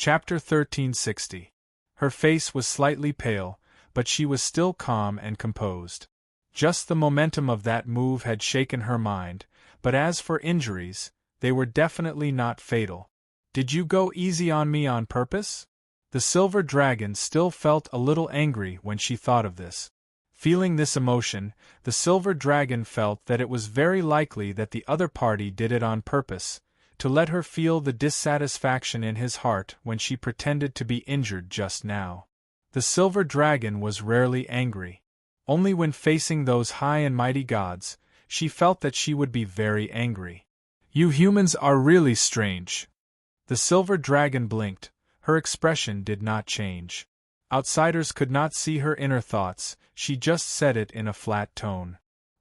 Chapter 1360. Her face was slightly pale, but she was still calm and composed. Just the momentum of that move had shaken her mind, but as for injuries, they were definitely not fatal. Did you go easy on me on purpose? The silver dragon still felt a little angry when she thought of this. Feeling this emotion, the silver dragon felt that it was very likely that the other party did it on purpose, to let her feel the dissatisfaction in his heart when she pretended to be injured just now. The silver dragon was rarely angry. Only when facing those high and mighty gods, she felt that she would be very angry. You humans are really strange. The silver dragon blinked. Her expression did not change. Outsiders could not see her inner thoughts, she just said it in a flat tone.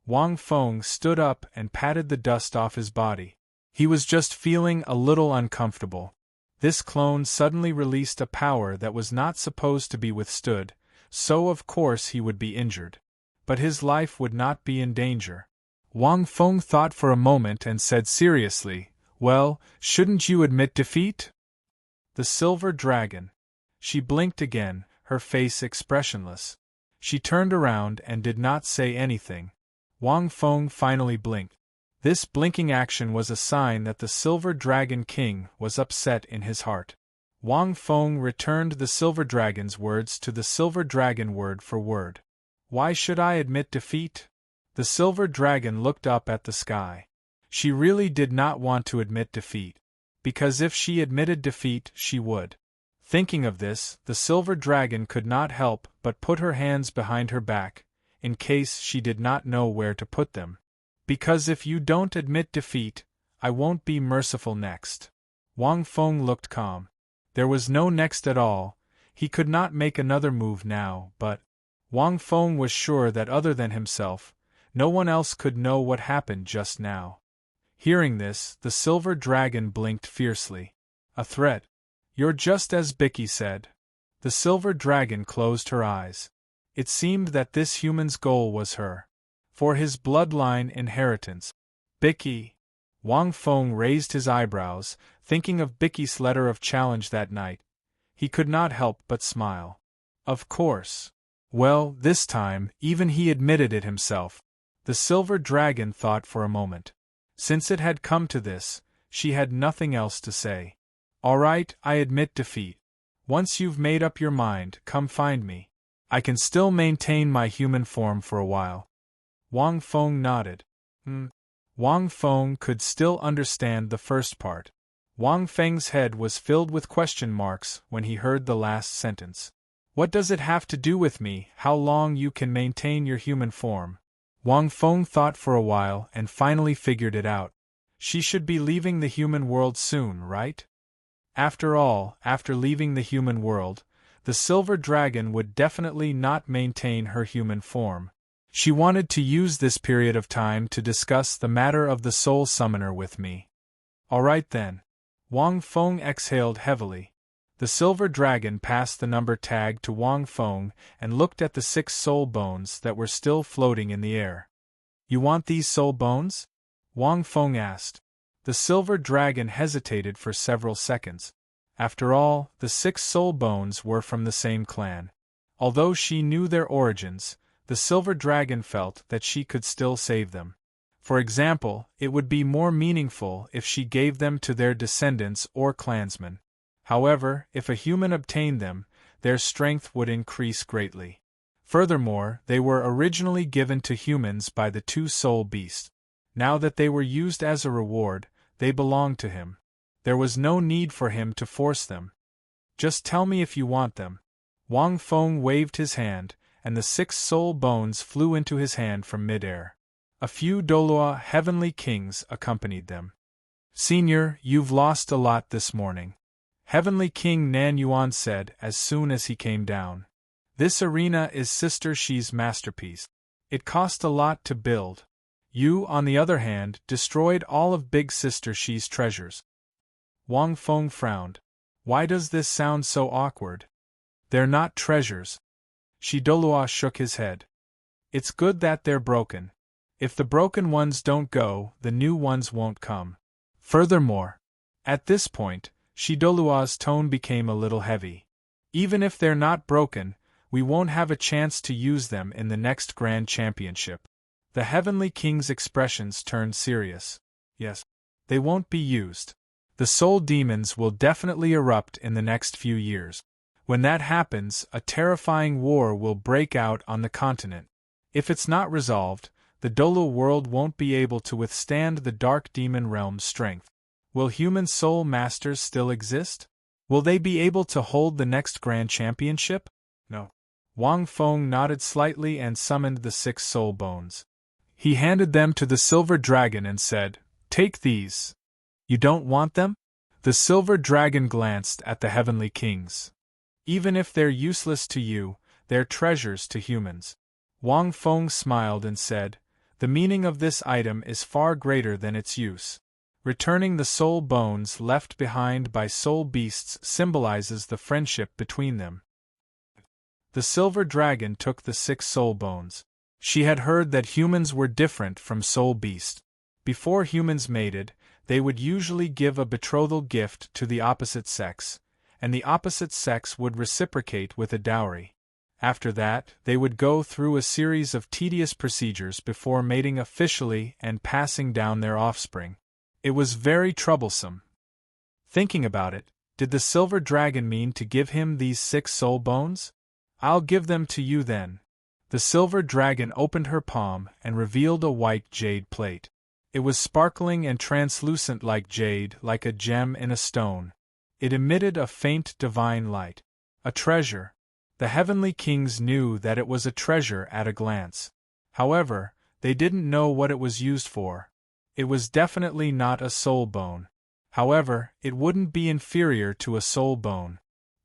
Wang Feng stood up and patted the dust off his body. He was just feeling a little uncomfortable. This clone suddenly released a power that was not supposed to be withstood, so of course he would be injured. But his life would not be in danger. Wang Feng thought for a moment and said seriously, "Well, shouldn't you admit defeat?" The silver dragon. She blinked again, her face expressionless. She turned around and did not say anything. Wang Feng finally blinked. This blinking action was a sign that the silver dragon king was upset in his heart. Wang Feng returned the silver dragon's words to the silver dragon word for word. Why should I admit defeat? The silver dragon looked up at the sky. She really did not want to admit defeat, because if she admitted defeat, she would. Thinking of this, the silver dragon could not help but put her hands behind her back, in case she did not know where to put them. Because if you don't admit defeat, I won't be merciful next. Wang Feng looked calm. There was no next at all. He could not make another move now, but Wang Feng was sure that other than himself, no one else could know what happened just now. Hearing this, the silver dragon blinked fiercely. A threat. You're just as Bicky said. The silver dragon closed her eyes. It seemed that this human's goal was her. For his bloodline inheritance. Bicky. Wang Feng raised his eyebrows, thinking of Bicky's letter of challenge that night. He could not help but smile. Of course. Well, this time, even he admitted it himself. The silver dragon thought for a moment. Since it had come to this, she had nothing else to say. All right, I admit defeat. Once you've made up your mind, come find me. I can still maintain my human form for a while. Wang Feng nodded. Wang Feng could still understand the first part. Wang Feng's head was filled with question marks when he heard the last sentence. What does it have to do with me, how long you can maintain your human form? Wang Feng thought for a while and finally figured it out. She should be leaving the human world soon, right? After all, after leaving the human world, the silver dragon would definitely not maintain her human form. She wanted to use this period of time to discuss the matter of the soul summoner with me. All right then. Wang Feng exhaled heavily. The silver dragon passed the number tag to Wang Feng and looked at the 6 soul bones that were still floating in the air. You want these soul bones? Wang Feng asked. The silver dragon hesitated for several seconds. After all, the 6 soul bones were from the same clan. Although she knew their origins, the silver dragon felt that she could still save them. For example, it would be more meaningful if she gave them to their descendants or clansmen. However, if a human obtained them, their strength would increase greatly. Furthermore, they were originally given to humans by the 2 soul beasts. Now that they were used as a reward, they belonged to him. There was no need for him to force them. Just tell me if you want them. Wang Feng waved his hand, and the 6 soul bones flew into his hand from midair. A few Douluo heavenly kings accompanied them. Senior, you've lost a lot this morning. Heavenly King Nan Yuan said as soon as he came down. This arena is Sister Shi's masterpiece. It cost a lot to build. You, on the other hand, destroyed all of Big Sister Shi's treasures. Wang Feng frowned. Why does this sound so awkward? They're not treasures. Shi Douluo shook his head. It's good that they're broken. If the broken ones don't go, the new ones won't come. Furthermore, at this point, Douluo's tone became a little heavy. Even if they're not broken, we won't have a chance to use them in the next Grand Championship. The Heavenly King's expressions turned serious. Yes. They won't be used. The soul demons will definitely erupt in the next few years. When that happens, a terrifying war will break out on the continent. If it's not resolved, the Douluo world won't be able to withstand the Dark Demon Realm's strength. Will human soul masters still exist? Will they be able to hold the next Grand Championship? No. Wang Feng nodded slightly and summoned the 6 soul bones. He handed them to the Silver Dragon and said, "Take these. You don't want them?" The Silver Dragon glanced at the Heavenly Kings. "Even if they're useless to you, they're treasures to humans." Wang Feng smiled and said, "The meaning of this item is far greater than its use. Returning the soul bones left behind by soul beasts symbolizes the friendship between them." The Silver Dragon took the 6 soul bones. She had heard that humans were different from soul beasts. Before humans mated, they would usually give a betrothal gift to the opposite sex, and the opposite sex would reciprocate with a dowry. After that, they would go through a series of tedious procedures before mating officially and passing down their offspring. It was very troublesome. Thinking about it, did the Silver Dragon mean to give him these 6 soul bones? "I'll give them to you then." The Silver Dragon opened her palm and revealed a white jade plate. It was sparkling and translucent like jade, like a gem in a stone. It emitted a faint divine light. A treasure. The Heavenly Kings knew that it was a treasure at a glance. However, they didn't know what it was used for. It was definitely not a soul bone. However, it wouldn't be inferior to a soul bone.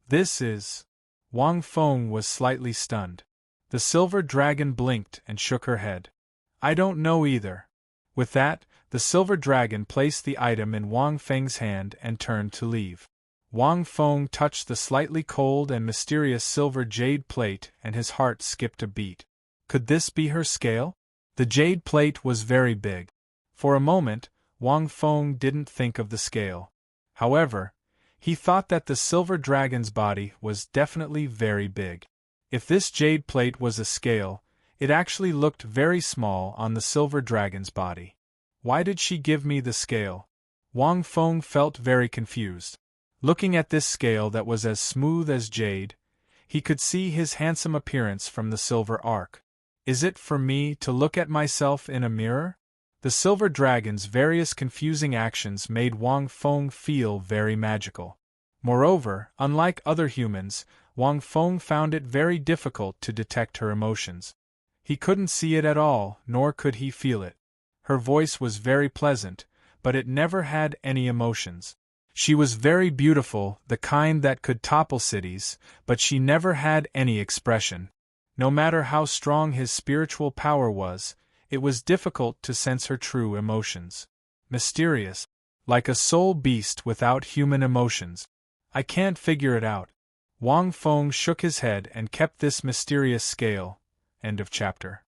"This is..." Wang Feng was slightly stunned. The Silver Dragon blinked and shook her head. "I don't know either." With that, the Silver Dragon placed the item in Wang Feng's hand and turned to leave. Wang Feng touched the slightly cold and mysterious silver jade plate and his heart skipped a beat. Could this be her scale? The jade plate was very big. For a moment, Wang Feng didn't think of the scale. However, he thought that the Silver Dragon's body was definitely very big. If this jade plate was a scale, it actually looked very small on the Silver Dragon's body. Why did she give me the scale? Wang Feng felt very confused. Looking at this scale that was as smooth as jade, he could see his handsome appearance from the silver arc. Is it for me to look at myself in a mirror? The Silver Dragon's various confusing actions made Wang Feng feel very magical. Moreover, unlike other humans, Wang Feng found it very difficult to detect her emotions. He couldn't see it at all, nor could he feel it. Her voice was very pleasant, but it never had any emotions. She was very beautiful, the kind that could topple cities, but she never had any expression. No matter how strong his spiritual power was, it was difficult to sense her true emotions. Mysterious. Like a soul beast without human emotions. I can't figure it out. Wang Feng shook his head and kept this mysterious scale. End of chapter.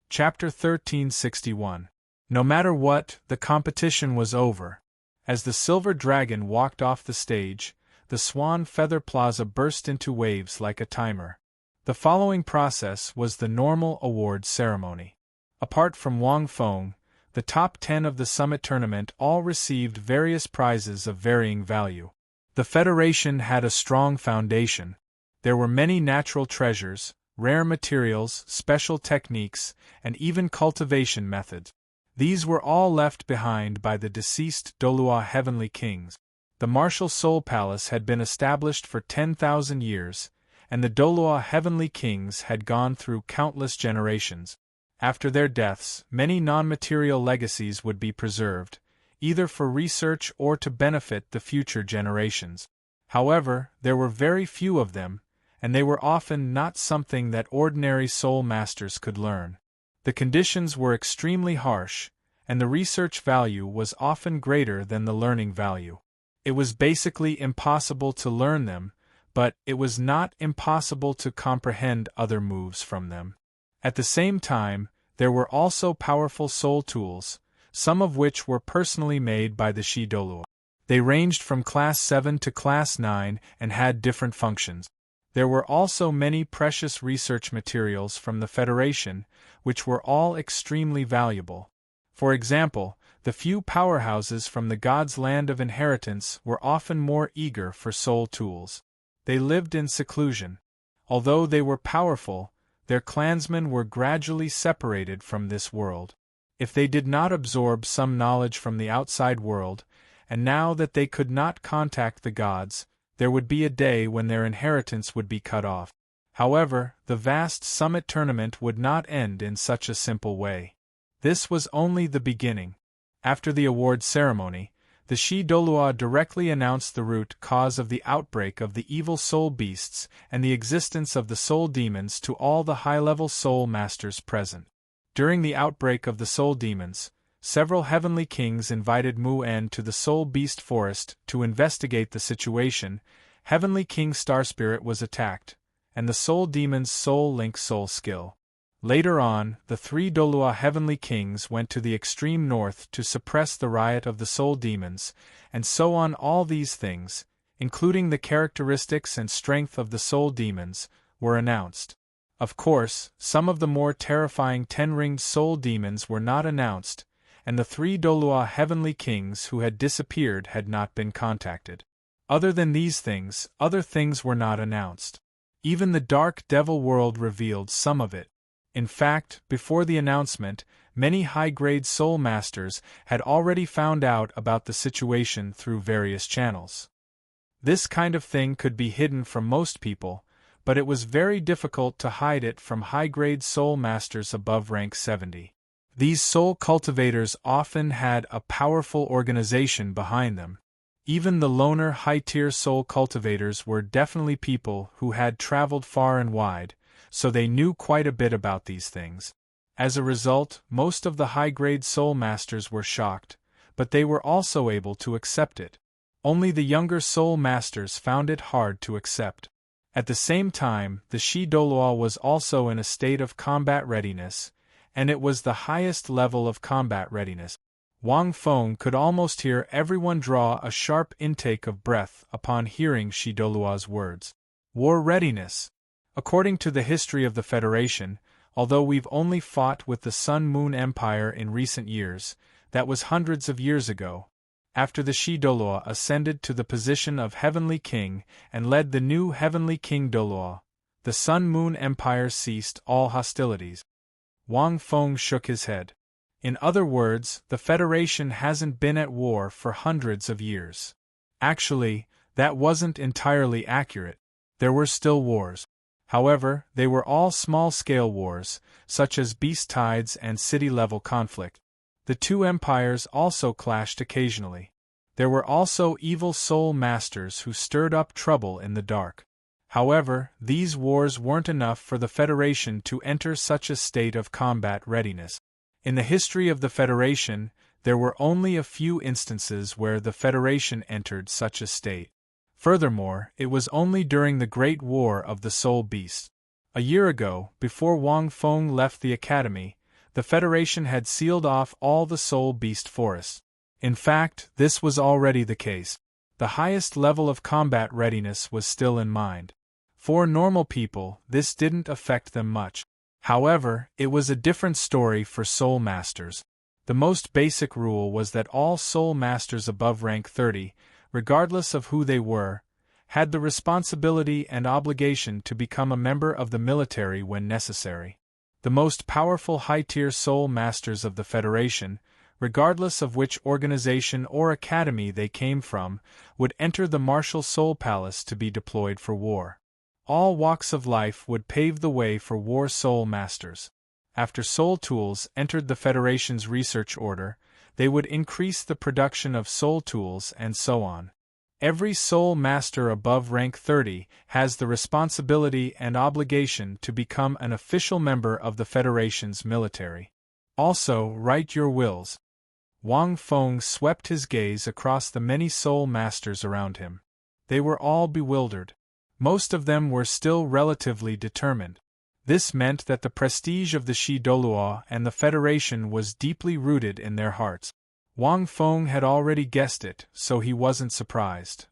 Chapter 1361. No matter what, the competition was over. As the Silver Dragon walked off the stage, the Swan Feather Plaza burst into waves like a timer. The following process was the normal awards ceremony. Apart from Wang Feng, the top 10 of the summit tournament all received various prizes of varying value. The Federation had a strong foundation. There were many natural treasures, rare materials, special techniques, and even cultivation methods. These were all left behind by the deceased Douluo Heavenly Kings. The Martial Soul Palace had been established for 10,000 years, and the Douluo Heavenly Kings had gone through countless generations. After their deaths, many non-material legacies would be preserved, either for research or to benefit the future generations. However, there were very few of them, and they were often not something that ordinary soul masters could learn. The conditions were extremely harsh, and the research value was often greater than the learning value. It was basically impossible to learn them, but it was not impossible to comprehend other moves from them. At the same time, there were also powerful soul tools, some of which were personally made by the Douluo. They ranged from Class 7 to Class 9 and had different functions. There were also many precious research materials from the Federation, which were all extremely valuable. For example, the few powerhouses from the God's Land of Inheritance were often more eager for soul tools. They lived in seclusion. Although they were powerful, their clansmen were gradually separated from this world. If they did not absorb some knowledge from the outside world, and now that they could not contact the gods, there would be a day when their inheritance would be cut off. However, the vast summit tournament would not end in such a simple way. This was only the beginning. After the award ceremony, the Douluo directly announced the root cause of the outbreak of the evil soul beasts and the existence of the soul demons to all the high-level soul masters present. During the outbreak of the soul demons, several heavenly kings invited Mu-En to the Soul Beast Forest to investigate the situation. Heavenly King Starspirit was attacked, and the soul demon's soul link soul skill. Later on, the three Douluo heavenly kings went to the extreme north to suppress the riot of the soul demons, and so on. All these things, including the characteristics and strength of the soul demons, were announced. Of course, some of the more terrifying 10-ringed soul demons were not announced, and the three Douluo heavenly kings who had disappeared had not been contacted. Other than these things, other things were not announced. Even the dark devil world revealed some of it. In fact, before the announcement, many high-grade soul masters had already found out about the situation through various channels. This kind of thing could be hidden from most people, but it was very difficult to hide it from high-grade soul masters above rank 70. These soul cultivators often had a powerful organization behind them. Even the loner high-tier soul cultivators were definitely people who had traveled far and wide, so they knew quite a bit about these things. As a result, most of the high-grade soul masters were shocked, but they were also able to accept it. Only the younger soul masters found it hard to accept. At the same time, the Douluo was also in a state of combat readiness, and it was the highest level of combat readiness. Wang Feng could almost hear everyone draw a sharp intake of breath upon hearing Douluo's words. War readiness. According to the history of the Federation, although we've only fought with the Sun-Moon Empire in recent years, that was hundreds of years ago. After the Douluo ascended to the position of Heavenly King and led the new Heavenly King Douluo, the Sun-Moon Empire ceased all hostilities. Wang Feng shook his head. In other words, the Federation hasn't been at war for hundreds of years. Actually, that wasn't entirely accurate. There were still wars. However, they were all small-scale wars, such as beast tides and city-level conflict. The two empires also clashed occasionally. There were also evil soul masters who stirred up trouble in the dark. However, these wars weren't enough for the Federation to enter such a state of combat readiness. In the history of the Federation, there were only a few instances where the Federation entered such a state. Furthermore, it was only during the Great War of the Soul Beasts. A year ago, before Wang Feng left the academy, the Federation had sealed off all the Soul Beast forests. In fact, this was already the case. The highest level of combat readiness was still in mind. For normal people, this didn't affect them much. However, it was a different story for Soul Masters. The most basic rule was that all Soul Masters above rank 30, regardless of who they were, had the responsibility and obligation to become a member of the military when necessary. The most powerful high-tier Soul Masters of the Federation, regardless of which organization or academy they came from, would enter the martial Soul Palace to be deployed for war. All walks of life would pave the way for war Soul Masters. After Soul Tools entered the Federation's research order, they would increase the production of Soul Tools and so on. Every Soul Master above rank 30 has the responsibility and obligation to become an official member of the Federation's military. Also, write your wills. Wang Feng swept his gaze across the many Soul Masters around him. They were all bewildered. Most of them were still relatively determined. This meant that the prestige of the Douluo and the Federation was deeply rooted in their hearts. Wang Feng had already guessed it, so he wasn't surprised.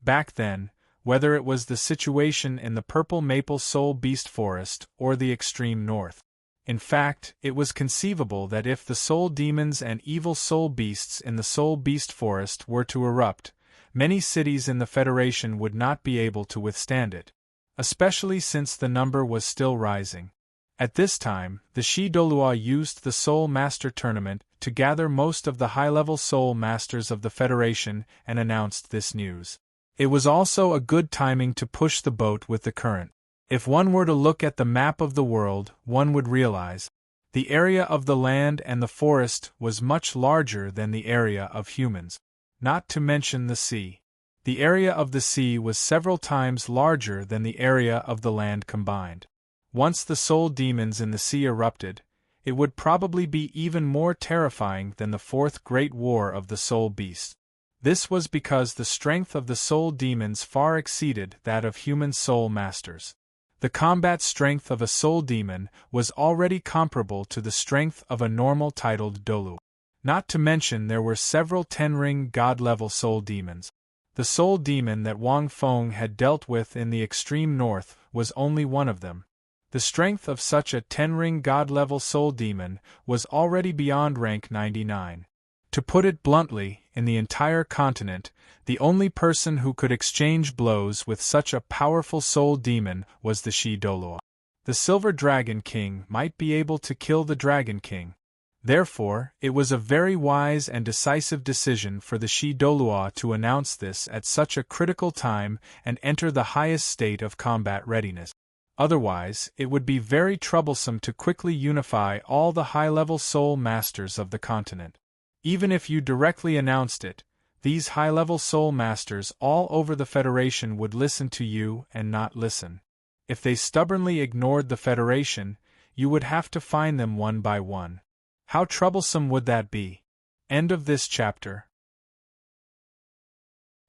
Back then, whether it was the situation in the purple maple soul beast forest or the extreme north. In fact, it was conceivable that if the soul demons and evil soul beasts in the soul beast forest were to erupt, many cities in the Federation would not be able to withstand it, especially since the number was still rising. At this time, the Douluo used the Soul Master Tournament to gather most of the high-level Soul Masters of the Federation and announced this news. It was also a good timing to push the boat with the current. If one were to look at the map of the world, one would realize the area of the land and the forest was much larger than the area of humans. Not to mention the sea. The area of the sea was several times larger than the area of the land combined. Once the soul demons in the sea erupted, it would probably be even more terrifying than the Fourth Great War of the Soul Beasts. This was because the strength of the soul demons far exceeded that of human soul masters. The combat strength of a soul demon was already comparable to the strength of a normal titled Doulu. Not to mention there were several 10-ring god-level soul demons. The soul demon that Wang Feng had dealt with in the extreme north was only one of them. The strength of such a 10-ring god-level soul demon was already beyond rank 99. To put it bluntly, in the entire continent, the only person who could exchange blows with such a powerful soul demon was the Douluo. The Silver Dragon King might be able to kill the Dragon King. Therefore, it was a very wise and decisive decision for the Douluo to announce this at such a critical time and enter the highest state of combat readiness. Otherwise, it would be very troublesome to quickly unify all the high-level soul masters of the continent. Even if you directly announced it, these high-level soul masters all over the Federation would listen to you and not listen. If they stubbornly ignored the Federation, you would have to find them one by one. How troublesome would that be? End of this chapter.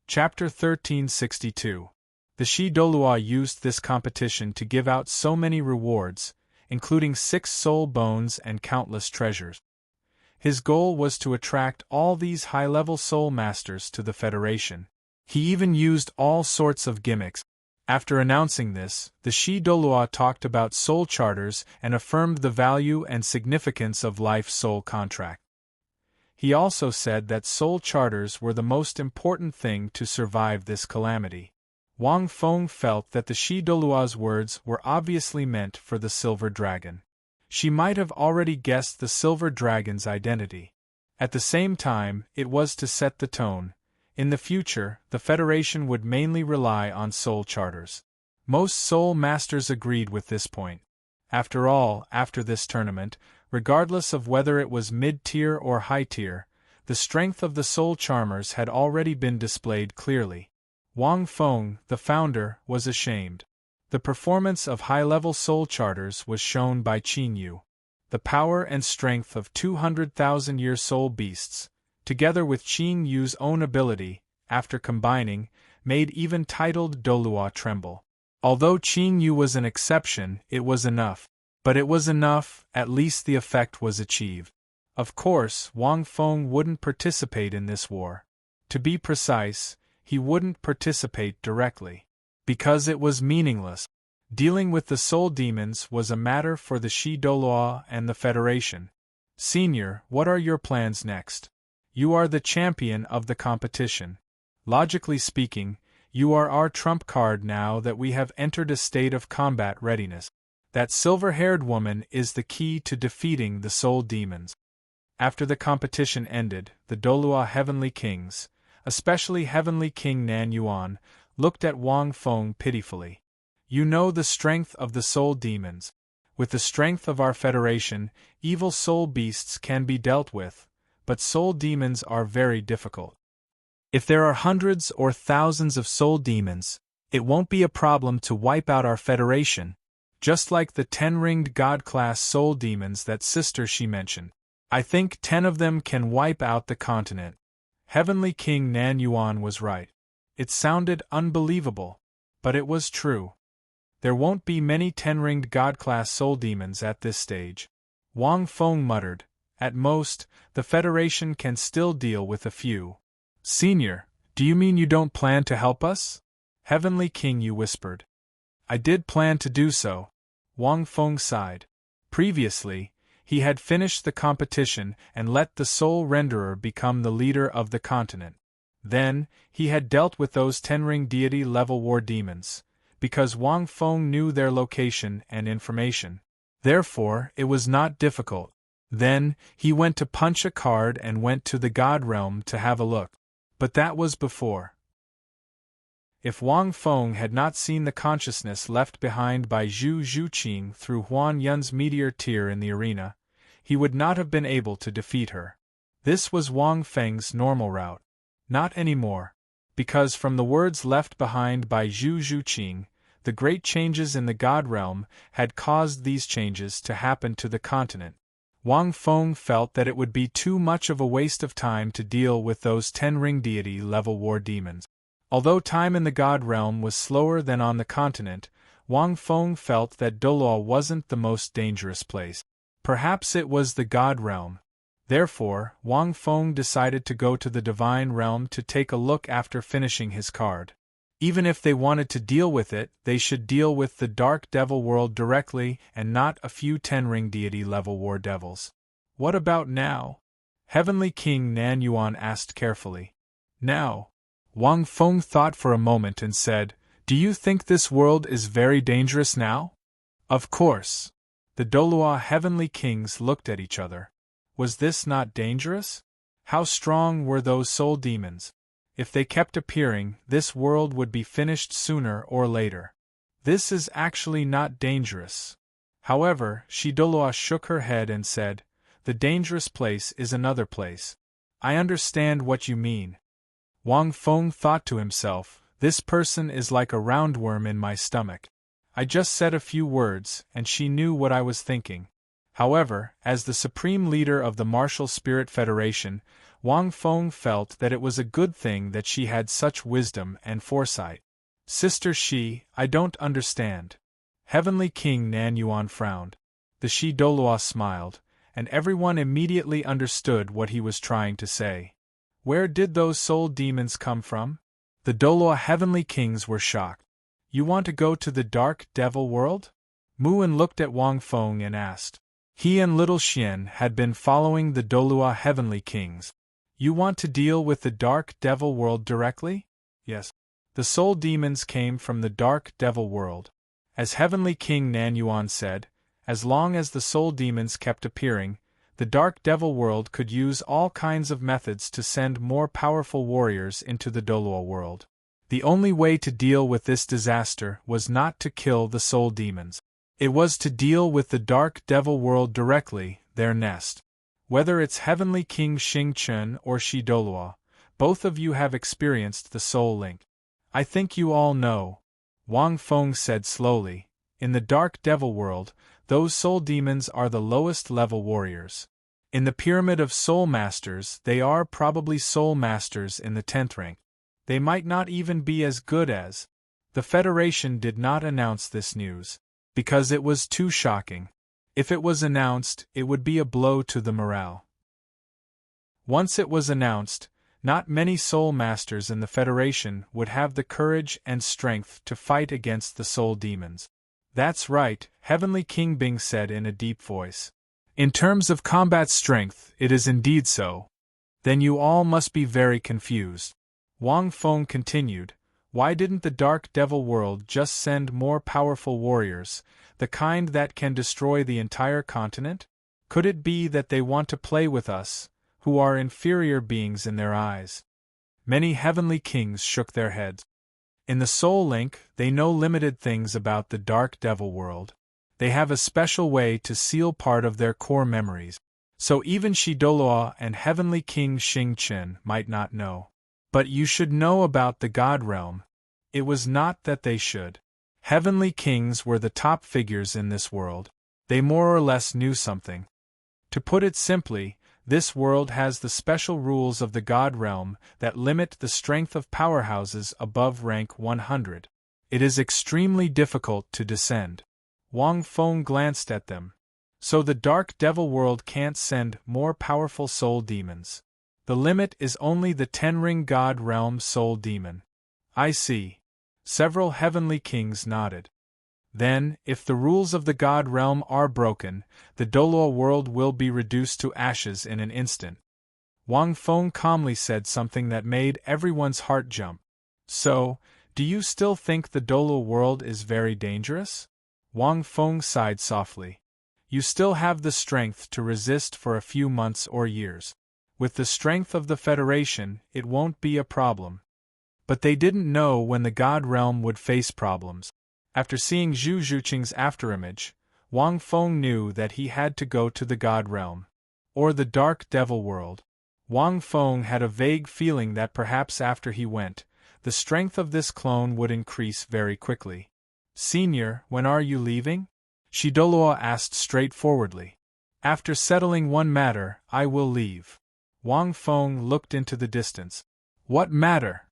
Chapter 1362. The Douluo used this competition to give out so many rewards, including 6 soul bones and countless treasures. His goal was to attract all these high-level soul masters to the Federation. He even used all sorts of gimmicks. After announcing this, the Douluo talked about soul charters and affirmed the value and significance of life soul contract. He also said that soul charters were the most important thing to survive this calamity. Wang Feng felt that the Douluo's words were obviously meant for the Silver Dragon. She might have already guessed the Silver Dragon's identity. At the same time, it was to set the tone. In the future, the Federation would mainly rely on soul charters. Most soul masters agreed with this point. After all, after this tournament, regardless of whether it was mid-tier or high-tier, the strength of the soul charmers had already been displayed clearly. Wang Feng, the founder, was ashamed. The performance of high-level soul charters was shown by Qin Yu. The power and strength of 200,000-year soul beasts, together with Qin Yu's own ability, after combining, made even titled Douluo tremble. Although Qin Yu was an exception, it was enough. But it was enough, at least the effect was achieved. Of course, Wang Feng wouldn't participate in this war. To be precise, he wouldn't participate directly. Because it was meaningless. Dealing with the soul demons was a matter for the Douluo and the Federation. Senior, what are your plans next? You are the champion of the competition. Logically speaking, you are our trump card now that we have entered a state of combat readiness. That silver-haired woman is the key to defeating the soul demons. After the competition ended, the Douluo Heavenly Kings, especially Heavenly King Nan Yuan, looked at Wang Feng pitifully. You know the strength of the soul demons. With the strength of our Federation, evil soul beasts can be dealt with, but soul demons are very difficult. If there are hundreds or thousands of soul demons, it won't be a problem to wipe out our Federation, just like the 10-ringed god-class soul demons that sister she mentioned. I think 10 of them can wipe out the continent. Heavenly King Nan Yuan was right. It sounded unbelievable, but it was true. There won't be many 10-ringed god-class soul demons at this stage. Wang Feng muttered, At most, the Federation can still deal with a few. Senior, do you mean you don't plan to help us? Heavenly King Yu whispered. I did plan to do so. Wang Feng sighed. Previously, he had finished the competition and let the Soul Renderer become the leader of the continent. Then, he had dealt with those Tenring deity-level war demons, because Wang Feng knew their location and information. Therefore, it was not difficult. Then, he went to punch a card and went to the God Realm to have a look. But that was before. If Wang Feng had not seen the consciousness left behind by Zhu Zhuqing through Huan Yun's meteor tear in the arena, he would not have been able to defeat her. This was Wang Feng's normal route. Not anymore. Because from the words left behind by Zhu Zhuqing, the great changes in the God Realm had caused these changes to happen to the continent. Wang Feng felt that it would be too much of a waste of time to deal with those Tenring deity-level war demons. Although time in the God Realm was slower than on the continent, Wang Feng felt that Douluo wasn't the most dangerous place. Perhaps it was the God Realm. Therefore, Wang Feng decided to go to the Divine Realm to take a look after finishing his card. Even if they wanted to deal with it, they should deal with the Dark Devil world directly and not a few Tenring deity-level war devils. What about now? Heavenly King Nan Yuan asked carefully. Now? Wang Feng thought for a moment and said, Do you think this world is very dangerous now? Of course. The Douluo Heavenly Kings looked at each other. Was this not dangerous? How strong were those soul demons? If they kept appearing, this world would be finished sooner or later. This is actually not dangerous. However, Douluo shook her head and said, The dangerous place is another place. I understand what you mean. Wang Feng thought to himself, This person is like a roundworm in my stomach. I just said a few words, and she knew what I was thinking. However, as the supreme leader of the Martial Spirit Federation, Wang Feng felt that it was a good thing that she had such wisdom and foresight. Sister Shi, I don't understand. Heavenly King Nan Yuan frowned. The Shi Douluo smiled, and everyone immediately understood what he was trying to say. Where did those soul demons come from? The Douluo Heavenly Kings were shocked. You want to go to the Dark Devil world? Muan looked at Wang Feng and asked. He and Little Xian had been following the Douluo Heavenly Kings. You want to deal with the Dark Devil world directly? Yes. The soul demons came from the Dark Devil world. As Heavenly King Nan Yuan said, as long as the soul demons kept appearing, the Dark Devil world could use all kinds of methods to send more powerful warriors into the Douluo world. The only way to deal with this disaster was not to kill the soul demons. It was to deal with the Dark Devil world directly, their nest. Whether it's Heavenly King Xing Chen or Shi Douluo, both of you have experienced the Soul Link. I think you all know. Wang Feng said slowly, in the Dark Devil world, those soul demons are the lowest level warriors. In the pyramid of soul masters, they are probably soul masters in the 10th rank. They might not even be as good as. The Federation did not announce this news, because it was too shocking. If it was announced, it would be a blow to the morale. Once it was announced, not many soul masters in the Federation would have the courage and strength to fight against the soul demons. That's right, Heavenly King Bing said in a deep voice. In terms of combat strength, it is indeed so. Then you all must be very confused. Wang Feng continued, why didn't the Dark Devil world just send more powerful warriors, the kind that can destroy the entire continent? Could it be that they want to play with us, who are inferior beings in their eyes? Many heavenly kings shook their heads. In the Soul Link, they know limited things about the Dark Devil world. They have a special way to seal part of their core memories, so even Shi Douluo and Heavenly King Xing Chen might not know. But you should know about the God Realm. It was not that they should. Heavenly Kings were the top figures in this world. They more or less knew something. To put it simply, this world has the special rules of the God Realm that limit the strength of powerhouses above rank 100. It is extremely difficult to descend. Wang Feng glanced at them. So the Dark Devil world can't send more powerful soul demons. The limit is only the Ten-Ring God Realm soul demon. I see. Several heavenly kings nodded. Then, if the rules of the God Realm are broken, the Douluo world will be reduced to ashes in an instant. Wang Feng calmly said something that made everyone's heart jump. So, do you still think the Douluo world is very dangerous? Wang Feng sighed softly. You still have the strength to resist for a few months or years. With the strength of the Federation, it won't be a problem. But they didn't know when the God Realm would face problems. After seeing Zhu Zhuqing's afterimage, Wang Feng knew that he had to go to the God Realm. Or the Dark Devil world. Wang Feng had a vague feeling that perhaps after he went, the strength of this clone would increase very quickly. Senior, when are you leaving? Douluo asked straightforwardly. After settling one matter, I will leave. Wang Feng looked into the distance. What matter?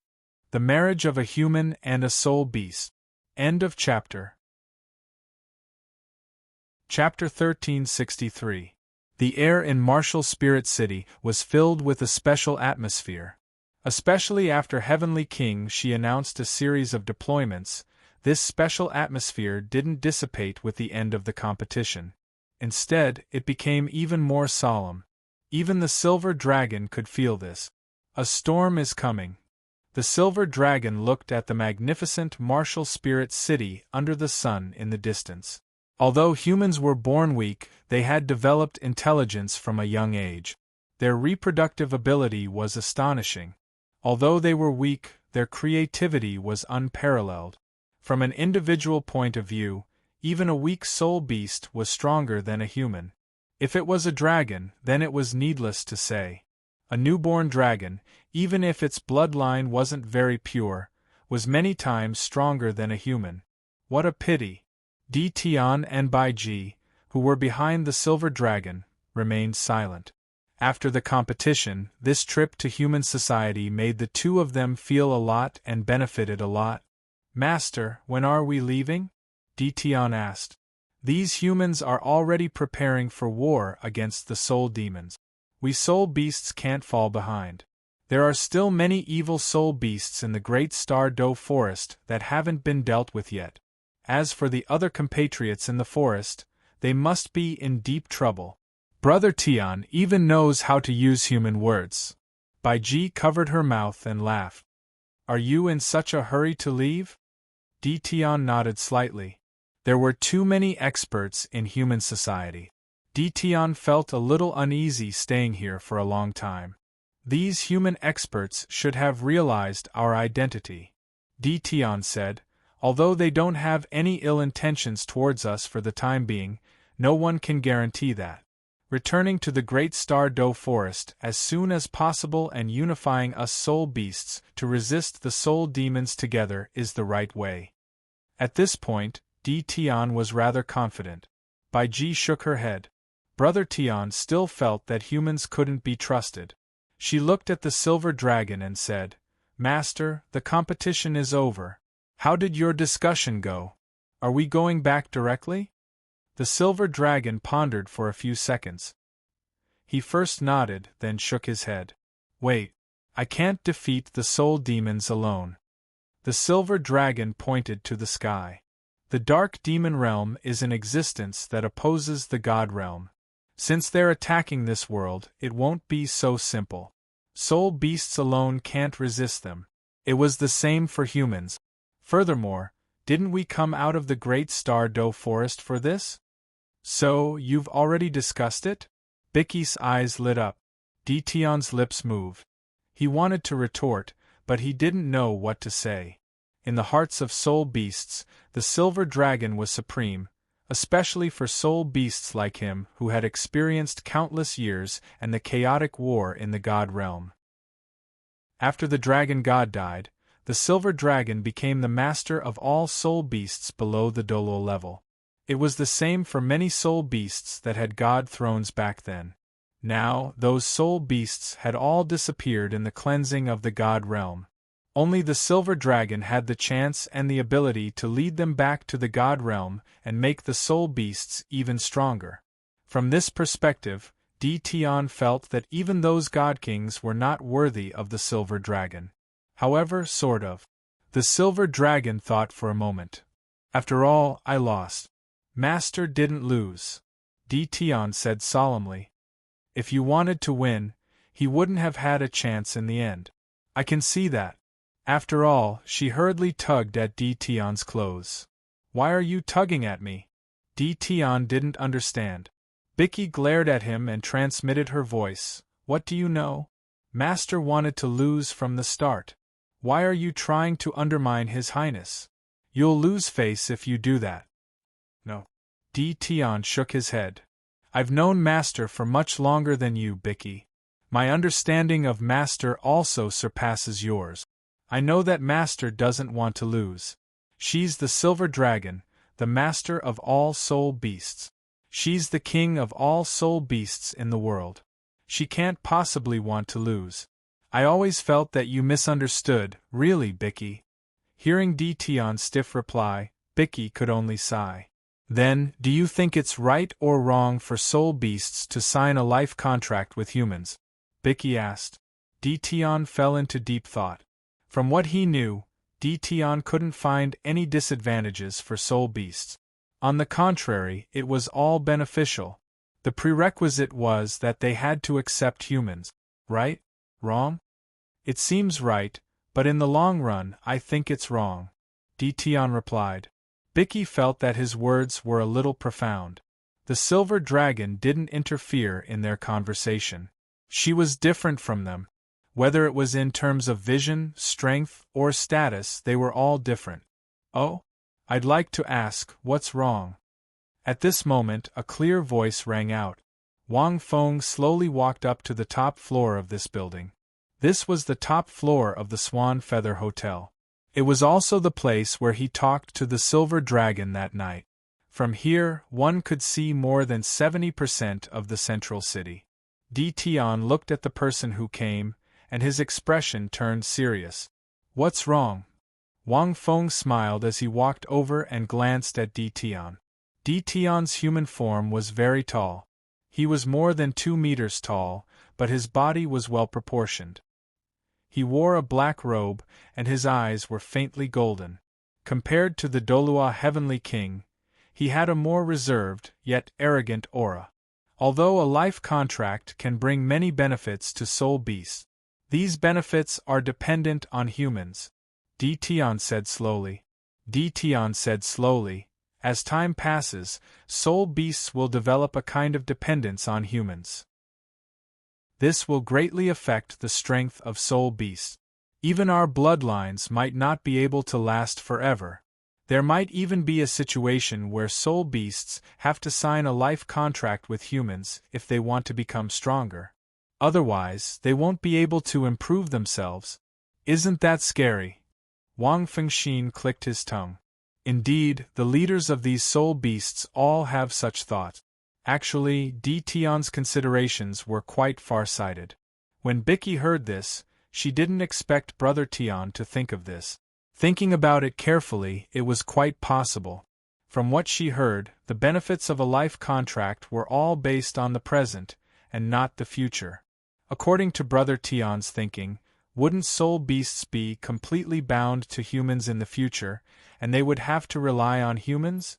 The marriage of a human and a soul beast. End of chapter. Chapter 1363. The air in Martial Spirit City was filled with a special atmosphere. Especially after Heavenly King she announced a series of deployments, this special atmosphere didn't dissipate with the end of the competition. Instead, it became even more solemn. Even the Silver Dragon could feel this. A storm is coming. The Silver Dragon looked at the magnificent Martial Spirit City under the sun in the distance. Although humans were born weak, they had developed intelligence from a young age. Their reproductive ability was astonishing. Although they were weak, their creativity was unparalleled. From an individual point of view, even a weak soul beast was stronger than a human. If it was a dragon, then it was needless to say. A newborn dragon, even if its bloodline wasn't very pure, was many times stronger than a human. What a pity! Di Tian and Bai Ji, who were behind the Silver Dragon, remained silent. After the competition, this trip to human society made the two of them feel a lot and benefited a lot. Master, when are we leaving? Di Tian asked. These humans are already preparing for war against the soul demons. We soul beasts can't fall behind. There are still many evil soul beasts in the Great Star Do Forest that haven't been dealt with yet. As for the other compatriots in the forest, they must be in deep trouble. Brother Tian even knows how to use human words. Bai Ji covered her mouth and laughed. Are you in such a hurry to leave? Di Tian nodded slightly. There were too many experts in human society. Di Tian felt a little uneasy staying here for a long time. These human experts should have realized our identity. Di Tian said. Although they don't have any ill intentions towards us for the time being, no one can guarantee that. Returning to the Great Star Do Forest as soon as possible and unifying us soul beasts to resist the soul demons together is the right way. At this point, Di Tian was rather confident. Bai Ji shook her head. Brother Tian still felt that humans couldn't be trusted. She looked at the Silver Dragon and said, Master, the competition is over. How did your discussion go? Are we going back directly? The Silver Dragon pondered for a few seconds. He first nodded, then shook his head. Wait, I can't defeat the soul demons alone. The Silver Dragon pointed to the sky. The Dark Demon Realm is an existence that opposes the God Realm. Since they're attacking this world, it won't be so simple. Soul beasts alone can't resist them. It was the same for humans. Furthermore, didn't we come out of the Great Star Do Forest for this? So, you've already discussed it? Biki's eyes lit up. Di Tian's lips moved. He wanted to retort, but he didn't know what to say. In the hearts of soul beasts, the Silver Dragon was supreme, especially for soul beasts like him who had experienced countless years and the chaotic war in the God Realm. After the Dragon God died, the Silver Dragon became the master of all soul beasts below the Douluo level. It was the same for many soul beasts that had god thrones back then. Now, those soul beasts had all disappeared in the cleansing of the God Realm. Only the Silver Dragon had the chance and the ability to lead them back to the God Realm and make the soul beasts even stronger. From this perspective, Di Tian felt that even those god-kings were not worthy of the silver dragon. However, sort of. The silver dragon thought for a moment. After all, I lost. Master didn't lose, Di Tian said solemnly. If you wanted to win, he wouldn't have had a chance in the end. I can see that. After all, she hurriedly tugged at Di Tian's clothes. Why are you tugging at me? Di Tian didn't understand. Bicky glared at him and transmitted her voice. What do you know? Master wanted to lose from the start. Why are you trying to undermine His Highness? You'll lose face if you do that. No. Di Tian shook his head. I've known Master for much longer than you, Bicky. My understanding of Master also surpasses yours. I know that Master doesn't want to lose. She's the silver dragon, the master of all soul beasts. She's the king of all soul beasts in the world. She can't possibly want to lose. I always felt that you misunderstood, really, Bicky. Hearing Di Tian's stiff reply, Bicky could only sigh. Then, do you think it's right or wrong for soul beasts to sign a life contract with humans? Bicky asked. Di Tian fell into deep thought. From what he knew, Di Tian couldn't find any disadvantages for soul beasts. On the contrary, it was all beneficial. The prerequisite was that they had to accept humans. Right? Wrong? It seems right, but in the long run, I think it's wrong, Di Tian replied. Bicky felt that his words were a little profound. The silver dragon didn't interfere in their conversation. She was different from them. Whether it was in terms of vision, strength, or status, they were all different. Oh? I'd like to ask, what's wrong? At this moment, a clear voice rang out. Wang Feng slowly walked up to the top floor of this building. This was the top floor of the Swan Feather Hotel. It was also the place where he talked to the Silver Dragon that night. From here, one could see more than 70% of the central city. Di Tian looked at the person who came, and his expression turned serious. What's wrong? Wang Feng smiled as he walked over and glanced at Di Tian. Di Tian's human form was very tall. He was more than 2 meters tall, but his body was well proportioned. He wore a black robe, and his eyes were faintly golden. Compared to the Douluo Heavenly King, he had a more reserved, yet arrogant aura. Although a life contract can bring many benefits to soul beasts, these benefits are dependent on humans, Di Tian said slowly. Di Tian said slowly, as time passes, soul beasts will develop a kind of dependence on humans. This will greatly affect the strength of soul beasts. Even our bloodlines might not be able to last forever. There might even be a situation where soul beasts have to sign a life contract with humans if they want to become stronger. Otherwise, they won't be able to improve themselves. Isn't that scary? Wang Fengxin clicked his tongue. Indeed, the leaders of these soul beasts all have such thoughts. Actually, Di Tian's considerations were quite far-sighted. When Bicky heard this, she didn't expect Brother Tian to think of this. Thinking about it carefully, it was quite possible. From what she heard, the benefits of a life contract were all based on the present, and not the future. According to Brother Tian's thinking, wouldn't soul beasts be completely bound to humans in the future, and they would have to rely on humans?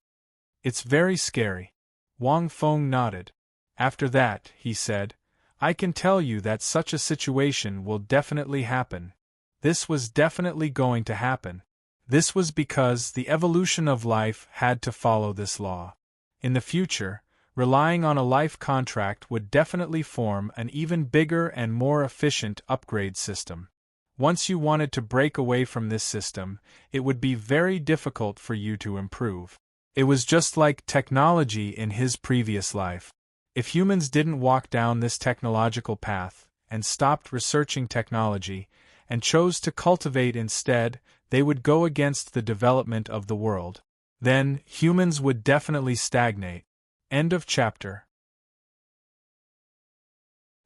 It's very scary. Wang Feng nodded. After that, he said, I can tell you that such a situation will definitely happen. This was definitely going to happen. This was because the evolution of life had to follow this law. In the future, relying on a life contract would definitely form an even bigger and more efficient upgrade system. Once you wanted to break away from this system, it would be very difficult for you to improve. It was just like technology in his previous life. If humans didn't walk down this technological path, and stopped researching technology, and chose to cultivate instead, they would go against the development of the world. Then, humans would definitely stagnate. End of chapter.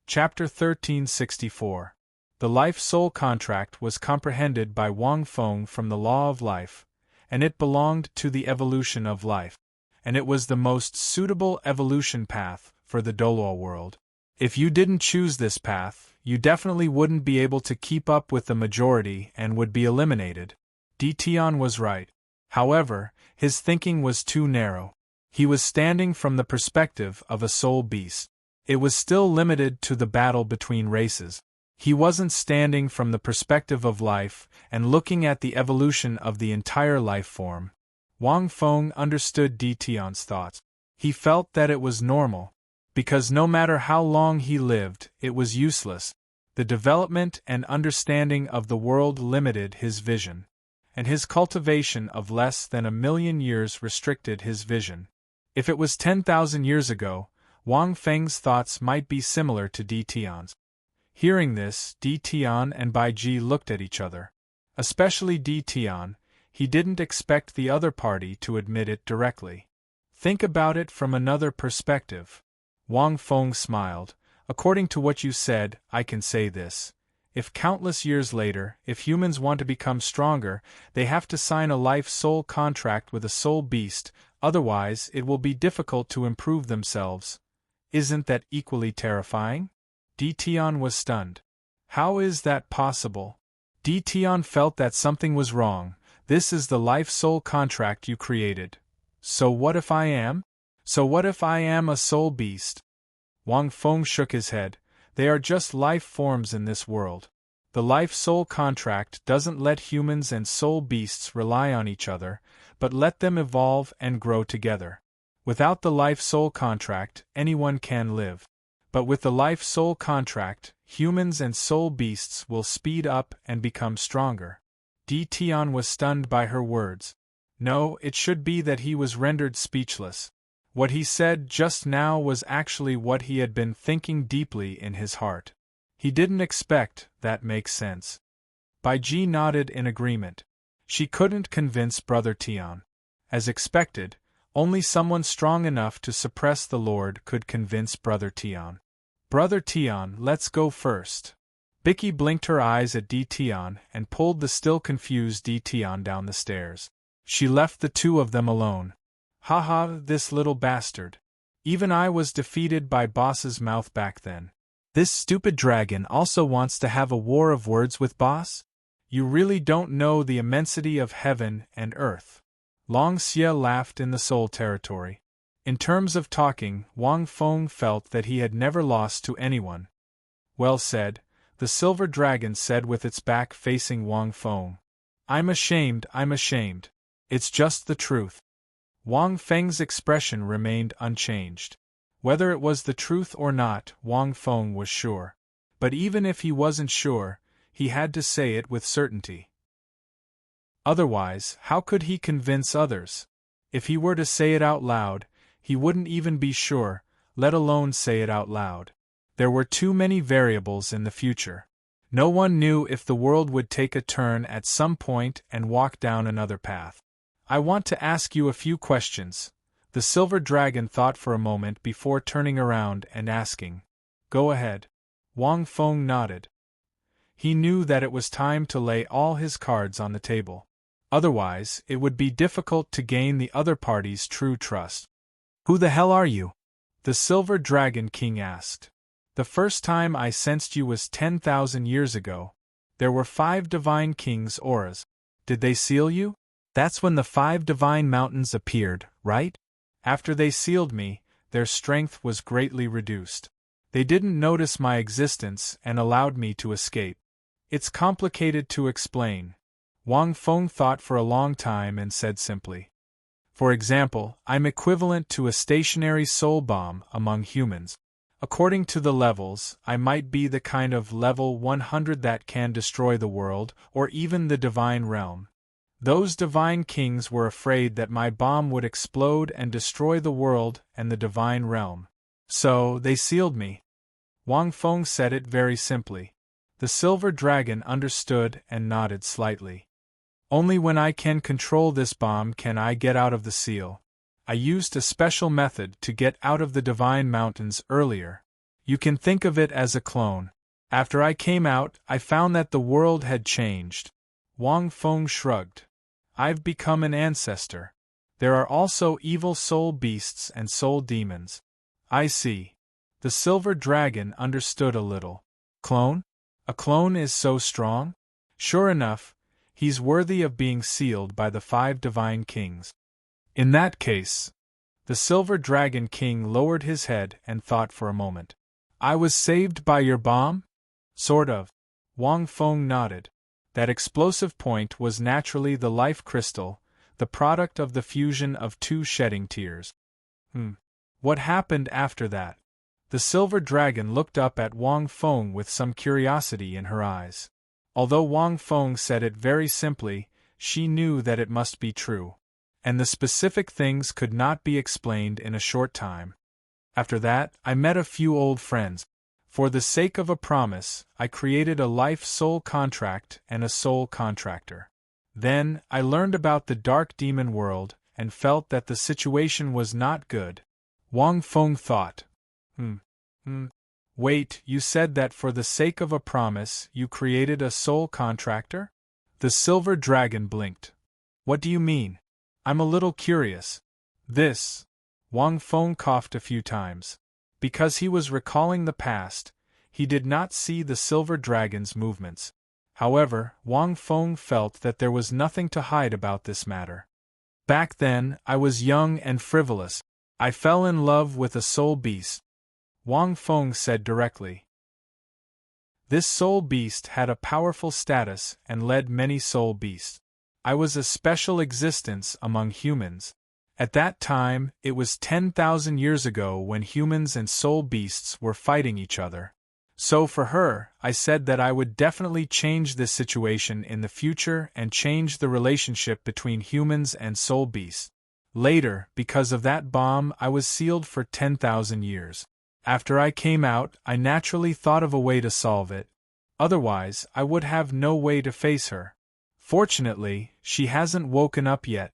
Chapter 1364. The life-soul contract was comprehended by Wang Feng from the law of life, and it belonged to the evolution of life, and it was the most suitable evolution path for the Douluo world. If you didn't choose this path, you definitely wouldn't be able to keep up with the majority and would be eliminated. Tion was right. However, his thinking was too narrow. He was standing from the perspective of a soul beast. It was still limited to the battle between races. He wasn't standing from the perspective of life and looking at the evolution of the entire life form. Wang Feng understood Tion's thoughts. He felt that it was normal, because no matter how long he lived, it was useless. The development and understanding of the world limited his vision, and his cultivation of less than 1,000,000 years restricted his vision. If it was 10,000 years ago, Wang Feng's thoughts might be similar to Tion's. Hearing this, Tion and Baiji looked at each other. Especially Tion, he didn't expect the other party to admit it directly. Think about it from another perspective. Wang Feng smiled. According to what you said, I can say this. If countless years later, if humans want to become stronger, they have to sign a life-soul contract with a soul beast, otherwise it will be difficult to improve themselves. Isn't that equally terrifying? Tion was stunned. How is that possible? Tion felt that something was wrong. This is the life-soul contract you created. So what if I am? So what if I am a soul beast? Wang Feng shook his head. They are just life forms in this world. The life-soul contract doesn't let humans and soul beasts rely on each other, but let them evolve and grow together. Without the life-soul contract, anyone can live. But with the life-soul contract, humans and soul beasts will speed up and become stronger. Tion was stunned by her words. No, it should be that he was rendered speechless. What he said just now was actually what he had been thinking deeply in his heart. He didn't expect, that makes sense. Baiji nodded in agreement. She couldn't convince Brother Tion. As expected, only someone strong enough to suppress the Lord could convince Brother Tion. Brother Tion, let's go first. Bicky blinked her eyes at Tion and pulled the still confused Tion down the stairs. She left the two of them alone. Haha, this little bastard. Even I was defeated by Boss's mouth back then. This stupid dragon also wants to have a war of words with Boss? You really don't know the immensity of heaven and earth. Long Xie laughed in the soul territory. In terms of talking, Wang Feng felt that he had never lost to anyone. Well said, the silver dragon said with its back facing Wang Feng. I'm ashamed. It's just the truth. Wang Feng's expression remained unchanged. Whether it was the truth or not, Wang Feng was sure. But even if he wasn't sure, he had to say it with certainty. Otherwise, how could he convince others? If he were to say it out loud, he wouldn't even be sure, let alone say it out loud. There were too many variables in the future. No one knew if the world would take a turn at some point and walk down another path. I want to ask you a few questions. The silver dragon thought for a moment before turning around and asking. Go ahead. Wang Feng nodded. He knew that it was time to lay all his cards on the table. Otherwise, it would be difficult to gain the other party's true trust. Who the hell are you? The Silver Dragon King asked. The first time I sensed you was 10,000 years ago. There were 5 divine kings' auras. Did they seal you? That's when the 5 divine mountains appeared, right? After they sealed me, their strength was greatly reduced. They didn't notice my existence and allowed me to escape. It's complicated to explain. Wang Feng thought for a long time and said simply. For example, I'm equivalent to a stationary soul bomb among humans. According to the levels, I might be the kind of level 100 that can destroy the world, or even the divine realm. Those divine kings were afraid that my bomb would explode and destroy the world and the divine realm. So, they sealed me. Wang Feng said it very simply. The silver dragon understood and nodded slightly. Only when I can control this bomb can I get out of the seal. I used a special method to get out of the divine mountains earlier. You can think of it as a clone. After I came out, I found that the world had changed. Wang Feng shrugged. I've become an ancestor. There are also evil soul beasts and soul demons. I see. The silver dragon understood a little. Clone? A clone is so strong? Sure enough, he's worthy of being sealed by the 5 divine kings. In that case, the silver dragon king lowered his head and thought for a moment. I was saved by your bomb? Sort of. Wang Feng nodded. That explosive point was naturally the life crystal, the product of the fusion of 2 shedding tears. What happened after that? The silver dragon looked up at Wang Feng with some curiosity in her eyes. Although Wang Feng said it very simply, she knew that it must be true. And the specific things could not be explained in a short time. After that, I met a few old friends. For the sake of a promise, I created a life-soul contract and a soul contractor. Then, I learned about the dark demon world, and felt that the situation was not good. Wang Feng thought. Wait, you said that for the sake of a promise, you created a soul contractor? The silver dragon blinked. What do you mean? I'm a little curious. Wang Feng coughed a few times. Because he was recalling the past, he did not see the silver dragon's movements. However, Wang Feng felt that there was nothing to hide about this matter. Back then, I was young and frivolous. I fell in love with a soul beast. Wang Feng said directly. This soul beast had a powerful status and led many soul beasts. I was a special existence among humans. At that time, it was 10,000 years ago when humans and soul beasts were fighting each other. So for her, I said that I would definitely change this situation in the future and change the relationship between humans and soul beasts. Later, because of that bomb, I was sealed for 10,000 years. After I came out, I naturally thought of a way to solve it. Otherwise, I would have no way to face her. Fortunately, she hasn't woken up yet.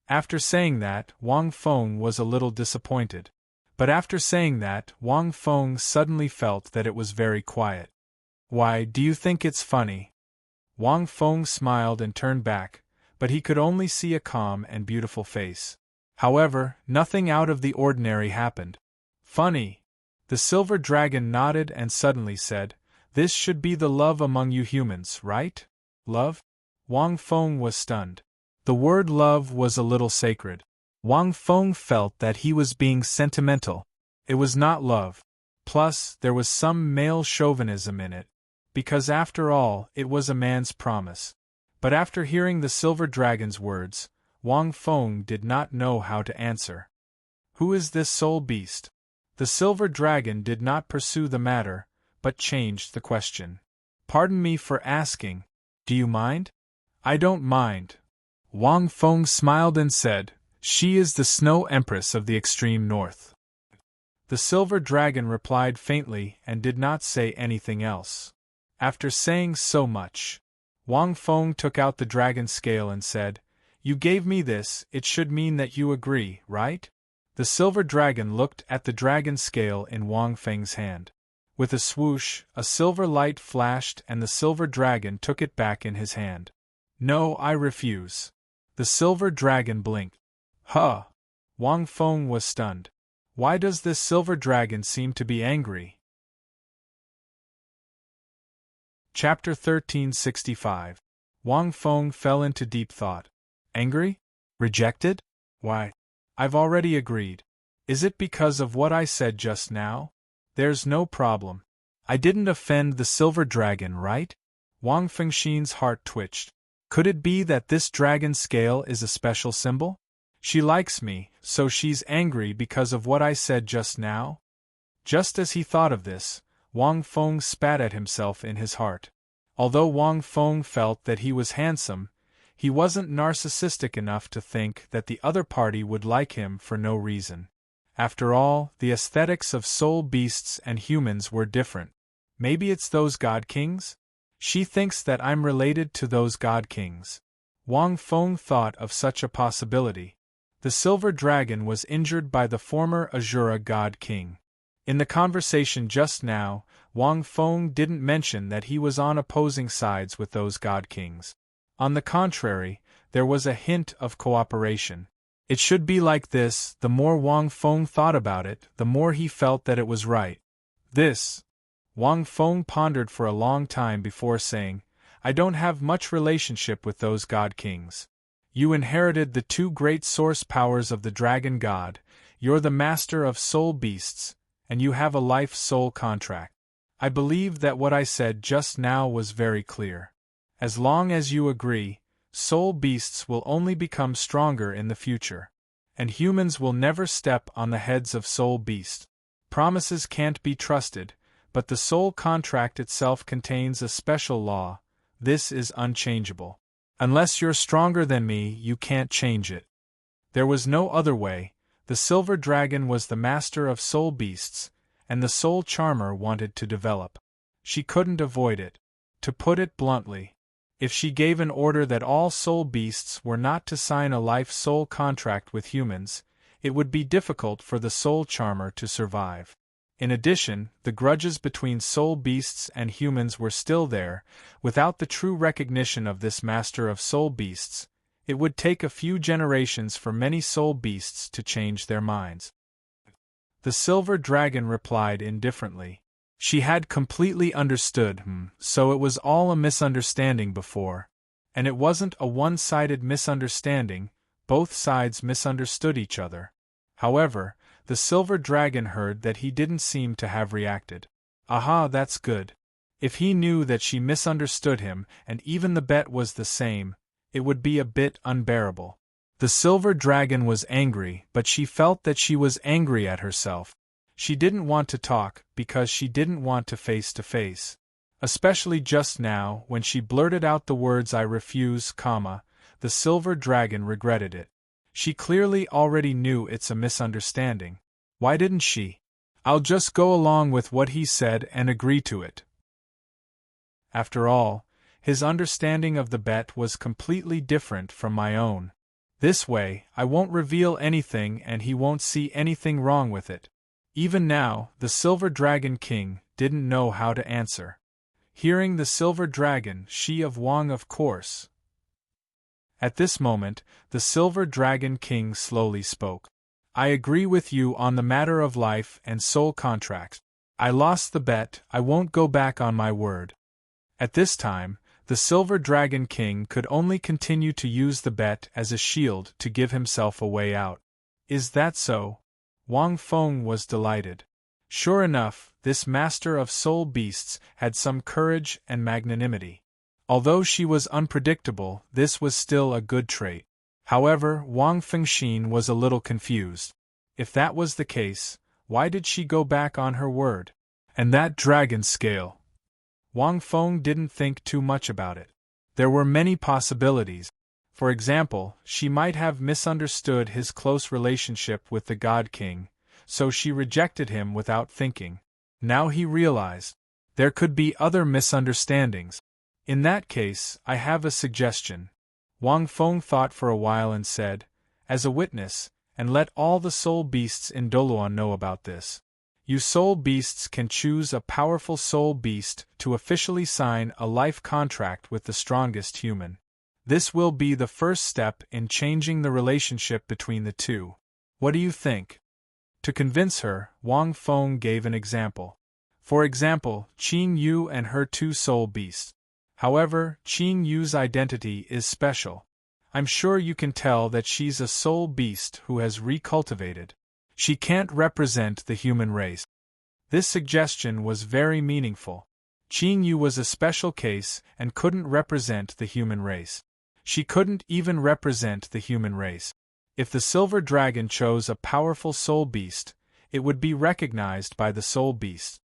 After saying that, Wang Feng was a little disappointed. But after saying that, Wang Feng suddenly felt that it was very quiet. Why, do you think it's funny? Wang Feng smiled and turned back, but he could only see a calm and beautiful face. However, nothing out of the ordinary happened. Funny. The silver dragon nodded and suddenly said, "This should be the love among you humans, right? Love?" Wang Feng was stunned. The word love was a little sacred. Wang Feng felt that he was being sentimental. It was not love. Plus, there was some male chauvinism in it. Because after all, it was a man's promise. But after hearing the silver dragon's words, Wang Feng did not know how to answer. Who is this soul beast? The silver dragon did not pursue the matter, but changed the question. Pardon me for asking. Do you mind? I don't mind. Wang Feng smiled and said, "She is the Snow Empress of the extreme north." The silver dragon replied faintly and did not say anything else. After saying so much, Wang Feng took out the dragon scale and said, "You gave me this, it should mean that you agree, right?" The silver dragon looked at the dragon scale in Wang Feng's hand. With a swoosh, a silver light flashed and the silver dragon took it back in his hand. "No, I refuse." The silver dragon blinked. Huh! Wang Feng was stunned. Why does this silver dragon seem to be angry? Chapter 1365. Wang Feng fell into deep thought. Angry? Rejected? Why? I've already agreed. Is it because of what I said just now? There's no problem. I didn't offend the silver dragon, right? Wang Fengxin's heart twitched. Could it be that this dragon scale is a special symbol? She likes me, so she's angry because of what I said just now? Just as he thought of this, Wang Feng spat at himself in his heart. Although Wang Feng felt that he was handsome, he wasn't narcissistic enough to think that the other party would like him for no reason. After all, the aesthetics of soul beasts and humans were different. Maybe it's those god kings? She thinks that I'm related to those god kings. Wang Feng thought of such a possibility. The silver dragon was injured by the former Azura god king. In the conversation just now, Wang Feng didn't mention that he was on opposing sides with those god kings. On the contrary, there was a hint of cooperation. It should be like this. The more Wang Feng thought about it, the more he felt that it was right. This. Wang Feng pondered for a long time before saying, I don't have much relationship with those god kings. You inherited the two great source powers of the dragon god, you're the master of soul beasts, and you have a life soul contract. I believe that what I said just now was very clear. As long as you agree, soul beasts will only become stronger in the future. And humans will never step on the heads of soul beasts. Promises can't be trusted, but the soul contract itself contains a special law. This is unchangeable. Unless you're stronger than me, you can't change it. There was no other way. The silver dragon was the master of soul beasts, and the soul charmer wanted to develop. She couldn't avoid it. To put it bluntly, if she gave an order that all soul beasts were not to sign a life soul contract with humans, it would be difficult for the soul charmer to survive. In addition, the grudges between soul beasts and humans were still there. Without the true recognition of this master of soul beasts, it would take a few generations for many soul beasts to change their minds. The silver dragon replied indifferently. She had completely understood so it was all a misunderstanding before. And it wasn't a one-sided misunderstanding, both sides misunderstood each other. However, the silver dragon heard that he didn't seem to have reacted. Aha, that's good. If he knew that she misunderstood him and even the bet was the same, it would be a bit unbearable. The silver dragon was angry, but she felt that she was angry at herself. She didn't want to talk because she didn't want to face. Especially just now when she blurted out the words I refuse, the silver dragon regretted it. She clearly already knew it's a misunderstanding. Why didn't she? I'll just go along with what he said and agree to it. After all, his understanding of the bet was completely different from my own. This way, I won't reveal anything and he won't see anything wrong with it. Even now, the Silver Dragon King didn't know how to answer. Hearing the Silver Dragon, she of Wang of course. At this moment, the Silver Dragon King slowly spoke. I agree with you on the matter of life and soul contracts. I lost the bet, I won't go back on my word. At this time, the Silver Dragon King could only continue to use the bet as a shield to give himself a way out. Is that so? Wang Feng was delighted. Sure enough, this master of soul beasts had some courage and magnanimity. Although she was unpredictable, this was still a good trait. However, Wang Fengxin was a little confused. If that was the case, why did she go back on her word? And that dragon scale? Wang Feng didn't think too much about it. There were many possibilities. For example, she might have misunderstood his close relationship with the God King, so she rejected him without thinking. Now he realized there could be other misunderstandings. In that case, I have a suggestion. Wang Feng thought for a while and said, as a witness, and let all the soul beasts in Douluo know about this. You soul beasts can choose a powerful soul beast to officially sign a life contract with the strongest human. This will be the first step in changing the relationship between the two. What do you think? To convince her, Wang Feng gave an example. For example, Qing Yu and her two soul beasts. However, Qing Yu's identity is special. I'm sure you can tell that she's a soul beast who has recultivated. She can't represent the human race. This suggestion was very meaningful. Qing Yu was a special case and couldn't represent the human race. She couldn't even represent the human race. If the Silver Dragon chose a powerful soul beast, it would be recognized by the soul beast.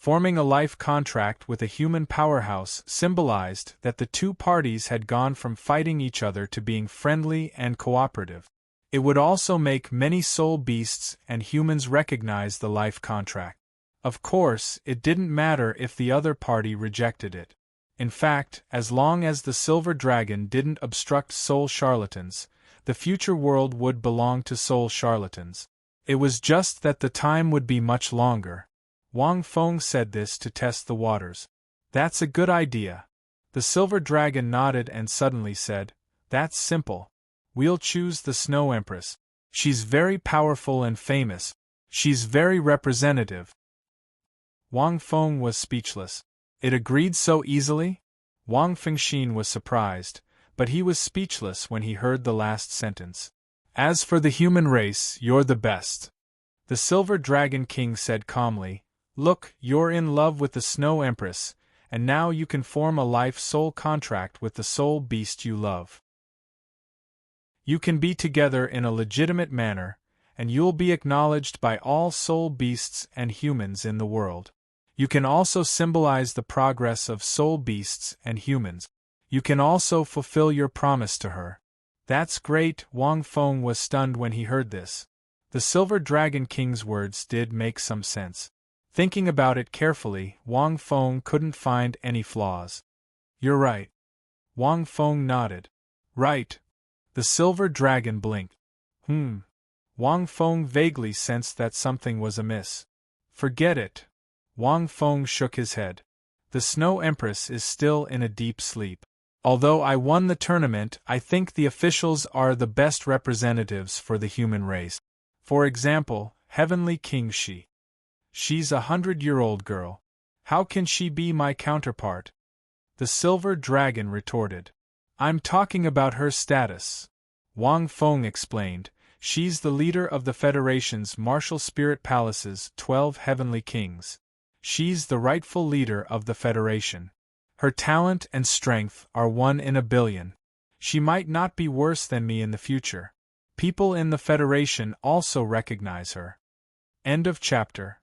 Forming a life contract with a human powerhouse symbolized that the two parties had gone from fighting each other to being friendly and cooperative. It would also make many soul beasts and humans recognize the life contract. Of course, it didn't matter if the other party rejected it. In fact, as long as the Silver Dragon didn't obstruct soul charlatans, the future world would belong to soul charlatans. It was just that the time would be much longer. Wang Feng said this to test the waters. That's a good idea. The Silver Dragon nodded and suddenly said, That's simple. We'll choose the Snow Empress. She's very powerful and famous. She's very representative. Wang Feng was speechless. It agreed so easily? Wang Fengxin was surprised, but he was speechless when he heard the last sentence. As for the human race, you're the best. The Silver Dragon King said calmly, Look, you're in love with the Snow Empress, and now you can form a life-soul contract with the soul beast you love. You can be together in a legitimate manner, and you'll be acknowledged by all soul beasts and humans in the world. You can also symbolize the progress of soul beasts and humans. You can also fulfill your promise to her. That's great. Wang Feng was stunned when he heard this. The Silver Dragon King's words did make some sense. Thinking about it carefully, Wang Feng couldn't find any flaws. You're right. Wang Feng nodded. Right. The Silver Dragon blinked. Wang Feng vaguely sensed that something was amiss. Forget it. Wang Feng shook his head. The Snow Empress is still in a deep sleep. Although I won the tournament, I think the officials are the best representatives for the human race. For example, Heavenly King Shi. She's a 100-year-old girl. How can she be my counterpart? The Silver Dragon retorted. I'm talking about her status. Wang Feng explained. She's the leader of the Federation's Martial Spirit Palace's 12 Heavenly Kings. She's the rightful leader of the Federation. Her talent and strength are 1 in a billion. She might not be worse than me in the future. People in the Federation also recognize her. End of chapter.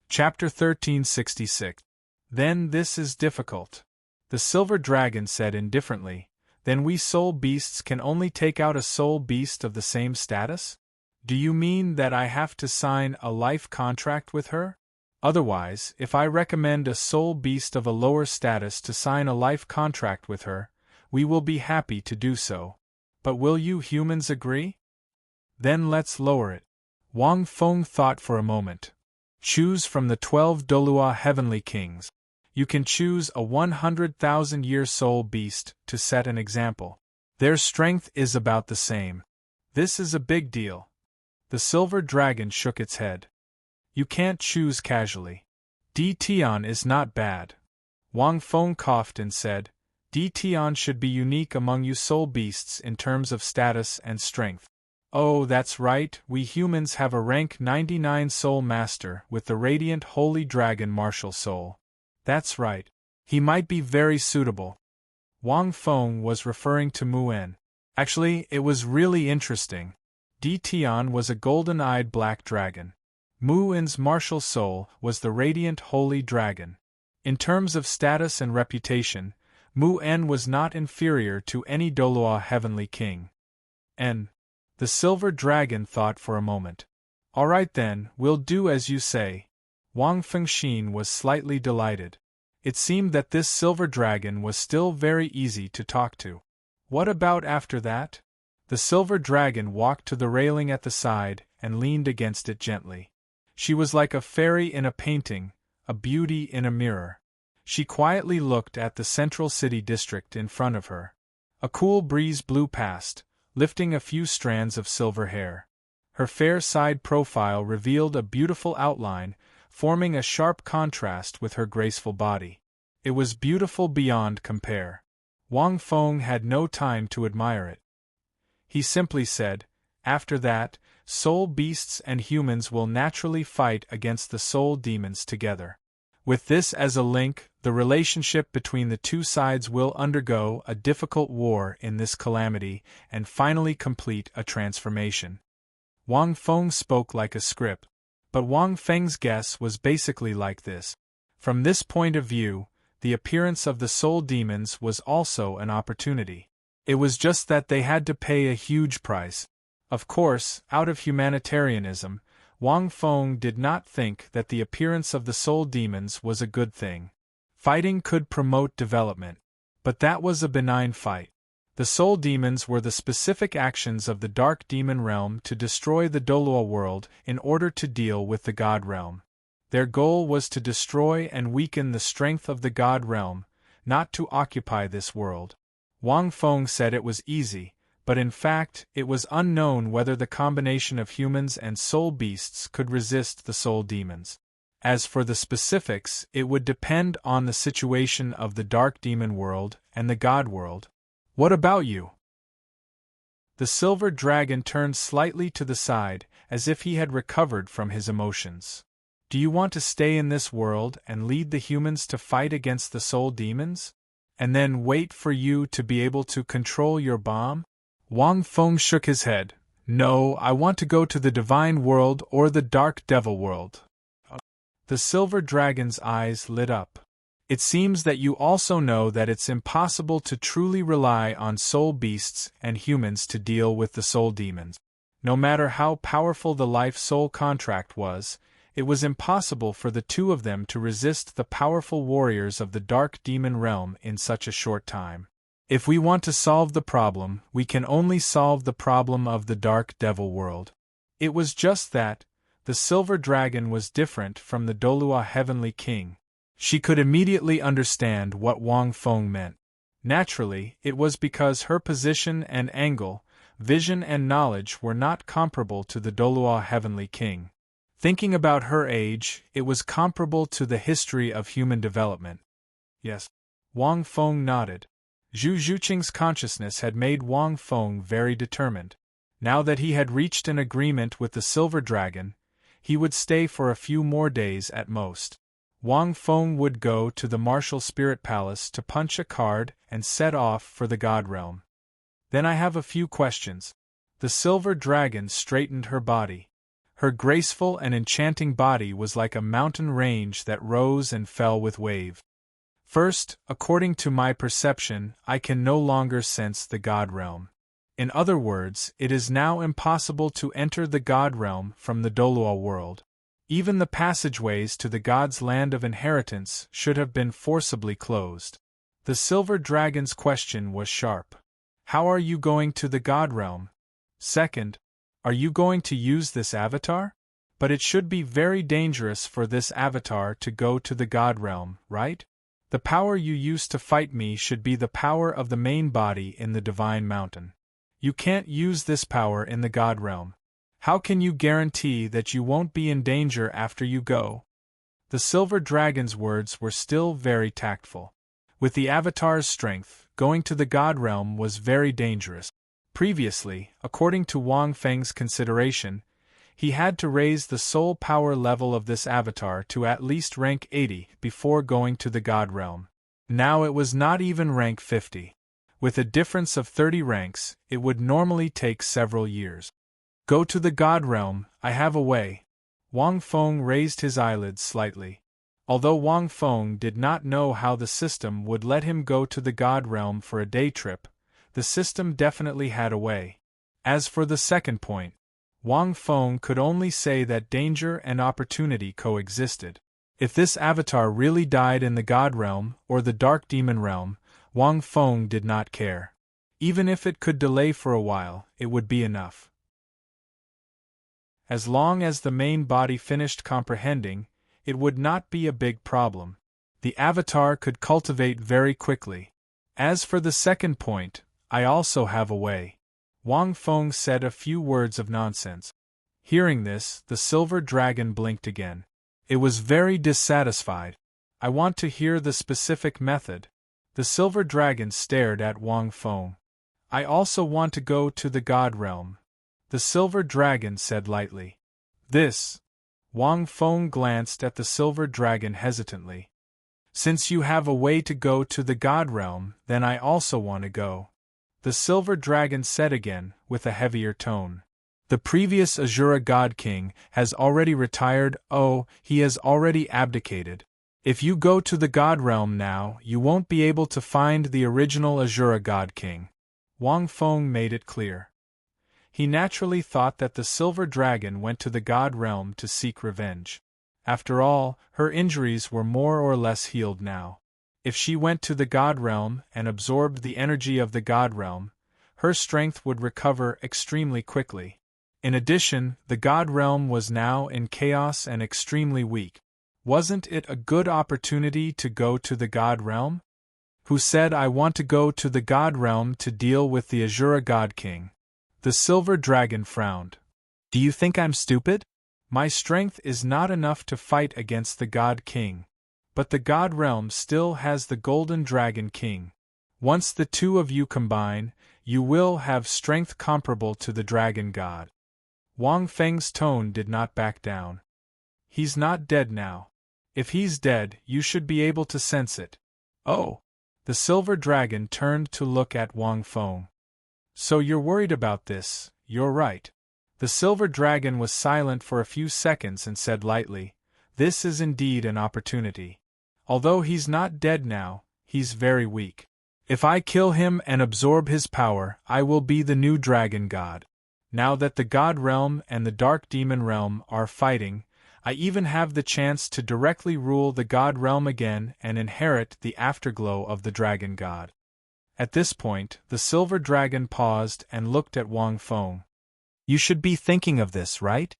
Chapter 1366. Then this is difficult. The Silver Dragon said indifferently. Then we soul beasts can only take out a soul beast of the same status? Do you mean that I have to sign a life contract with her? Otherwise, if I recommend a soul beast of a lower status to sign a life contract with her, we will be happy to do so. But will you humans agree? Then let's lower it. Wang Feng thought for a moment. Choose from the 12 Douluo Heavenly Kings. You can choose a 100,000-year soul beast to set an example. Their strength is about the same. This is a big deal. The Silver Dragon shook its head. You can't choose casually. Di Tian is not bad. Wang Feng coughed and said, Di Tian should be unique among you soul beasts in terms of status and strength. Oh, that's right, we humans have a rank 99 soul master with the radiant holy dragon martial soul. That's right. He might be very suitable. Wang Feng was referring to Mu'en. Actually, it was really interesting. Di Tian was a golden-eyed black dragon. Mu'en's martial soul was the radiant holy dragon. In terms of status and reputation, Mu'en was not inferior to any Douluo heavenly king. The Silver Dragon thought for a moment. All right then, we'll do as you say. Wang Fengxin was slightly delighted. It seemed that this Silver Dragon was still very easy to talk to. What about after that? The Silver Dragon walked to the railing at the side and leaned against it gently. She was like a fairy in a painting, a beauty in a mirror. She quietly looked at the central city district in front of her. A cool breeze blew past, lifting a few strands of silver hair. Her fair side profile revealed a beautiful outline, forming a sharp contrast with her graceful body. It was beautiful beyond compare. Wang Feng had no time to admire it. He simply said, after that, soul beasts and humans will naturally fight against the soul demons together. With this as a link, the relationship between the two sides will undergo a difficult war in this calamity and finally complete a transformation. Wang Feng spoke like a script, but Wang Feng's guess was basically like this. From this point of view, the appearance of the soul demons was also an opportunity. It was just that they had to pay a huge price. Of course, out of humanitarianism, Wang Feng did not think that the appearance of the soul demons was a good thing. Fighting could promote development. But that was a benign fight. The soul demons were the specific actions of the dark demon realm to destroy the Douluo world in order to deal with the god realm. Their goal was to destroy and weaken the strength of the god realm, not to occupy this world. Wang Feng said it was easy, but in fact, it was unknown whether the combination of humans and soul beasts could resist the soul demons. As for the specifics, it would depend on the situation of the dark demon world and the god world. What about you? The silver dragon turned slightly to the side, as if he had recovered from his emotions. Do you want to stay in this world and lead the humans to fight against the soul demons? And then wait for you to be able to control your bomb? Wang Feng shook his head. No, I want to go to the divine world or the dark devil world. The silver dragon's eyes lit up. It seems that you also know that it's impossible to truly rely on soul beasts and humans to deal with the soul demons. No matter how powerful the life-soul contract was, it was impossible for the two of them to resist the powerful warriors of the dark demon realm in such a short time. If we want to solve the problem, we can only solve the problem of the dark devil world. It was just that the silver dragon was different from the Douluo heavenly king. She could immediately understand what Wang Feng meant. Naturally, it was because her position and angle, vision and knowledge were not comparable to the Douluo heavenly king. Thinking about her age, it was comparable to the history of human development. Yes. Wang Feng nodded. Zhu Zhuqing's consciousness had made Wang Feng very determined. Now that he had reached an agreement with the silver dragon, he would stay for a few more days at most. Wang Feng would go to the martial spirit palace to punch a card and set off for the god realm. Then I have a few questions. The silver dragon straightened her body. Her graceful and enchanting body was like a mountain range that rose and fell with wave. First, according to my perception, I can no longer sense the god realm. In other words, it is now impossible to enter the god realm from the Douluo world. Even the passageways to the god's land of inheritance should have been forcibly closed. The silver dragon's question was sharp. How are you going to the god realm? Second, are you going to use this avatar? But it should be very dangerous for this avatar to go to the god realm, right? The power you use to fight me should be the power of the main body in the divine mountain. You can't use this power in the god realm. How can you guarantee that you won't be in danger after you go? The silver dragon's words were still very tactful. With the avatar's strength, going to the god realm was very dangerous. Previously, according to Wang Feng's consideration, he had to raise the soul power level of this avatar to at least rank 80 before going to the god realm. Now it was not even rank 50. With a difference of 30 ranks, it would normally take several years. Go to the god realm, I have a way. Wang Feng raised his eyelids slightly. Although Wang Feng did not know how the system would let him go to the god realm for a day trip, the system definitely had a way. As for the second point, Wang Feng could only say that danger and opportunity coexisted. If this avatar really died in the god realm or the dark demon realm, Wang Feng did not care. Even if it could delay for a while, it would be enough. As long as the main body finished comprehending, it would not be a big problem. The avatar could cultivate very quickly. As for the second point, I also have a way. Wang Feng said a few words of nonsense. Hearing this, the silver dragon blinked again. It was very dissatisfied. I want to hear the specific method. The silver dragon stared at Wang Feng. I also want to go to the god realm. The silver dragon said lightly. This. Wang Feng glanced at the silver dragon hesitantly. Since you have a way to go to the god realm, then I also want to go. The silver dragon said again, with a heavier tone. The previous Azura God King has already retired. Oh, he has already abdicated. If you go to the god realm now, you won't be able to find the original Azura God King. Wang Feng made it clear. He naturally thought that the silver dragon went to the god realm to seek revenge. After all, her injuries were more or less healed now. If she went to the god realm and absorbed the energy of the god realm, her strength would recover extremely quickly. In addition, the god realm was now in chaos and extremely weak. Wasn't it a good opportunity to go to the god realm? who said I want to go to the God realm to deal with the Azura God King. The silver dragon frowned. Do you think I'm stupid? My strength is not enough to fight against the God King. But the God realm still has the Golden Dragon King. Once the two of you combine, you will have strength comparable to the Dragon God. Wang Feng's tone did not back down. He's not dead now. If he's dead, you should be able to sense it. Oh! The silver dragon turned to look at Wang Feng. So you're worried about this, you're right. The silver dragon was silent for a few seconds and said lightly, this is indeed an opportunity. Although he's not dead now, he's very weak. If I kill him and absorb his power, I will be the new dragon god. Now that the God realm and the dark demon realm are fighting, I even have the chance to directly rule the God realm again and inherit the afterglow of the dragon god. At this point, the silver dragon paused and looked at Wang Feng. You should be thinking of this, right?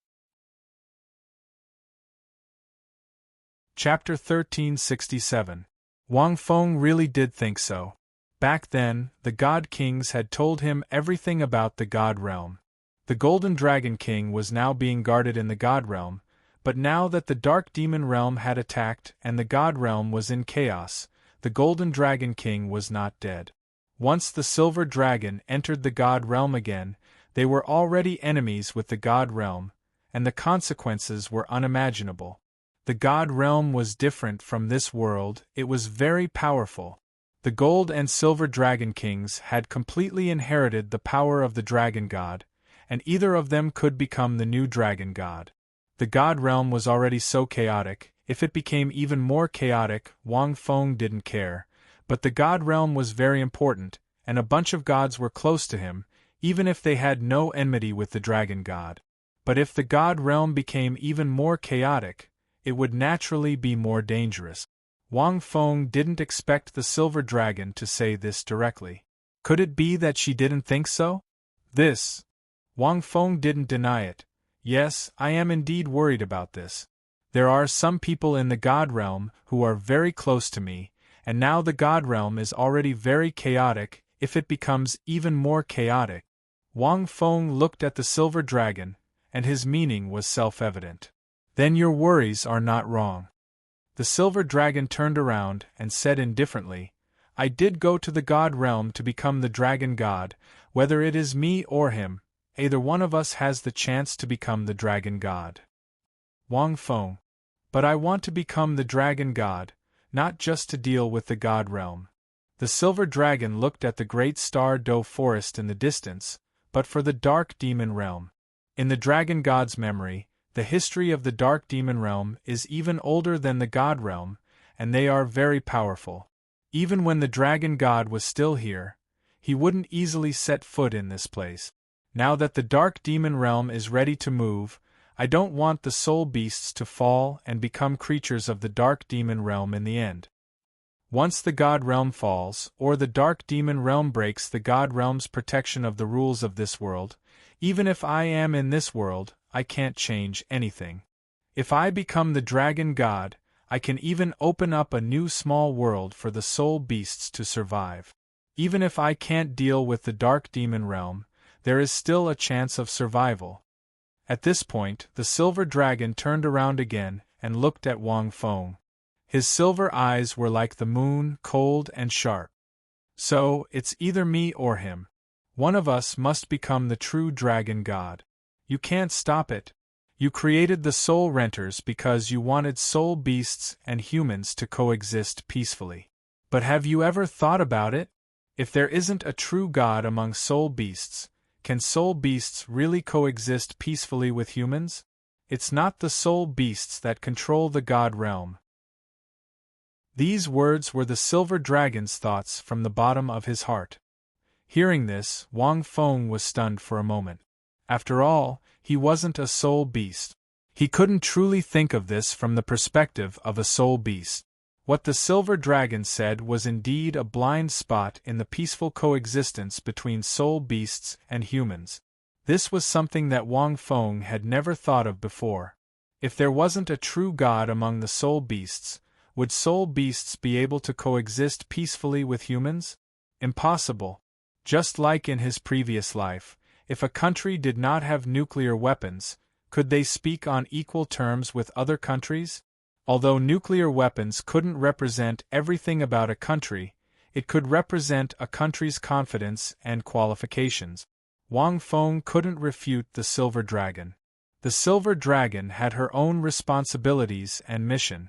Chapter 1367. Wang Feng really did think so. Back then, the God Kings had told him everything about the God realm. The Golden Dragon King was now being guarded in the God realm, but now that the Dark Demon realm had attacked and the God realm was in chaos, the Golden Dragon King was not dead. Once the Silver Dragon entered the God realm again, they were already enemies with the God realm, and the consequences were unimaginable. The God realm was different from this world, it was very powerful. The Gold and Silver Dragon Kings had completely inherited the power of the Dragon God, and either of them could become the new Dragon God. The God realm was already so chaotic, if it became even more chaotic, Wang Feng didn't care, but the God realm was very important, and a bunch of gods were close to him, even if they had no enmity with the Dragon God. But if the God realm became even more chaotic, it would naturally be more dangerous. Wang Feng didn't expect the Silver Dragon to say this directly. Could it be that she didn't think so? Wang Feng didn't deny it. Yes, I am indeed worried about this. There are some people in the God realm who are very close to me, and now the God realm is already very chaotic. If it becomes even more chaotic. Wang Feng looked at the Silver Dragon, and his meaning was self-evident. Then your worries are not wrong. The Silver Dragon turned around and said indifferently, I did go to the God realm to become the Dragon God, whether it is me or him, either one of us has the chance to become the Dragon God. Wang Feng. But I want to become the Dragon God, not just to deal with the God realm. The Silver Dragon looked at the great star Do forest in the distance, but for the Dark Demon realm. In the Dragon God's memory, the history of the Dark Demon realm is even older than the God realm, and they are very powerful. Even when the Dragon God was still here, he wouldn't easily set foot in this place. Now that the Dark Demon realm is ready to move, I don't want the soul beasts to fall and become creatures of the Dark Demon realm in the end. Once the God realm falls, or the Dark Demon realm breaks the God realm's protection of the rules of this world, even if I am in this world, I can't change anything. If I become the Dragon God, I can even open up a new small world for the soul beasts to survive. Even if I can't deal with the Dark Demon realm, there is still a chance of survival. At this point, the Silver Dragon turned around again and looked at Wang Feng. His silver eyes were like the moon, cold and sharp. So, it's either me or him. One of us must become the true Dragon God. You can't stop it. You created the soul renters because you wanted soul beasts and humans to coexist peacefully. But have you ever thought about it? If there isn't a true God among soul beasts, can soul beasts really coexist peacefully with humans? It's not the soul beasts that control the God realm. These words were the Silver Dragon's thoughts from the bottom of his heart. Hearing this, Wang Feng was stunned for a moment. After all, he wasn't a soul beast. He couldn't truly think of this from the perspective of a soul beast. What the Silver Dragon said was indeed a blind spot in the peaceful coexistence between soul beasts and humans. This was something that Wang Feng had never thought of before. If there wasn't a true God among the soul beasts, Would soul beasts be able to coexist peacefully with humans? Impossible. Just like in his previous life, if a country did not have nuclear weapons, could they speak on equal terms with other countries? Although nuclear weapons couldn't represent everything about a country, it could represent a country's confidence and qualifications. Wang Feng couldn't refute the Silver Dragon. The Silver Dragon had her own responsibilities and mission.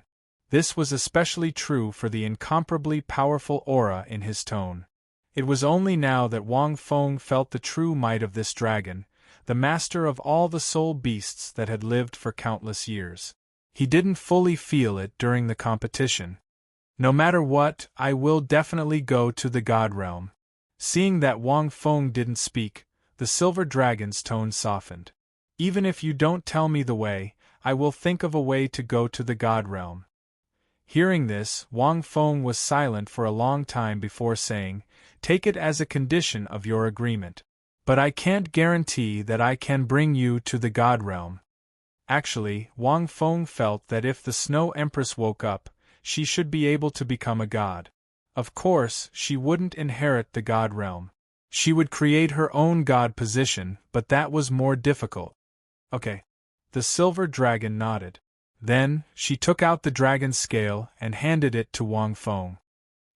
This was especially true for the incomparably powerful aura in his tone. It was only now that Wang Feng felt the true might of this dragon, the master of all the soul beasts that had lived for countless years. He didn't fully feel it during the competition. No matter what, I will definitely go to the God Realm. Seeing that Wang Feng didn't speak, the Silver Dragon's tone softened. Even if you don't tell me the way, I will think of a way to go to the God Realm. Hearing this, Wang Feng was silent for a long time before saying, "Take it as a condition of your agreement. But I can't guarantee that I can bring you to the God Realm." Actually, Wang Feng felt that if the Snow Empress woke up, she should be able to become a god. Of course, she wouldn't inherit the God Realm. She would create her own god position, but that was more difficult. Okay. The Silver Dragon nodded. Then, she took out the dragon's scale and handed it to Wang Feng.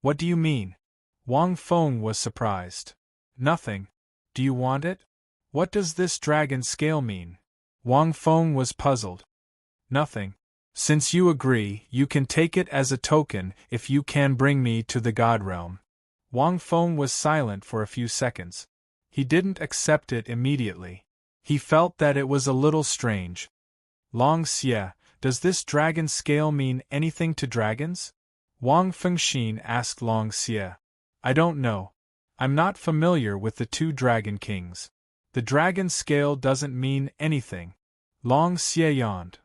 "What do you mean?" Wang Feng was surprised. "Nothing. Do you want it? What does this dragon scale mean?" Wang Feng was puzzled. "Nothing. Since you agree, you can take it as a token if you can bring me to the God Realm." Wang Feng was silent for a few seconds. He didn't accept it immediately. He felt that it was a little strange. "Long Xie, does this dragon scale mean anything to dragons?" Wang Fengxin asked Long Xie. "I don't know. I'm not familiar with the two dragon kings. The dragon scale doesn't mean anything." Long Xie yawned.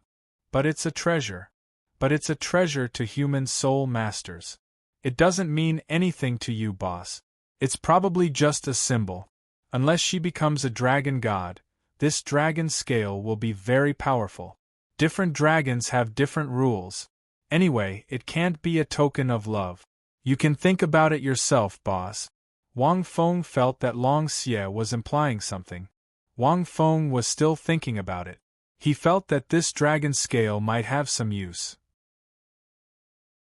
"But it's a treasure. But it's a treasure to human soul masters. It doesn't mean anything to you, boss. It's probably just a symbol. Unless she becomes a dragon god, this dragon scale will be very powerful. Different dragons have different rules. Anyway, it can't be a token of love. You can think about it yourself, boss." Wang Feng felt that Long Xie was implying something. Wang Feng was still thinking about it. He felt that this dragon scale might have some use.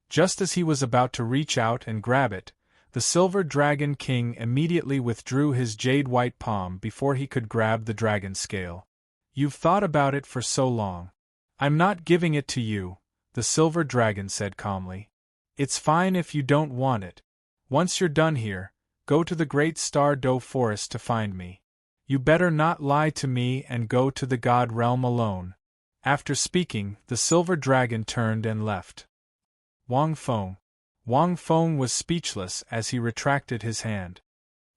Just as he was about to reach out and grab it, the Silver Dragon King immediately withdrew his jade-white palm before he could grab the dragon scale. "You've thought about it for so long. I'm not giving it to you," the Silver Dragon said calmly. "It's fine if you don't want it. Once you're done here, go to the Great Star Do Forest to find me. You better not lie to me and go to the God Realm alone." After speaking, the Silver Dragon turned and left. Wang Feng was speechless as he retracted his hand.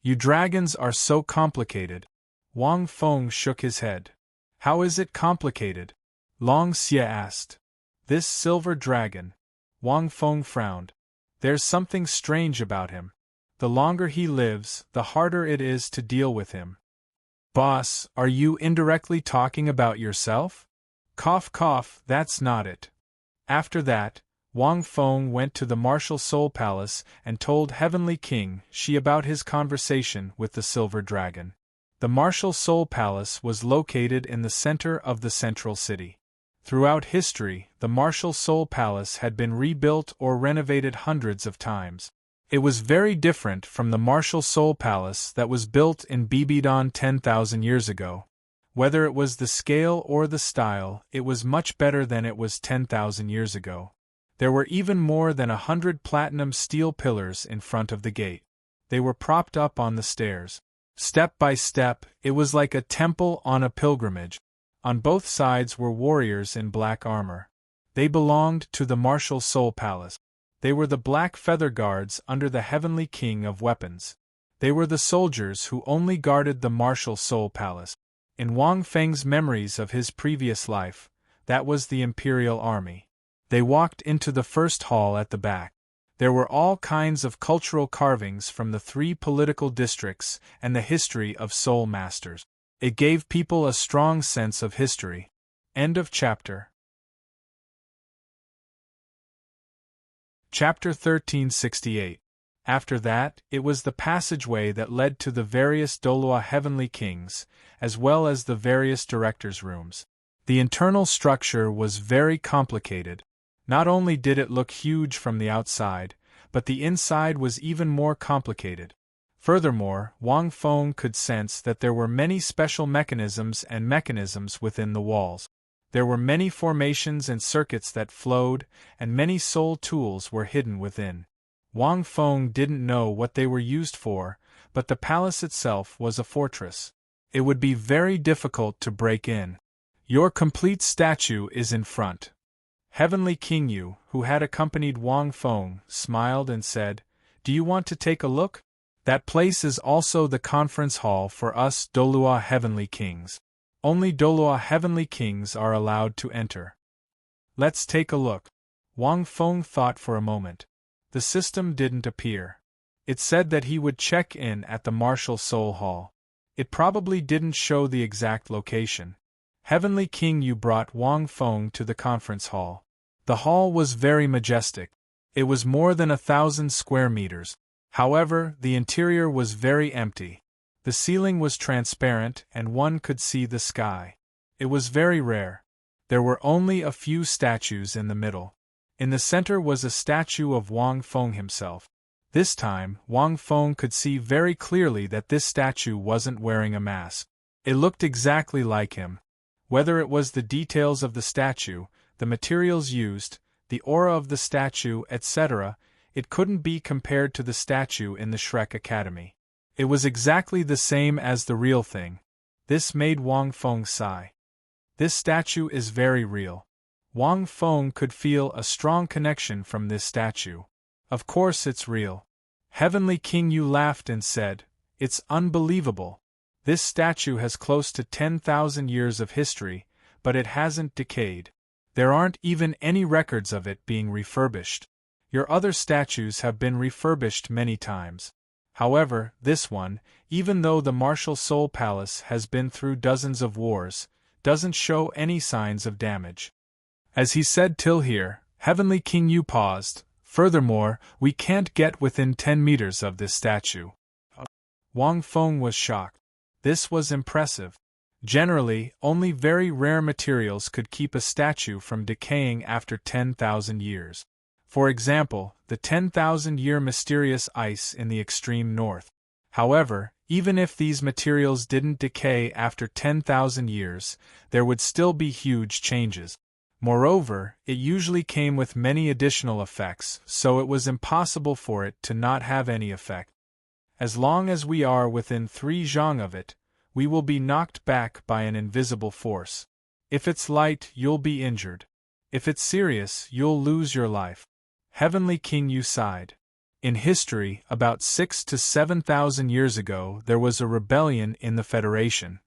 "You dragons are so complicated." Wang Feng shook his head. "How is it complicated?" Long Xie asked. "This Silver Dragon." Wang Feng frowned. "There's something strange about him. The longer he lives, the harder it is to deal with him." "Boss, are you indirectly talking about yourself?" Cough cough, that's not it. After that, Wang Feng went to the Martial Soul Palace and told Heavenly King Shi about his conversation with the Silver Dragon. The Martial Soul Palace was located in the center of the central city. Throughout history, the Martial Soul Palace had been rebuilt or renovated hundreds of times. It was very different from the Martial Soul Palace that was built in Bibidon 10,000 years ago. Whether it was the scale or the style, it was much better than it was 10,000 years ago. There were even more than 100 platinum steel pillars in front of the gate. They were propped up on the stairs. Step by step, it was like a temple on a pilgrimage. On both sides were warriors in black armor. They belonged to the Martial Soul Palace. They were the Black Feather Guards under the Heavenly King of Weapons. They were the soldiers who only guarded the Martial Soul Palace. In Wang Feng's memories of his previous life, that was the Imperial Army. They walked into the first hall at the back. There were all kinds of cultural carvings from the 3 political districts and the history of soul masters. It gave people a strong sense of history. End of chapter. Chapter 1368. After that, it was the passageway that led to the various Douluo heavenly kings, as well as the various directors' rooms. The internal structure was very complicated. Not only did it look huge from the outside, but the inside was even more complicated. Furthermore, Wang Feng could sense that there were many special mechanisms within the walls. There were many formations and circuits that flowed, and many soul tools were hidden within. Wang Feng didn't know what they were used for, but the palace itself was a fortress. It would be very difficult to break in. Your complete statue is in front. Heavenly King Yu, who had accompanied Wang Feng, smiled and said, "Do you want to take a look? That place is also the conference hall for us Douluo heavenly kings. Only Douluo heavenly kings are allowed to enter." "Let's take a look." Wang Feng thought for a moment. The system didn't appear. It said that he would check in at the Martial Soul Hall. It probably didn't show the exact location. Heavenly King Yu brought Wang Feng to the conference hall. The hall was very majestic. It was more than 1,000 square meters. However, the interior was very empty. The ceiling was transparent and one could see the sky. It was very rare. There were only a few statues in the middle. In the center was a statue of Wang Feng himself. This time, Wang Feng could see very clearly that this statue wasn't wearing a mask. It looked exactly like him. Whether it was the details of the statue, the materials used, the aura of the statue, etc., it couldn't be compared to the statue in the Shrek Academy. It was exactly the same as the real thing. This made Wang Feng sigh. This statue is very real. Wang Feng could feel a strong connection from this statue. Of course it's real. Heavenly King Yu laughed and said, "It's unbelievable. This statue has close to 10,000 years of history, but it hasn't decayed. There aren't even any records of it being refurbished. Your other statues have been refurbished many times. However, this one, even though the Martial Soul Palace has been through dozens of wars, doesn't show any signs of damage." As he said till here, Heavenly King Yu paused. "Furthermore, we can't get within 10 meters of this statue." Wang Feng was shocked. This was impressive. Generally, only very rare materials could keep a statue from decaying after 10,000 years. For example, the 10,000-year mysterious ice in the extreme north. However, even if these materials didn't decay after 10,000 years, there would still be huge changes. Moreover, it usually came with many additional effects, so it was impossible for it to not have any effect. As long as we are within 3 zhang of it, we will be knocked back by an invisible force. If it's light, you'll be injured. If it's serious, you'll lose your life. Heavenly King Yu sighed. In history, about 6,000 to 7,000 years ago, there was a rebellion in the Federation.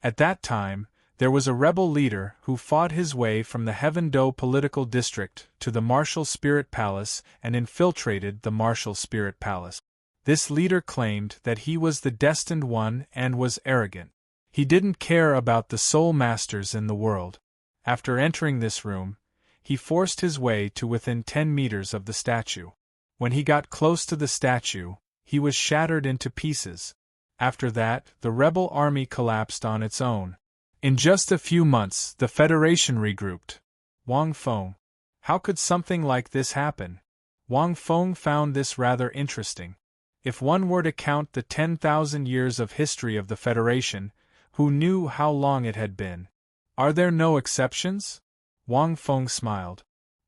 At that time, there was a rebel leader who fought his way from the Heaven-Do political district to the Martial Spirit Palace and infiltrated the Martial Spirit Palace. This leader claimed that he was the destined one and was arrogant. He didn't care about the soul masters in the world. After entering this room, he forced his way to within 10 meters of the statue. When he got close to the statue, he was shattered into pieces. After that, the rebel army collapsed on its own. In just a few months, the Federation regrouped. Wang Feng. How could something like this happen? Wang Feng found this rather interesting. If one were to count the 10,000 years of history of the Federation, who knew how long it had been? Are there no exceptions? Wang Feng smiled.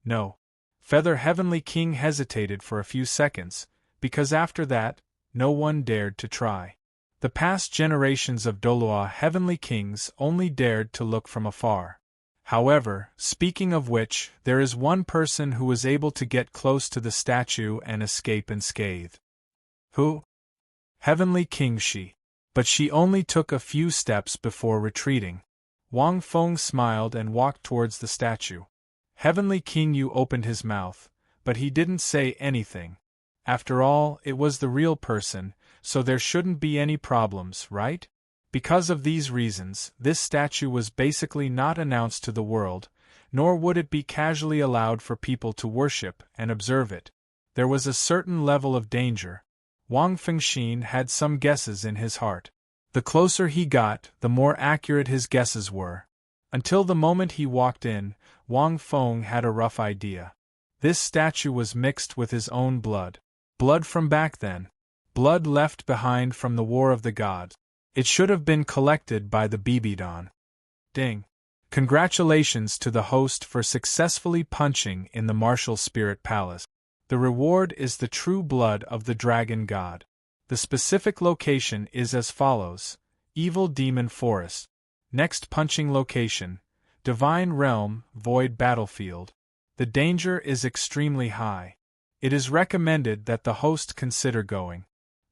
No. Feather Heavenly King hesitated for a few seconds, because after that, no one dared to try. The past generations of Douluo Heavenly Kings only dared to look from afar. However, speaking of which, there is one person who was able to get close to the statue and escape unscathed. Who? Heavenly King Shi. But she only took a few steps before retreating. Wang Feng smiled and walked towards the statue. Heavenly King Yu opened his mouth, but he didn't say anything. After all, it was the real person, so there shouldn't be any problems, right? Because of these reasons, this statue was basically not announced to the world, nor would it be casually allowed for people to worship and observe it. There was a certain level of danger. Wang Fengxian had some guesses in his heart. The closer he got, the more accurate his guesses were. Until the moment he walked in, Wang Feng had a rough idea. This statue was mixed with his own blood. Blood from back then. Blood left behind from the War of the Gods. It should have been collected by the Bibidon. Ding. Congratulations to the host for successfully punching in the martial spirit palace. The reward is the true blood of the dragon god. The specific location is as follows: Evil Demon Forest. Next punching location: Divine Realm, Void Battlefield. The danger is extremely high. It is recommended that the host consider going.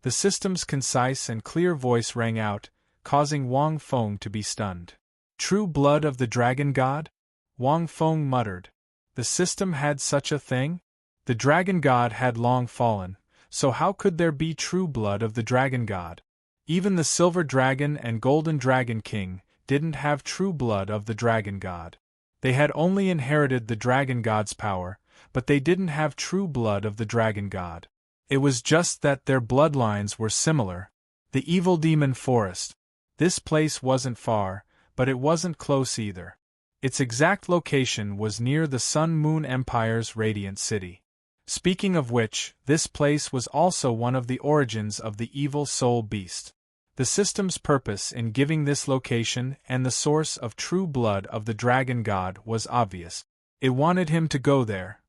The system's concise and clear voice rang out, causing Wang Feng to be stunned. True blood of the dragon god? Wang Feng muttered. The system had such a thing? The dragon god had long fallen, so how could there be true blood of the dragon god? Even the silver dragon and golden dragon king didn't have true blood of the dragon god. They had only inherited the dragon god's power, but they didn't have true blood of the dragon god. It was just that their bloodlines were similar. The Evil Demon Forest. This place wasn't far, but it wasn't close either. Its exact location was near the Sun Moon Empire's Radiant City. Speaking of which, this place was also one of the origins of the evil soul beast. The system's purpose in giving this location and the source of true blood of the dragon god was obvious. It wanted him to go there.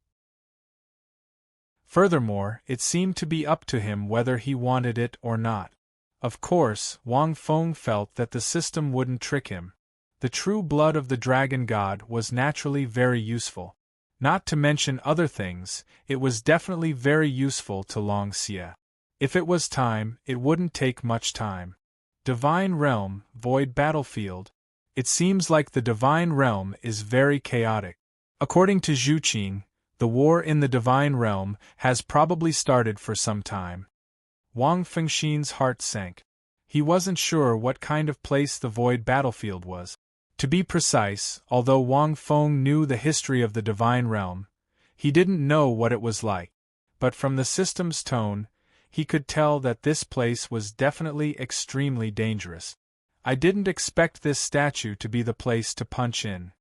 Furthermore, it seemed to be up to him whether he wanted it or not. Of course, Wang Feng felt that the system wouldn't trick him. The true blood of the dragon god was naturally very useful. Not to mention other things, it was definitely very useful to Long Xie. If it was time, it wouldn't take much time. Divine Realm, Void Battlefield. It seems like the Divine Realm is very chaotic. According to Zhu Qing, the war in the Divine Realm has probably started for some time. Wang Fengxian's heart sank. He wasn't sure what kind of place the Void Battlefield was. To be precise, although Wang Feng knew the history of the Divine Realm, he didn't know what it was like. But from the system's tone, he could tell that this place was definitely extremely dangerous. I didn't expect this statue to be the place to punch in.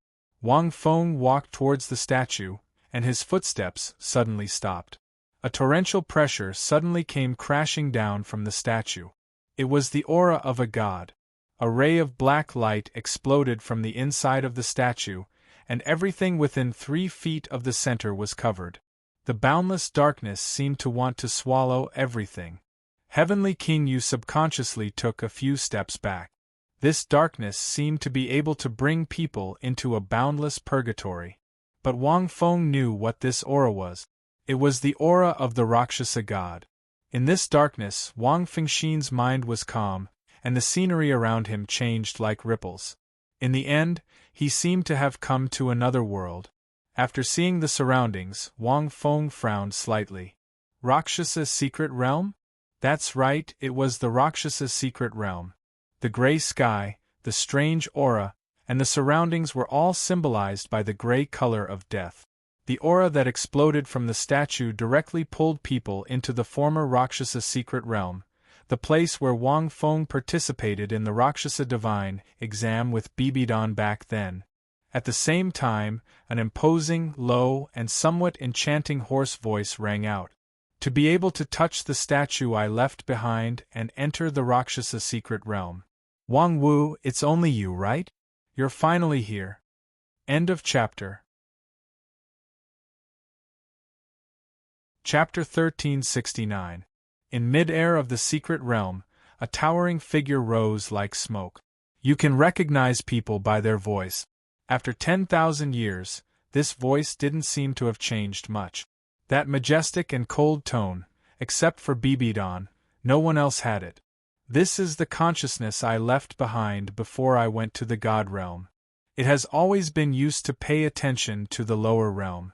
Wang Feng walked towards the statue, and his footsteps suddenly stopped. A torrential pressure suddenly came crashing down from the statue. It was the aura of a god. A ray of black light exploded from the inside of the statue, and everything within 3 feet of the center was covered. The boundless darkness seemed to want to swallow everything. Heavenly King Yu subconsciously took a few steps back. This darkness seemed to be able to bring people into a boundless purgatory. But Wang Feng knew what this aura was. It was the aura of the Rakshasa god. In this darkness, Wang Fengxian's mind was calm, and the scenery around him changed like ripples. In the end, he seemed to have come to another world. After seeing the surroundings, Wang Feng frowned slightly. Rakshasa secret realm? That's right, it was the Rakshasa secret realm. The gray sky, the strange aura, and the surroundings were all symbolized by the gray color of death. The aura that exploded from the statue directly pulled people into the former Rakshasa secret realm, the place where Wang Feng participated in the Rakshasa Divine exam with Bibidon back then. At the same time, an imposing, low, and somewhat enchanting hoarse voice rang out. To be able to touch the statue I left behind and enter the Rakshasa secret realm. Wang Wu, it's only you, right? You're finally here. End of chapter. Chapter 1369. In mid-air of the secret realm, a towering figure rose like smoke. You can recognize people by their voice. After 10,000 years, this voice didn't seem to have changed much. That majestic and cold tone, except for Bibidon, no one else had it. This is the consciousness I left behind before I went to the God realm. It has always been used to pay attention to the lower realm.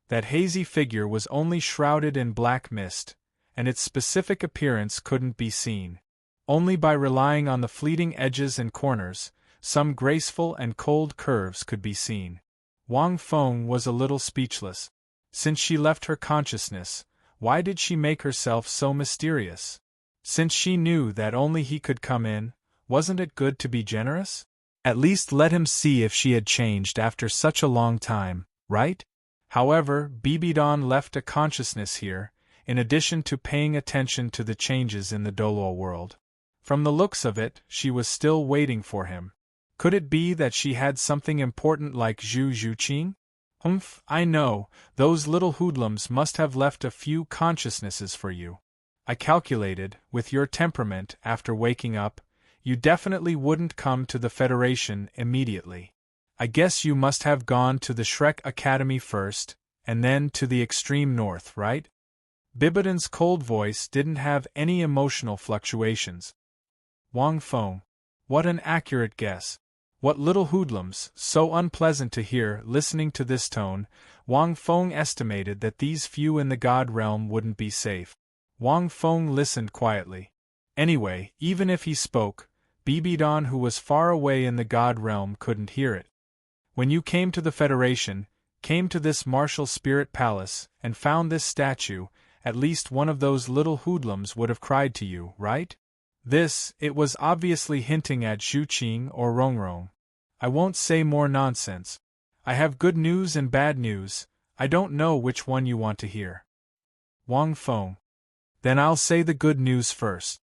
That hazy figure was only shrouded in black mist, and its specific appearance couldn't be seen. Only by relying on the fleeting edges and corners, some graceful and cold curves could be seen. Wang Feng was a little speechless. Since she left her consciousness, why did she make herself so mysterious? Since she knew that only he could come in, wasn't it good to be generous? At least let him see if she had changed after such a long time, right? However, Bibidon left a consciousness here, in addition to paying attention to the changes in the Douluo world. From the looks of it, she was still waiting for him. Could it be that she had something important like Zhu Zhuqing? Humph, I know, those little hoodlums must have left a few consciousnesses for you. I calculated, with your temperament after waking up, you definitely wouldn't come to the Federation immediately. I guess you must have gone to the Shrek Academy first, and then to the extreme north, right? Bibidon's cold voice didn't have any emotional fluctuations. Wang Feng. What an accurate guess. What little hoodlums, so unpleasant to hear. Listening to this tone, Wang Feng estimated that these few in the God realm wouldn't be safe. Wang Feng listened quietly. Anyway, even if he spoke, Bibidon, who was far away in the God realm, couldn't hear it. When you came to the Federation, came to this martial spirit palace, and found this statue, at least one of those little hoodlums would have cried to you, right? This, it was obviously hinting at Zhuqing or Rongrong. I won't say more nonsense. I have good news and bad news. I don't know which one you want to hear. Wang Feng. Then I'll say the good news first.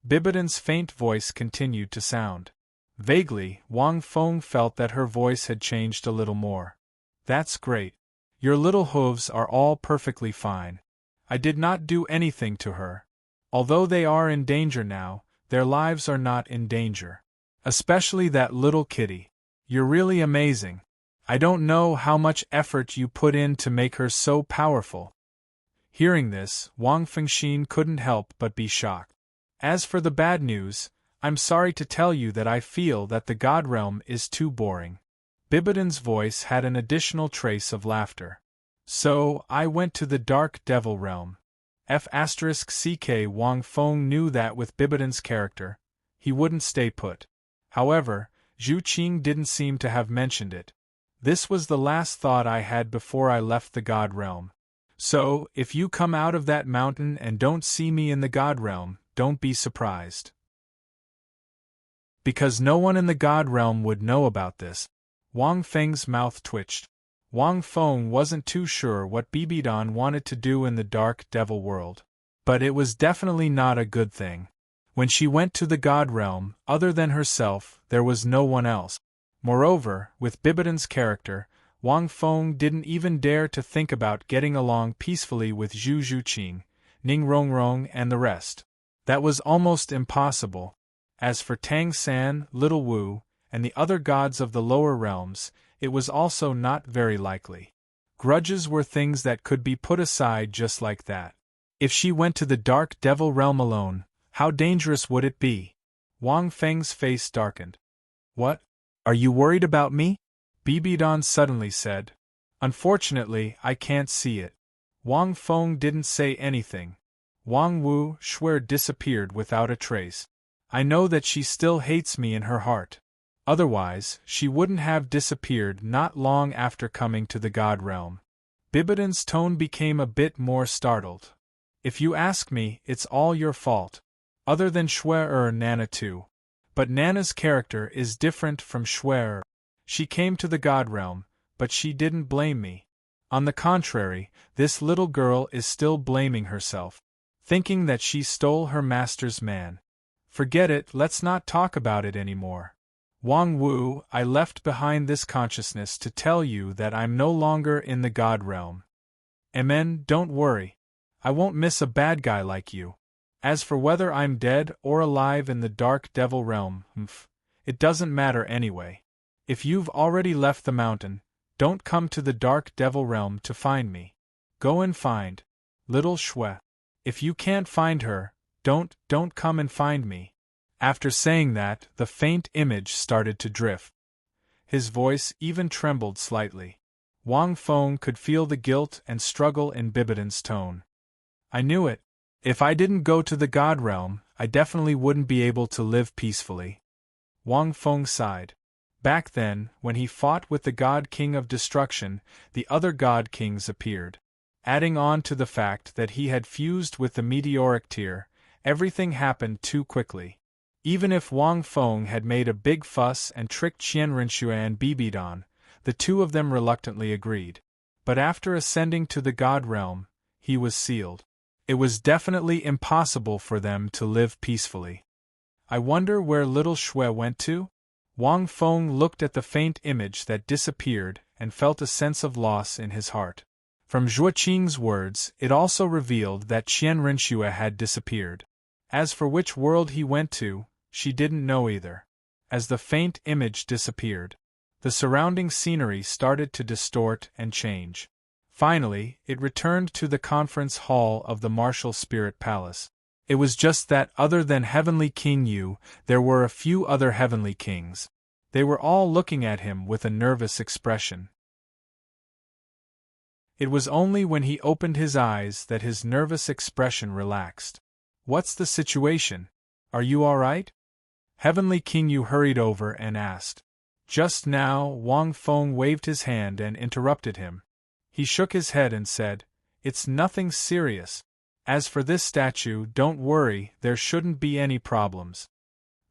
Bibidon's faint voice continued to sound. Vaguely, Wang Feng felt that her voice had changed a little more. That's great. Your little hooves are all perfectly fine. I did not do anything to her. Although they are in danger now, their lives are not in danger. Especially that little kitty. You're really amazing. I don't know how much effort you put in to make her so powerful. Hearing this, Wang Fengxin couldn't help but be shocked. As for the bad news, I'm sorry to tell you that I feel that the God realm is too boring. Bibidon's voice had an additional trace of laughter. So, I went to the Dark Devil realm. F***ck Wang Feng knew that with Bibidon's character, he wouldn't stay put. However, Zhuqing didn't seem to have mentioned it. This was the last thought I had before I left the God realm. So, if you come out of that mountain and don't see me in the God realm, don't be surprised. Because no one in the God realm would know about this. Wang Feng's mouth twitched. Wang Feng wasn't too sure what Bibidon wanted to do in the Dark Devil world. But it was definitely not a good thing. When she went to the God realm, other than herself, there was no one else. Moreover, with Bibidon's character, Wang Feng didn't even dare to think about getting along peacefully with Zhu Zhuqing, Ning Rongrong and the rest. That was almost impossible. As for Tang San, Little Wu, and the other gods of the lower realms, it was also not very likely. Grudges were things that could be put aside just like that. If she went to the Dark Devil realm alone, how dangerous would it be? Wang Feng's face darkened. What? Are you worried about me? Bibidon suddenly said. Unfortunately, I can't see it. Wang Feng didn't say anything. Wang Wu Shuer disappeared without a trace. I know that she still hates me in her heart. Otherwise, she wouldn't have disappeared not long after coming to the God realm. Bibidon's tone became a bit more startled. If you ask me, it's all your fault. Other than Shuer Nana too. But Nana's character is different from Shuer. She came to the God realm, but she didn't blame me. On the contrary, this little girl is still blaming herself, thinking that she stole her master's man. Forget it, let's not talk about it anymore. Wang Wu, I left behind this consciousness to tell you that I'm no longer in the God realm. Amen, don't worry. I won't miss a bad guy like you. As for whether I'm dead or alive in the Dark Devil realm, it doesn't matter anyway. If you've already left the mountain, don't come to the Dark Devil realm to find me. Go and find Little Shui. If you can't find her, don't come and find me. After saying that, the faint image started to drift. His voice even trembled slightly. Wang Feng could feel the guilt and struggle in Bibidon's tone. I knew it. If I didn't go to the God realm, I definitely wouldn't be able to live peacefully. Wang Feng sighed. Back then, when he fought with the God King of Destruction, the other God Kings appeared. Adding on to the fact that he had fused with the meteoric tier, everything happened too quickly. Even if Wang Feng had made a big fuss and tricked Qian Rinxue and Bibidon, the two of them reluctantly agreed. But after ascending to the God realm, he was sealed. It was definitely impossible for them to live peacefully. I wonder where little Shui went to? Wang Feng looked at the faint image that disappeared and felt a sense of loss in his heart. From Zhuo Qing's words, it also revealed that Qian Rinxue had disappeared. As for which world he went to, she didn't know either. As the faint image disappeared, the surrounding scenery started to distort and change. Finally, it returned to the conference hall of the Martial Spirit Palace. It was just that other than Heavenly King Yu, there were a few other Heavenly Kings. They were all looking at him with a nervous expression. It was only when he opened his eyes that his nervous expression relaxed. "What's the situation? Are you all right?" Heavenly King Yu hurried over and asked. Just now, Wang Feng waved his hand and interrupted him. He shook his head and said, "It's nothing serious. As for this statue, don't worry, there shouldn't be any problems."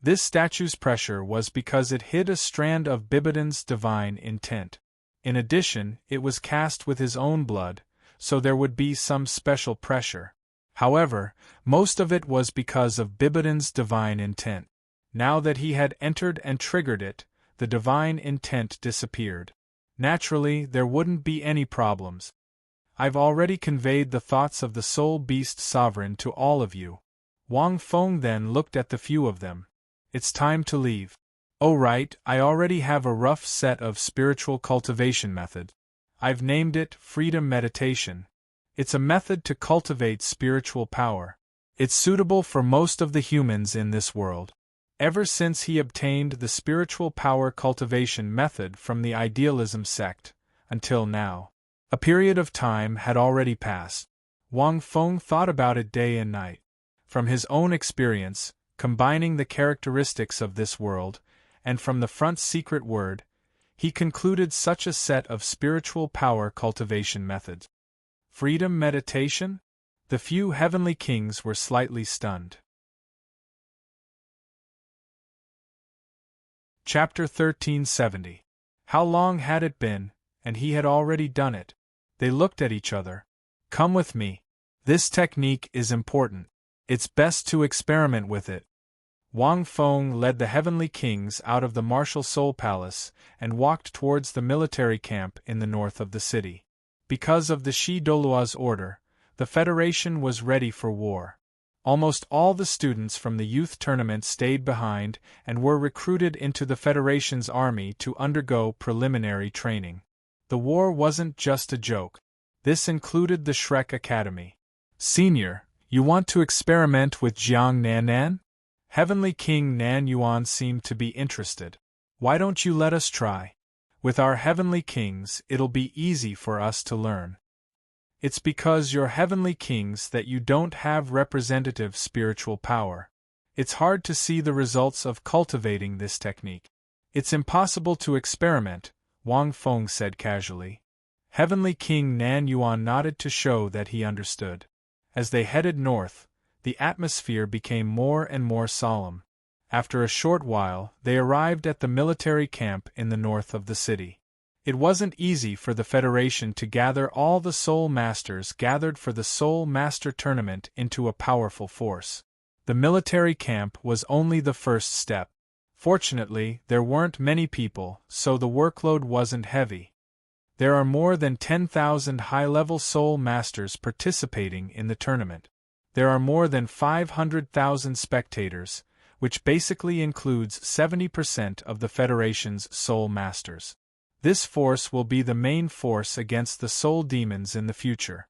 This statue's pressure was because it hid a strand of Bibidon's divine intent. In addition, it was cast with his own blood, so there would be some special pressure. However, most of it was because of Bibidon's divine intent. Now that he had entered and triggered it, the divine intent disappeared. Naturally, there wouldn't be any problems. I've already conveyed the thoughts of the Soul Beast Sovereign to all of you. Wang Feng then looked at the few of them. It's time to leave. Oh right, I already have a rough set of spiritual cultivation method. I've named it Freedom Meditation. It's a method to cultivate spiritual power. It's suitable for most of the humans in this world. Ever since he obtained the spiritual power cultivation method from the idealism sect, until now. A period of time had already passed. Wang Feng thought about it day and night. From his own experience, combining the characteristics of this world, and from the front secret word, he concluded such a set of spiritual power cultivation methods. Freedom meditation? The few heavenly kings were slightly stunned. Chapter 1370. How long had it been, and he had already done it? They looked at each other. Come with me. This technique is important. It's best to experiment with it. Wang Feng led the heavenly kings out of the Martial Soul Palace and walked towards the military camp in the north of the city. Because of the Shi Douluo's order, the Federation was ready for war. Almost all the students from the youth tournament stayed behind and were recruited into the Federation's army to undergo preliminary training. The war wasn't just a joke. This included the Shrek Academy. Senior, you want to experiment with Jiang Nanan? Heavenly King Nan Yuan seemed to be interested. Why don't you let us try? With our heavenly kings, it'll be easy for us to learn. It's because you're heavenly kings that you don't have representative spiritual power. It's hard to see the results of cultivating this technique. It's impossible to experiment, Wang Feng said casually. Heavenly King Nan Yuan nodded to show that he understood. As they headed north, the atmosphere became more and more solemn. After a short while, they arrived at the military camp in the north of the city. It wasn't easy for the Federation to gather all the Soul Masters gathered for the Soul Master Tournament into a powerful force. The military camp was only the first step. Fortunately, there weren't many people, so the workload wasn't heavy. There are more than 10,000 high-level Soul Masters participating in the tournament. There are more than 500,000 spectators, which basically includes 70% of the Federation's Soul Masters. This force will be the main force against the Soul Demons in the future.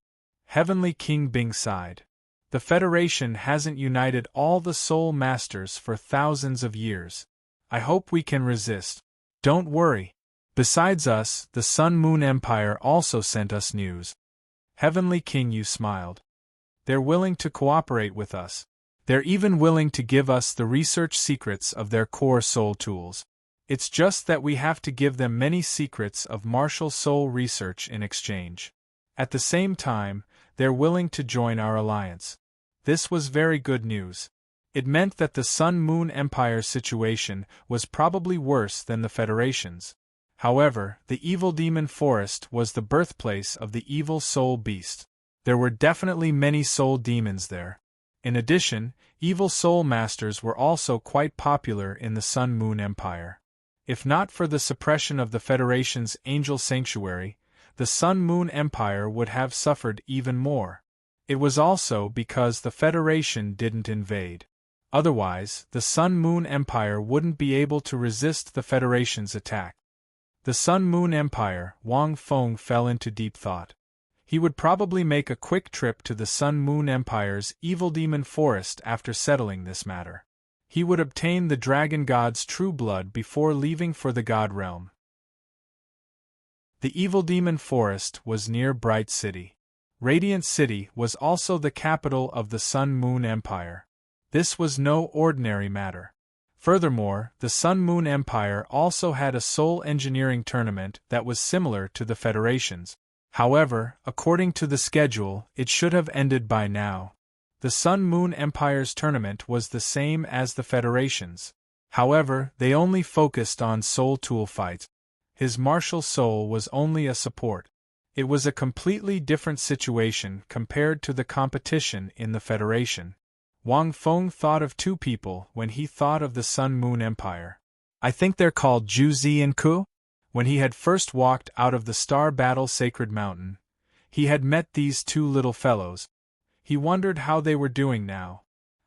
Heavenly King Bing sighed. The Federation hasn't united all the Soul Masters for thousands of years. I hope we can resist. Don't worry. Besides us, the Sun Moon Empire also sent us news. Heavenly King Yu smiled. They're willing to cooperate with us. They're even willing to give us the research secrets of their core soul tools. It's just that we have to give them many secrets of martial soul research in exchange. At the same time, they're willing to join our alliance. This was very good news. It meant that the Sun-Moon Empire's situation was probably worse than the Federation's. However, the Evil Demon Forest was the birthplace of the evil soul beast. There were definitely many soul demons there. In addition, evil soul masters were also quite popular in the Sun-Moon Empire. If not for the suppression of the Federation's Angel Sanctuary, the Sun-Moon Empire would have suffered even more. It was also because the Federation didn't invade. Otherwise, the Sun-Moon Empire wouldn't be able to resist the Federation's attack. The Sun-Moon Empire, Wang Feng fell into deep thought. He would probably make a quick trip to the Sun-Moon Empire's Evil Demon Forest after settling this matter. He would obtain the Dragon God's true blood before leaving for the God Realm. The Evil Demon Forest was near Bright City. Radiant City was also the capital of the Sun-Moon Empire. This was no ordinary matter. Furthermore, the Sun-Moon Empire also had a soul engineering tournament that was similar to the Federation's. However, according to the schedule, it should have ended by now. The Sun-Moon Empire's tournament was the same as the Federation's. However, they only focused on soul tool fights. His martial soul was only a support. It was a completely different situation compared to the competition in the Federation. Wang Feng thought of two people when he thought of the Sun-Moon Empire. I think they're called Juzi and Ku? When he had first walked out of the Star Battle Sacred Mountain, he had met these two little fellows. He wondered how they were doing now.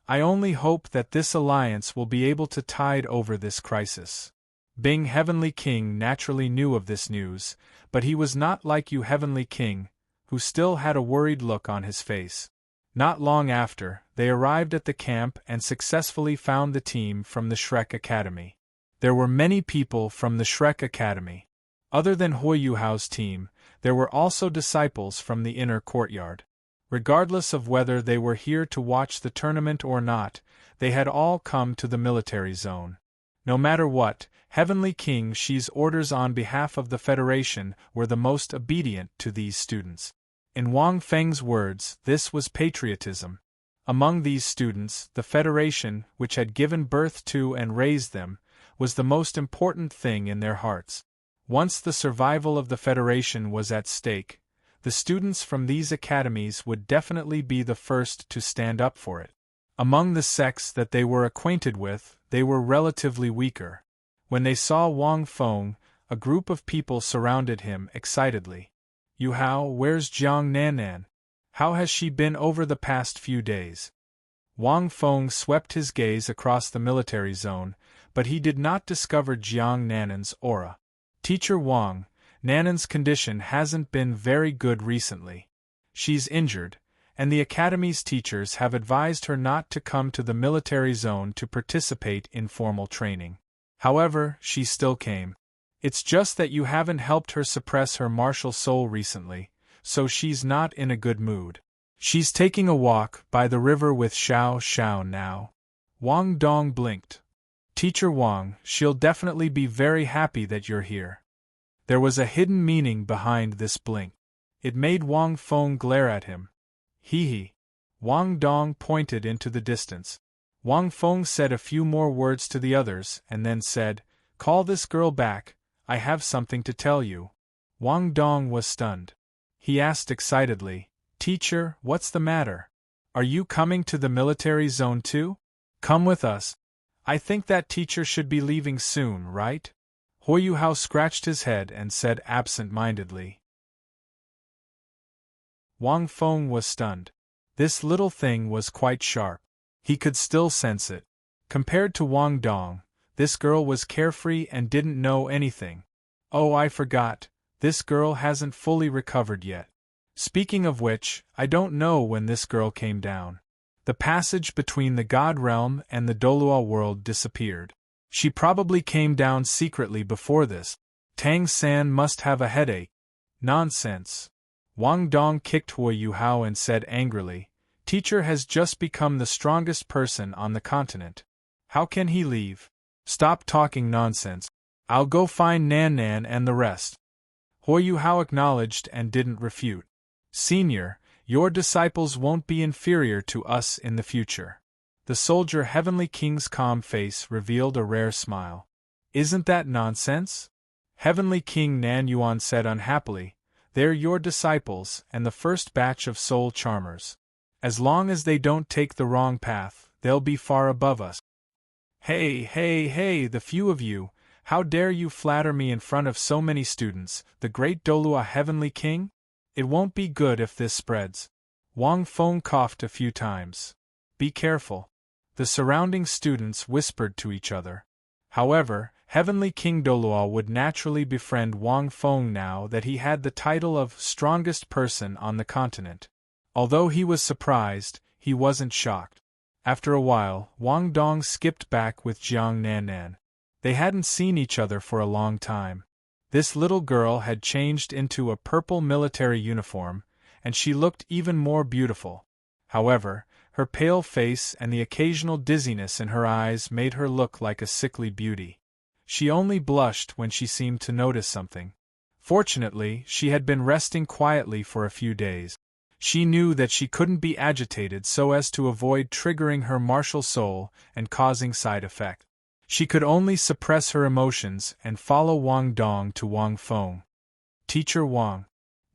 I only hope that this alliance will be able to tide over this crisis. Bing Heavenly King naturally knew of this news, but he was not like you Heavenly King, who still had a worried look on his face. Not long after, they arrived at the camp and successfully found the team from the Shrek Academy. There were many people from the Shrek Academy. Other than Huiyuhao's team, there were also disciples from the inner courtyard. Regardless of whether they were here to watch the tournament or not, they had all come to the military zone. No matter what, Heavenly King Shi's orders on behalf of the Federation were the most obedient to these students. In Wang Feng's words, this was patriotism. Among these students, the Federation, which had given birth to and raised them, was the most important thing in their hearts. Once the survival of the Federation was at stake, the students from these academies would definitely be the first to stand up for it. Among the sects that they were acquainted with, they were relatively weaker. When they saw Wang Feng, a group of people surrounded him excitedly. "Yu Hao, where's Jiang Nanan? How has she been over the past few days?" Wang Feng swept his gaze across the military zone, but he did not discover Jiang Nanan's aura. "Teacher Wang, Nanan's condition hasn't been very good recently. She's injured, and the Academy's teachers have advised her not to come to the military zone to participate in formal training. However, she still came. It's just that you haven't helped her suppress her martial soul recently, so she's not in a good mood. She's taking a walk by the river with Xiao Xiao now." Wang Dong blinked. "Teacher Wang, she'll definitely be very happy that you're here." There was a hidden meaning behind this blink. It made Wang Feng glare at him. Hee. Wang Dong pointed into the distance. Wang Feng said a few more words to the others and then said, "Call this girl back, I have something to tell you." Wang Dong was stunned. He asked excitedly, "Teacher, what's the matter? Are you coming to the military zone too? Come with us. I think that teacher should be leaving soon, right?" Huiyuhao scratched his head and said absent-mindedly. Wang Feng was stunned. This little thing was quite sharp. He could still sense it. Compared to Wang Dong, this girl was carefree and didn't know anything. Oh, I forgot, this girl hasn't fully recovered yet. Speaking of which, I don't know when this girl came down. The passage between the God Realm and the Douluo world disappeared. She probably came down secretly before this. Tang San must have a headache. Nonsense. Wang Dong kicked Huiyuhao and said angrily, "Teacher has just become the strongest person on the continent. How can he leave? Stop talking nonsense." I'll go find Nan Nan and the rest. Hu Hao acknowledged and didn't refute. Senior, your disciples won't be inferior to us in the future. The soldier Heavenly King's calm face revealed a rare smile. Isn't that nonsense? Heavenly King Nan Yuan said unhappily, they're your disciples and the first batch of soul charmers. As long as they don't take the wrong path, they'll be far above us. Hey, the few of you, how dare you flatter me in front of so many students, the great Douluo Heavenly King? It won't be good if this spreads. Wang Feng coughed a few times. Be careful. The surrounding students whispered to each other. However, Heavenly King Douluo would naturally befriend Wang Feng now that he had the title of strongest person on the continent. Although he was surprised, he wasn't shocked. After a while, Wang Dong skipped back with Jiang Nannan. They hadn't seen each other for a long time. This little girl had changed into a purple military uniform, and she looked even more beautiful. However, her pale face and the occasional dizziness in her eyes made her look like a sickly beauty. She only blushed when she seemed to notice something. Fortunately, she had been resting quietly for a few days. She knew that she couldn't be agitated so as to avoid triggering her martial soul and causing side effect. She could only suppress her emotions and follow Wang Dong to Wang Feng. Teacher Wang.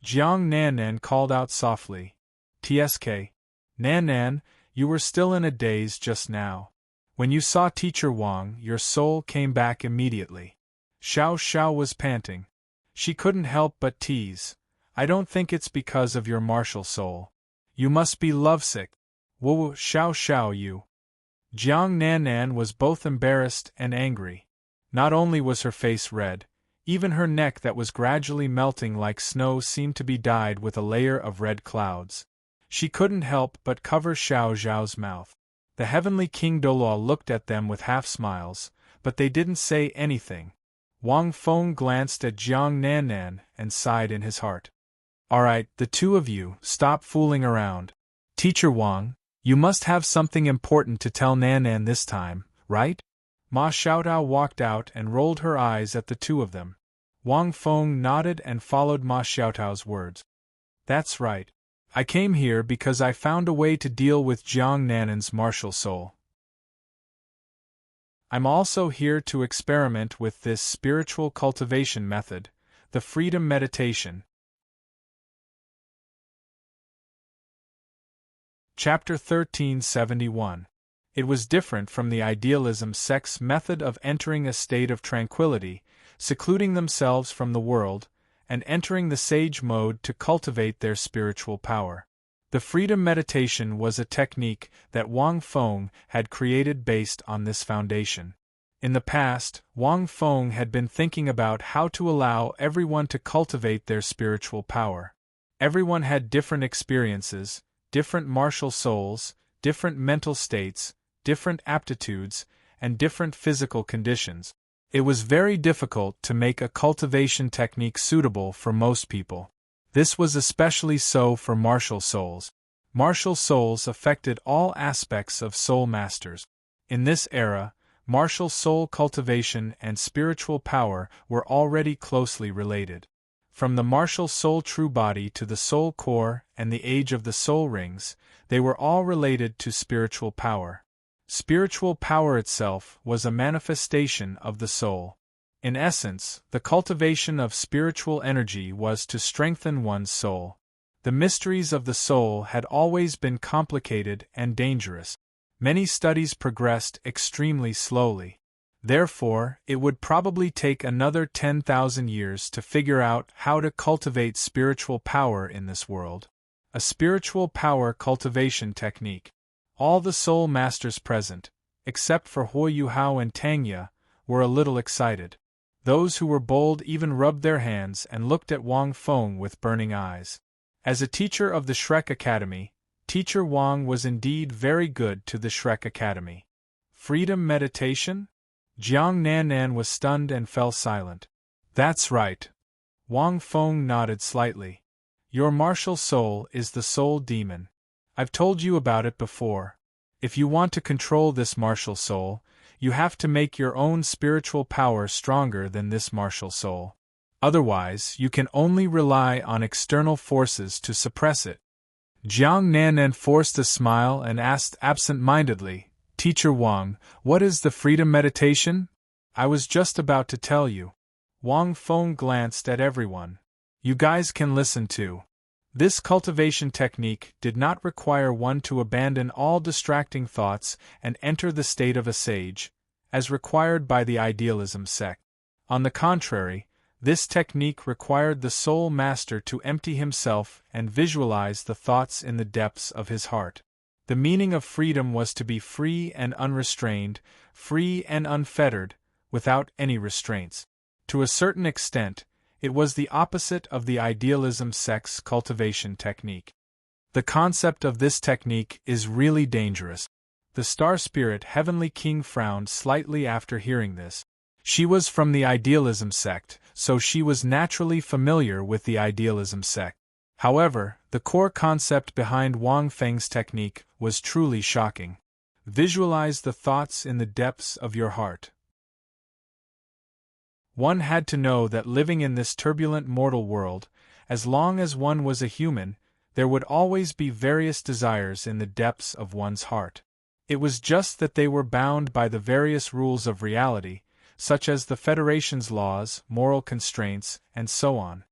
Jiang Nannan called out softly. TSK. Nannan, you were still in a daze just now. When you saw Teacher Wang, your soul came back immediately. Xiao was panting. She couldn't help but tease. I don't think it's because of your martial soul. You must be lovesick. Woo Xiao you. Jiang Nannan was both embarrassed and angry. Not only was her face red, even her neck that was gradually melting like snow seemed to be dyed with a layer of red clouds. She couldn't help but cover Xiao's mouth. The Heavenly King Douluo looked at them with half-smiles, but they didn't say anything. Wang Feng glanced at Jiang Nannan and sighed in his heart. Alright, the two of you, stop fooling around. Teacher Wang, you must have something important to tell Nannan this time, right? Ma Xiaotao walked out and rolled her eyes at the two of them. Wang Feng nodded and followed Ma Xiaotao's words. That's right. I came here because I found a way to deal with Jiang Nannan's martial soul. I'm also here to experiment with this spiritual cultivation method, the freedom meditation. Chapter 1371. It was different from the idealism sect's method of entering a state of tranquility, secluding themselves from the world, and entering the sage mode to cultivate their spiritual power. The freedom meditation was a technique that Wang Feng had created based on this foundation. In the past, Wang Feng had been thinking about how to allow everyone to cultivate their spiritual power. Everyone had different experiences, different martial souls, different mental states, different aptitudes, and different physical conditions. It was very difficult to make a cultivation technique suitable for most people. This was especially so for martial souls. Martial souls affected all aspects of soul masters. In this era, martial soul cultivation and spiritual power were already closely related. From the martial soul true body to the soul core and the age of the soul rings, they were all related to spiritual power. Spiritual power itself was a manifestation of the soul. In essence, the cultivation of spiritual energy was to strengthen one's soul. The mysteries of the soul had always been complicated and dangerous. Many studies progressed extremely slowly. Therefore, it would probably take another 10,000 years to figure out how to cultivate spiritual power in this world. A spiritual power cultivation technique. All the soul masters present, except for Hu Hao and Tangya, were a little excited. Those who were bold even rubbed their hands and looked at Wang Feng with burning eyes. As a teacher of the Shrek Academy, Teacher Wang was indeed very good to the Shrek Academy. Freedom meditation? Jiang Nannan was stunned and fell silent. That's right. Wang Feng nodded slightly. Your martial soul is the soul demon. I've told you about it before. If you want to control this martial soul, you have to make your own spiritual power stronger than this martial soul. Otherwise, you can only rely on external forces to suppress it. Jiang Nanan forced a smile and asked absent-mindedly, Teacher Wang, what is the freedom meditation? I was just about to tell you. Wang Feng glanced at everyone. You guys can listen too. This cultivation technique did not require one to abandon all distracting thoughts and enter the state of a sage, as required by the idealism sect. On the contrary, this technique required the soul master to empty himself and visualize the thoughts in the depths of his heart. The meaning of freedom was to be free and unrestrained, free and unfettered, without any restraints. To a certain extent, it was the opposite of the idealism sect's cultivation technique. The concept of this technique is really dangerous. The star spirit Heavenly King frowned slightly after hearing this. She was from the idealism sect, so she was naturally familiar with the idealism sect. However, the core concept behind Wang Feng's technique was truly shocking. Visualize the thoughts in the depths of your heart. One had to know that living in this turbulent mortal world, as long as one was a human, there would always be various desires in the depths of one's heart. It was just that they were bound by the various rules of reality, such as the Federation's laws, moral constraints, and so on.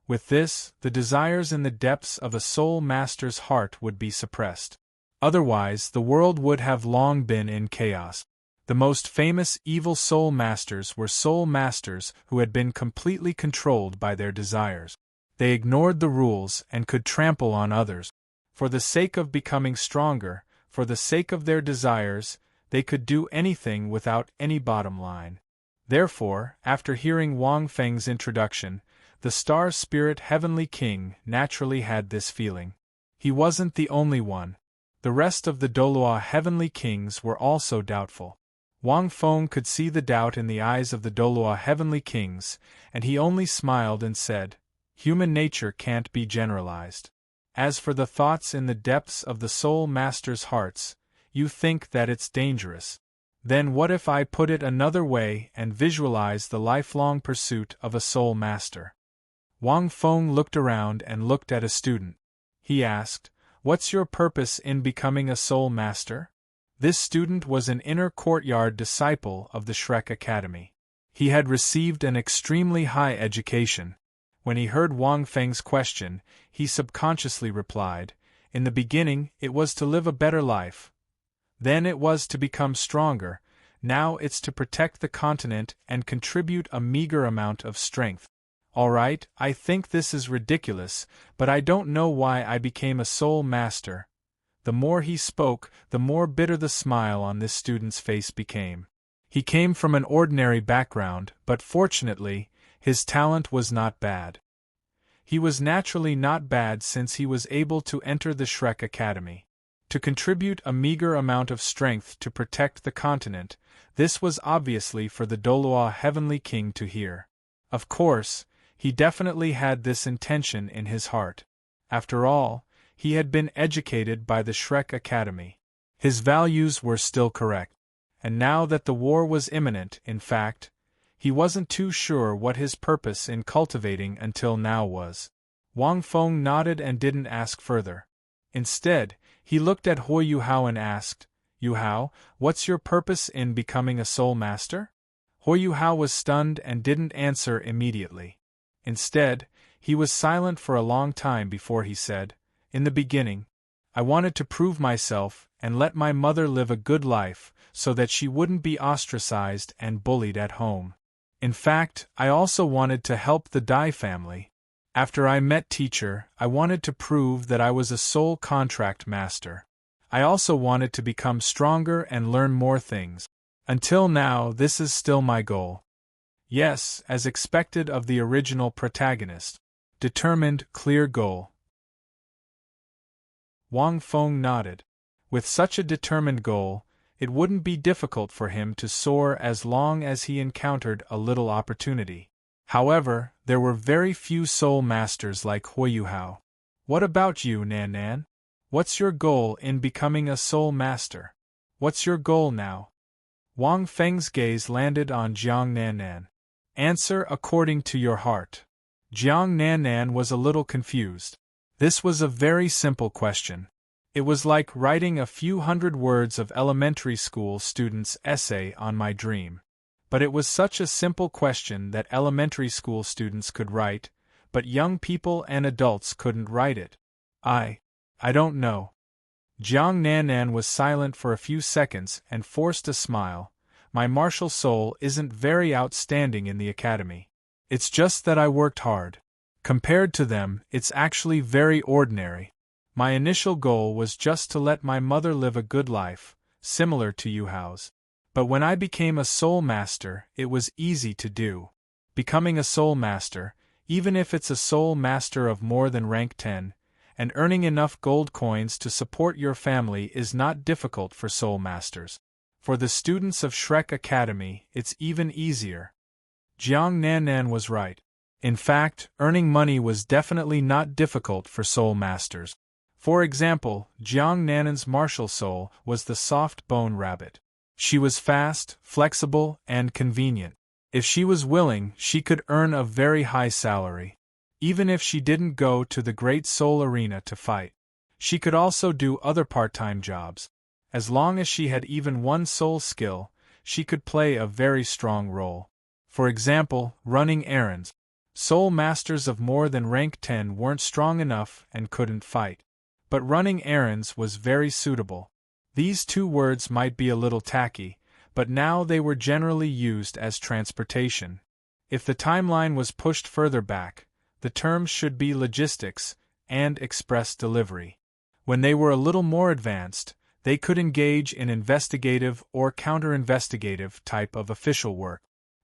With this, the desires in the depths of a soul master's heart would be suppressed. Otherwise, the world would have long been in chaos. The most famous evil soul masters were soul masters who had been completely controlled by their desires. They ignored the rules and could trample on others. For the sake of becoming stronger, for the sake of their desires, they could do anything without any bottom line. Therefore, after hearing Wang Feng's introduction, the star spirit Heavenly King naturally had this feeling. He wasn't the only one. The rest of the Douluo Heavenly Kings were also doubtful. Wang Feng could see the doubt in the eyes of the Douluo Heavenly Kings, and he only smiled and said, Human nature can't be generalized. As for the thoughts in the depths of the soul master's hearts, you think that it's dangerous. Then what if I put it another way and visualize the lifelong pursuit of a soul master? Wang Feng looked around and looked at a student. He asked, What's your purpose in becoming a soul master? This student was an inner courtyard disciple of the Shrek Academy. He had received an extremely high education. When he heard Wang Feng's question, he subconsciously replied, In the beginning, it was to live a better life. Then it was to become stronger, now it's to protect the continent and contribute a meager amount of strength. All right, I think this is ridiculous, but I don't know why I became a soul master. The more he spoke, the more bitter the smile on this student's face became. He came from an ordinary background, but fortunately, his talent was not bad. He was naturally not bad since he was able to enter the Shrek Academy. To contribute a meager amount of strength to protect the continent, this was obviously for the Douluo Heavenly King to hear. Of course, he definitely had this intention in his heart. After all, he had been educated by the Shrek Academy. His values were still correct. And now that the war was imminent, in fact, he wasn't too sure what his purpose in cultivating until now was. Wang Feng nodded and didn't ask further. Instead, he looked at Hui Yuhao and asked, Yuhao, what's your purpose in becoming a soul master? Hui Yuhao was stunned and didn't answer immediately. Instead, he was silent for a long time before he said, In the beginning, I wanted to prove myself and let my mother live a good life so that she wouldn't be ostracized and bullied at home. In fact, I also wanted to help the Dai family. After I met Teacher, I wanted to prove that I was a soul contract master. I also wanted to become stronger and learn more things. Until now, this is still my goal. Yes, as expected of the original protagonist. Determined, clear goal. Wang Feng nodded. With such a determined goal, it wouldn't be difficult for him to soar as long as he encountered a little opportunity. However, there were very few soul masters like Hui Yuhao. What about you, Nan Nan? What's your goal in becoming a soul master? What's your goal now? Wang Feng's gaze landed on Jiang Nannan. Answer according to your heart. Jiang Nannan was a little confused. This was a very simple question. It was like writing a few hundred words of elementary school students' essay on my dream. But it was such a simple question that elementary school students could write, but young people and adults couldn't write it. I don't know. Jiang Nannan was silent for a few seconds and forced a smile. My martial soul isn't very outstanding in the academy. It's just that I worked hard. Compared to them, it's actually very ordinary. My initial goal was just to let my mother live a good life, similar to Yu Hao's. But when I became a soul master, it was easy to do. Becoming a soul master, even if it's a soul master of more than rank 10, and earning enough gold coins to support your family is not difficult for soul masters. For the students of Shrek Academy, it's even easier. Jiang Nannan was right. In fact, earning money was definitely not difficult for soul masters. For example, Jiang Nannan's martial soul was the soft bone rabbit. She was fast, flexible, and convenient. If she was willing, she could earn a very high salary. Even if she didn't go to the Great Soul Arena to fight. She could also do other part-time jobs. As long as she had even one soul skill, she could play a very strong role. For example, running errands. Soul masters of more than rank 10 weren't strong enough and couldn't fight. But running errands was very suitable. These two words might be a little tacky, but now they were generally used as transportation. If the timeline was pushed further back, the terms should be logistics and express delivery. When they were a little more advanced, they could engage in investigative or counter-investigative type of official work.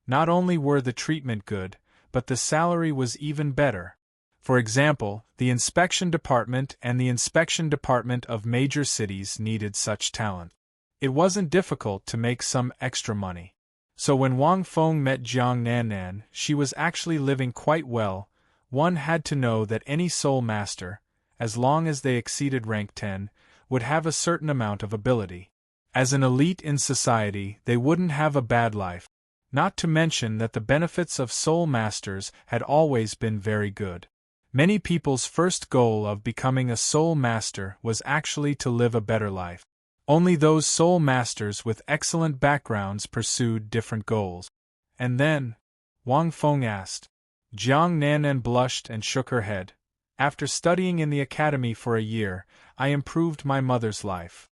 Not only were the treatment good, but the salary was even better. For example, the inspection department and the inspection department of major cities needed such talent. It wasn't difficult to make some extra money. So when Wang Feng met Jiang Nannan, she was actually living quite well. One had to know that any soul master, as long as they exceeded rank 10, would have a certain amount of ability. As an elite in society, they wouldn't have a bad life. Not to mention that the benefits of soul masters had always been very good. Many people's first goal of becoming a soul master was actually to live a better life. Only those soul masters with excellent backgrounds pursued different goals. And then, Wang Feng asked. Jiang Nannan blushed and shook her head. After studying in the academy for a year, I improved my mother's life.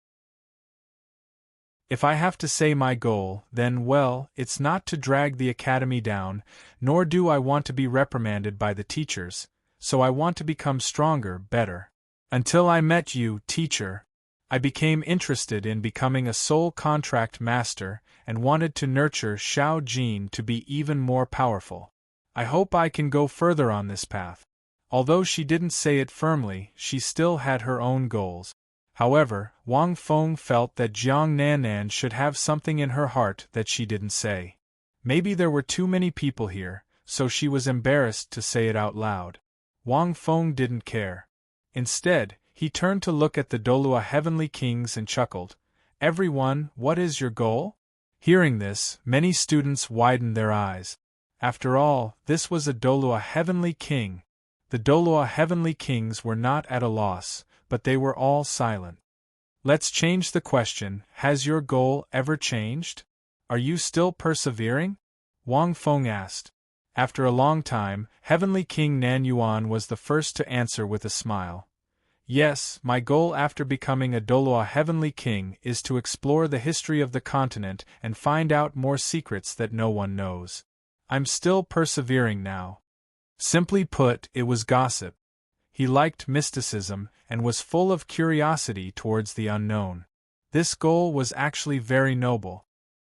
If I have to say my goal, then well, it's not to drag the academy down, nor do I want to be reprimanded by the teachers. So I want to become stronger, better. Until I met you, teacher, I became interested in becoming a soul contract master and wanted to nurture Xiao Jin to be even more powerful. I hope I can go further on this path. Although she didn't say it firmly, she still had her own goals. However, Wang Feng felt that Jiang Nannan should have something in her heart that she didn't say. Maybe there were too many people here, so she was embarrassed to say it out loud. Wang Feng didn't care. Instead, he turned to look at the Douluo heavenly kings and chuckled. Everyone, what is your goal? Hearing this, many students widened their eyes. After all, this was a Douluo heavenly king. The Douluo heavenly kings were not at a loss, but they were all silent. Let's change the question. Has your goal ever changed? Are you still persevering? Wang Feng asked. After a long time, Heavenly King Nan Yuan was the first to answer with a smile. Yes, my goal after becoming a Douluo Heavenly King is to explore the history of the continent and find out more secrets that no one knows. I'm still persevering now. Simply put, it was gossip. He liked mysticism and was full of curiosity towards the unknown. This goal was actually very noble.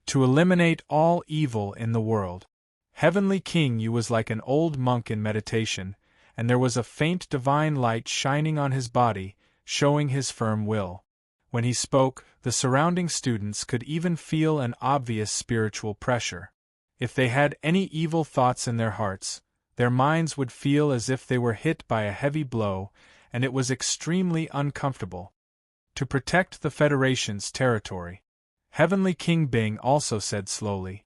To eliminate all evil in the world. Heavenly King Yu was like an old monk in meditation, and there was a faint divine light shining on his body, showing his firm will. When he spoke, the surrounding students could even feel an obvious spiritual pressure. If they had any evil thoughts in their hearts, their minds would feel as if they were hit by a heavy blow, and it was extremely uncomfortable. To protect the Federation's territory, Heavenly King Bing also said slowly.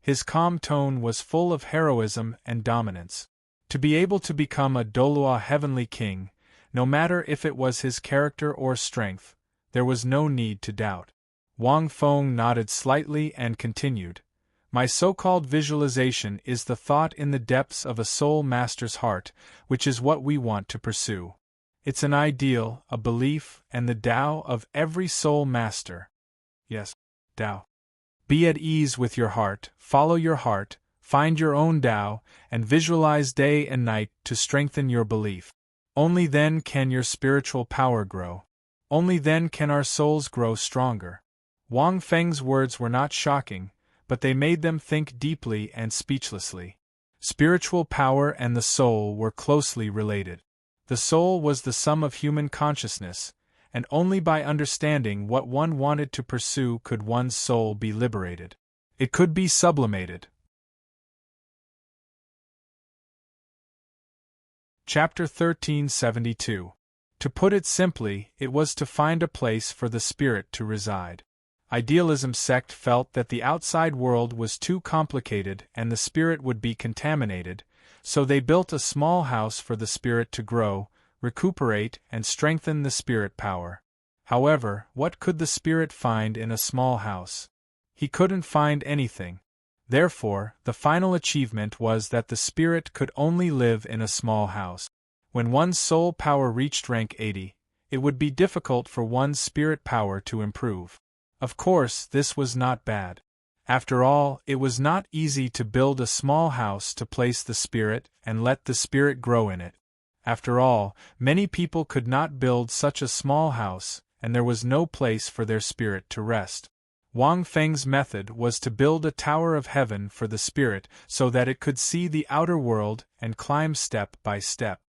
His calm tone was full of heroism and dominance. To be able to become a Douluo Heavenly King, no matter if it was his character or strength, there was no need to doubt. Wang Feng nodded slightly and continued. My so-called visualization is the thought in the depths of a soul master's heart, which is what we want to pursue. It's an ideal, a belief, and the Tao of every soul master. Yes, Tao. Be at ease with your heart, follow your heart, find your own Tao, and visualize day and night to strengthen your belief. Only then can your spiritual power grow. Only then can our souls grow stronger. Wang Feng's words were not shocking, but they made them think deeply and speechlessly. Spiritual power and the soul were closely related. The soul was the sum of human consciousness, and only by understanding what one wanted to pursue could one's soul be liberated. It could be sublimated. Chapter 1372. To put it simply, it was to find a place for the spirit to reside. Idealism sect felt that the outside world was too complicated and the spirit would be contaminated, so they built a small house for the spirit to grow, recuperate, and strengthen the spirit power. However, what could the spirit find in a small house? He couldn't find anything. Therefore, the final achievement was that the spirit could only live in a small house. When one's soul power reached rank 80, it would be difficult for one's spirit power to improve. Of course, this was not bad. After all, it was not easy to build a small house to place the spirit and let the spirit grow in it. After all, many people could not build such a small house, and there was no place for their spirit to rest. Wang Feng's method was to build a tower of heaven for the spirit so that it could see the outer world and climb step by step.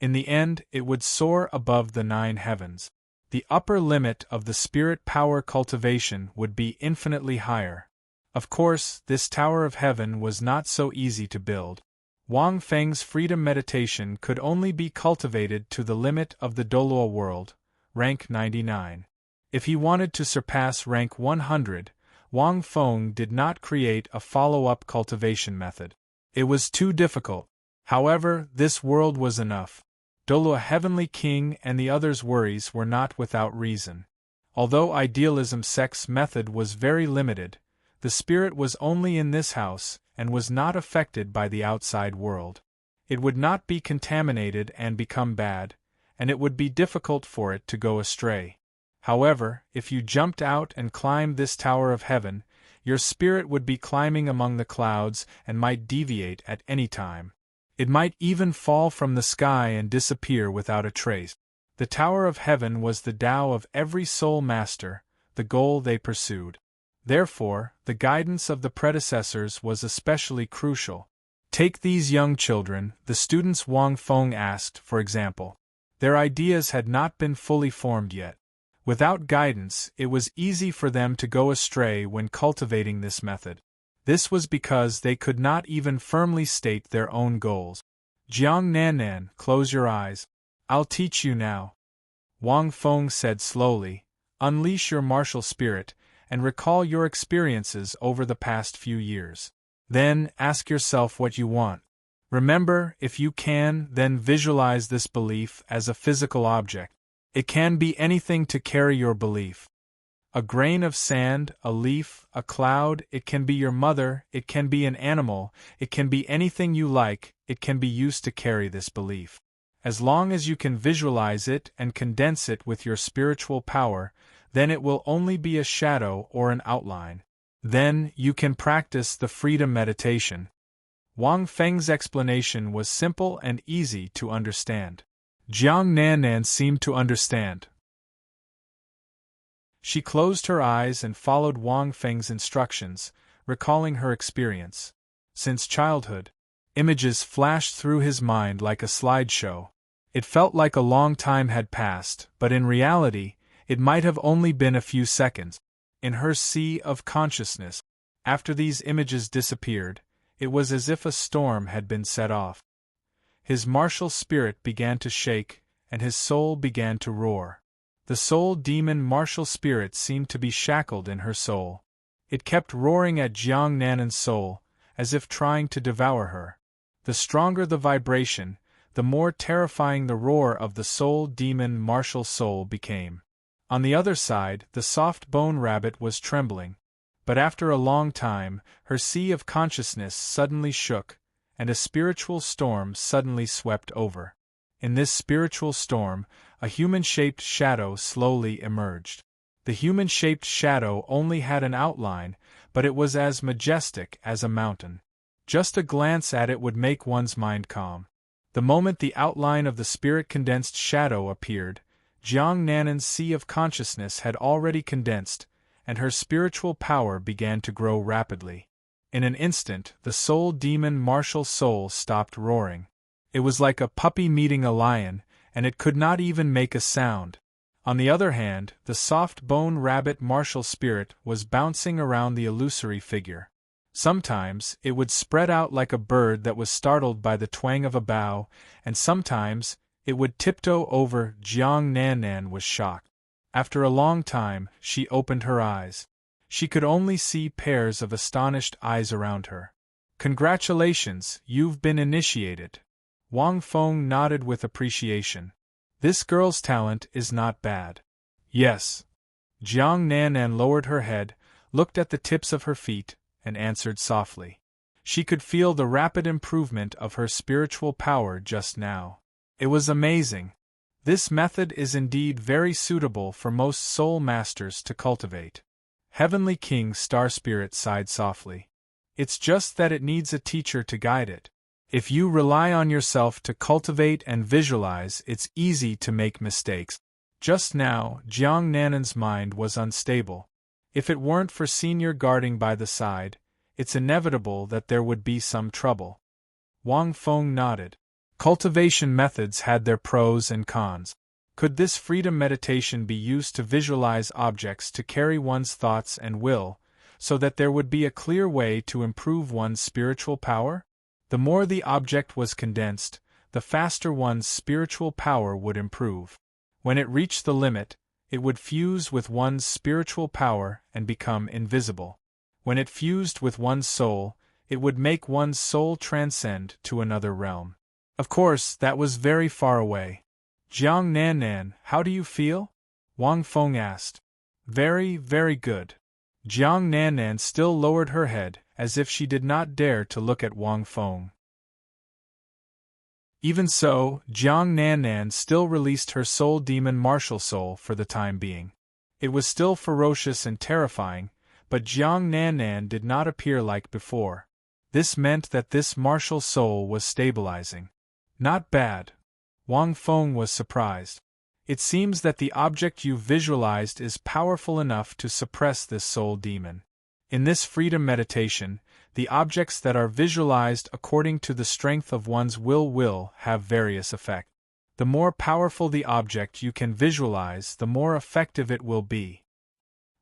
In the end, it would soar above the 9 heavens. The upper limit of the spirit power cultivation would be infinitely higher. Of course, this Tower of Heaven was not so easy to build. Wang Feng's freedom meditation could only be cultivated to the limit of the Douluo world, rank 99. If he wanted to surpass rank 100, Wang Feng did not create a follow-up cultivation method. It was too difficult. However, this world was enough. Douluo Heavenly King and the others' worries were not without reason. Although idealism sect's method was very limited, the spirit was only in this house and was not affected by the outside world. It would not be contaminated and become bad, and it would be difficult for it to go astray. However, if you jumped out and climbed this Tower of Heaven, your spirit would be climbing among the clouds and might deviate at any time. It might even fall from the sky and disappear without a trace. The Tower of Heaven was the Tao of every soul master, the goal they pursued. Therefore, the guidance of the predecessors was especially crucial. Take these young children, the students Wang Feng asked, for example. Their ideas had not been fully formed yet. Without guidance, it was easy for them to go astray when cultivating this method. This was because they could not even firmly state their own goals. Jiang Nannan, close your eyes. I'll teach you now. Wang Feng said slowly, unleash your martial spirit, and recall your experiences over the past few years. Then, ask yourself what you want. Remember, if you can, then visualize this belief as a physical object. It can be anything to carry your belief. A grain of sand, a leaf, a cloud, it can be your mother, it can be an animal, it can be anything you like, it can be used to carry this belief. As long as you can visualize it and condense it with your spiritual power, then it will only be a shadow or an outline. Then, you can practice the freedom meditation. Wang Feng's explanation was simple and easy to understand. Jiang Nannan seemed to understand. She closed her eyes and followed Wang Feng's instructions, recalling her experience. Since childhood, images flashed through his mind like a slideshow. It felt like a long time had passed, but in reality, it might have only been a few seconds. In her sea of consciousness, after these images disappeared, it was as if a storm had been set off. His martial spirit began to shake, and his soul began to roar. The soul demon martial spirit seemed to be shackled in her soul. It kept roaring at Jiang Nanan's soul, as if trying to devour her. The stronger the vibration, the more terrifying the roar of the soul demon martial soul became. On the other side, the soft bone rabbit was trembling. But after a long time, her sea of consciousness suddenly shook, and a spiritual storm suddenly swept over. In this spiritual storm, a human-shaped shadow slowly emerged. The human-shaped shadow only had an outline, but it was as majestic as a mountain. Just a glance at it would make one's mind calm. The moment the outline of the spirit-condensed shadow appeared, Jiang Nanan's sea of consciousness had already condensed, and her spiritual power began to grow rapidly. In an instant, the soul demon martial soul stopped roaring. It was like a puppy meeting a lion, and it could not even make a sound. On the other hand, the soft bone rabbit martial spirit was bouncing around the illusory figure. Sometimes, it would spread out like a bird that was startled by the twang of a bough, and sometimes, it would tiptoe over. Jiang Nanan was shocked. After a long time, she opened her eyes. She could only see pairs of astonished eyes around her. "Congratulations, you've been initiated." Wang Feng nodded with appreciation. "This girl's talent is not bad." "Yes." Jiang Nanan lowered her head, looked at the tips of her feet, and answered softly. She could feel the rapid improvement of her spiritual power just now. It was amazing. This method is indeed very suitable for most soul masters to cultivate. Heavenly King Star Spirit sighed softly. It's just that it needs a teacher to guide it. If you rely on yourself to cultivate and visualize, it's easy to make mistakes. Just now, Jiang Nanan's mind was unstable. If it weren't for Senior guarding by the side, it's inevitable that there would be some trouble. Wang Feng nodded. Cultivation methods had their pros and cons. Could this freedom meditation be used to visualize objects to carry one's thoughts and will, so that there would be a clear way to improve one's spiritual power? The more the object was condensed, the faster one's spiritual power would improve. When it reached the limit, it would fuse with one's spiritual power and become invisible. When it fused with one's soul, it would make one's soul transcend to another realm. Of course, that was very far away. Jiang Nanan, how do you feel? Wang Feng asked. Very, very good. Jiang Nanan still lowered her head, as if she did not dare to look at Wang Feng. Even so, Jiang Nanan still released her soul demon martial soul for the time being. It was still ferocious and terrifying, but Jiang Nanan did not appear like before. This meant that this martial soul was stabilizing. Not bad. Wang Feng was surprised. It seems that the object you visualized is powerful enough to suppress this soul demon. In this freedom meditation, the objects that are visualized according to the strength of one's will have various effects. The more powerful the object you can visualize, the more effective it will be.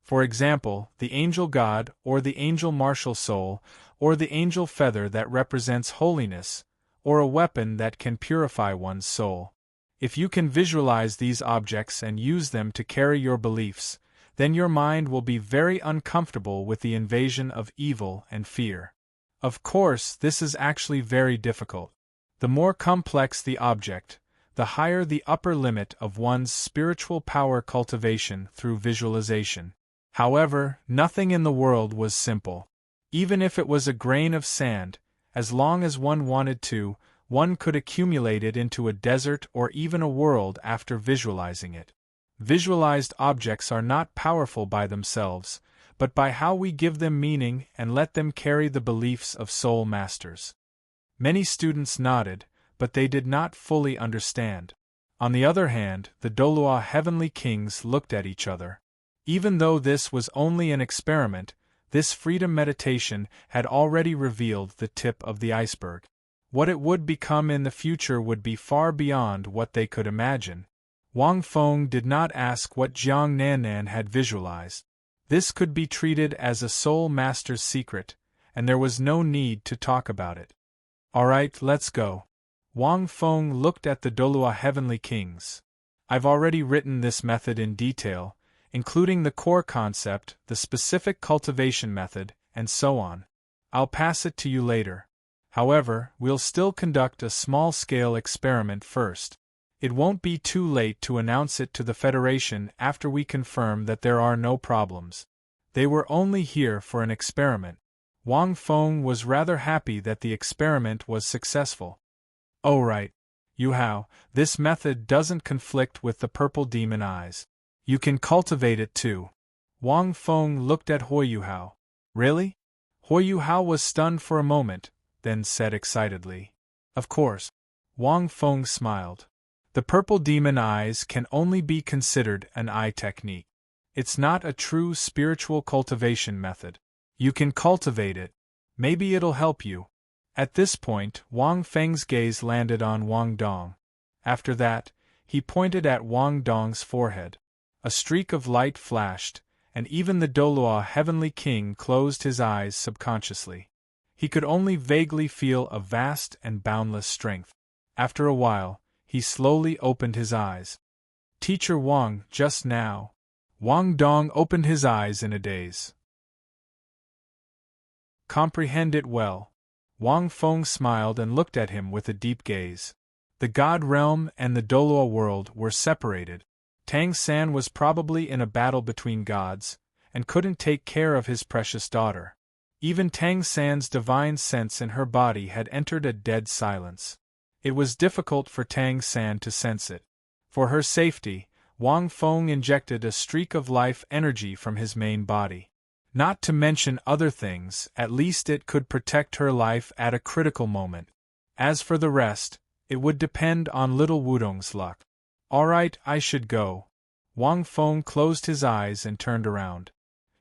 For example, the angel god, or the angel martial soul, or the angel feather that represents holiness, or a weapon that can purify one's soul. If you can visualize these objects and use them to carry your beliefs, then your mind will be very uncomfortable with the invasion of evil and fear. Of course, this is actually very difficult. The more complex the object, the higher the upper limit of one's spiritual power cultivation through visualization. However, nothing in the world was simple. Even if it was a grain of sand, as long as one wanted to, one could accumulate it into a desert or even a world after visualizing it. Visualized objects are not powerful by themselves, but by how we give them meaning and let them carry the beliefs of soul masters. Many students nodded, but they did not fully understand. On the other hand, the Douluo heavenly kings looked at each other. Even though this was only an experiment, this freedom meditation had already revealed the tip of the iceberg. What it would become in the future would be far beyond what they could imagine. Wang Feng did not ask what Jiang Nanan had visualized. This could be treated as a soul master's secret, and there was no need to talk about it. Alright, let's go. Wang Feng looked at the Douluo heavenly kings. I've already written this method in detail, including the core concept, the specific cultivation method, and so on. I'll pass it to you later. However, we'll still conduct a small-scale experiment first. It won't be too late to announce it to the Federation after we confirm that there are no problems. They were only here for an experiment. Wang Feng was rather happy that the experiment was successful. Oh right. Yu Hao, this method doesn't conflict with the purple demon eyes. You can cultivate it too. Wang Feng looked at Hui Yu Hao. Really? Hui Yu Hao was stunned for a moment, then said excitedly. Of course. Wang Feng smiled. The purple demon eyes can only be considered an eye technique. It's not a true spiritual cultivation method. You can cultivate it. Maybe it'll help you. At this point, Wang Feng's gaze landed on Wang Dong. After that, he pointed at Wang Dong's forehead. A streak of light flashed, and even the Douluo Heavenly King closed his eyes subconsciously. He could only vaguely feel a vast and boundless strength. After a while, he slowly opened his eyes. Teacher Wang, just now. Wang Dong opened his eyes in a daze. Comprehend it well. Wang Feng smiled and looked at him with a deep gaze. The God realm and the Douluo world were separated. Tang San was probably in a battle between gods, and couldn't take care of his precious daughter. Even Tang San's divine sense in her body had entered a dead silence. It was difficult for Tang San to sense it. For her safety, Wang Feng injected a streak of life energy from his main body. Not to mention other things, at least it could protect her life at a critical moment. As for the rest, it would depend on little Wudong's luck. Alright, I should go. Wang Feng closed his eyes and turned around.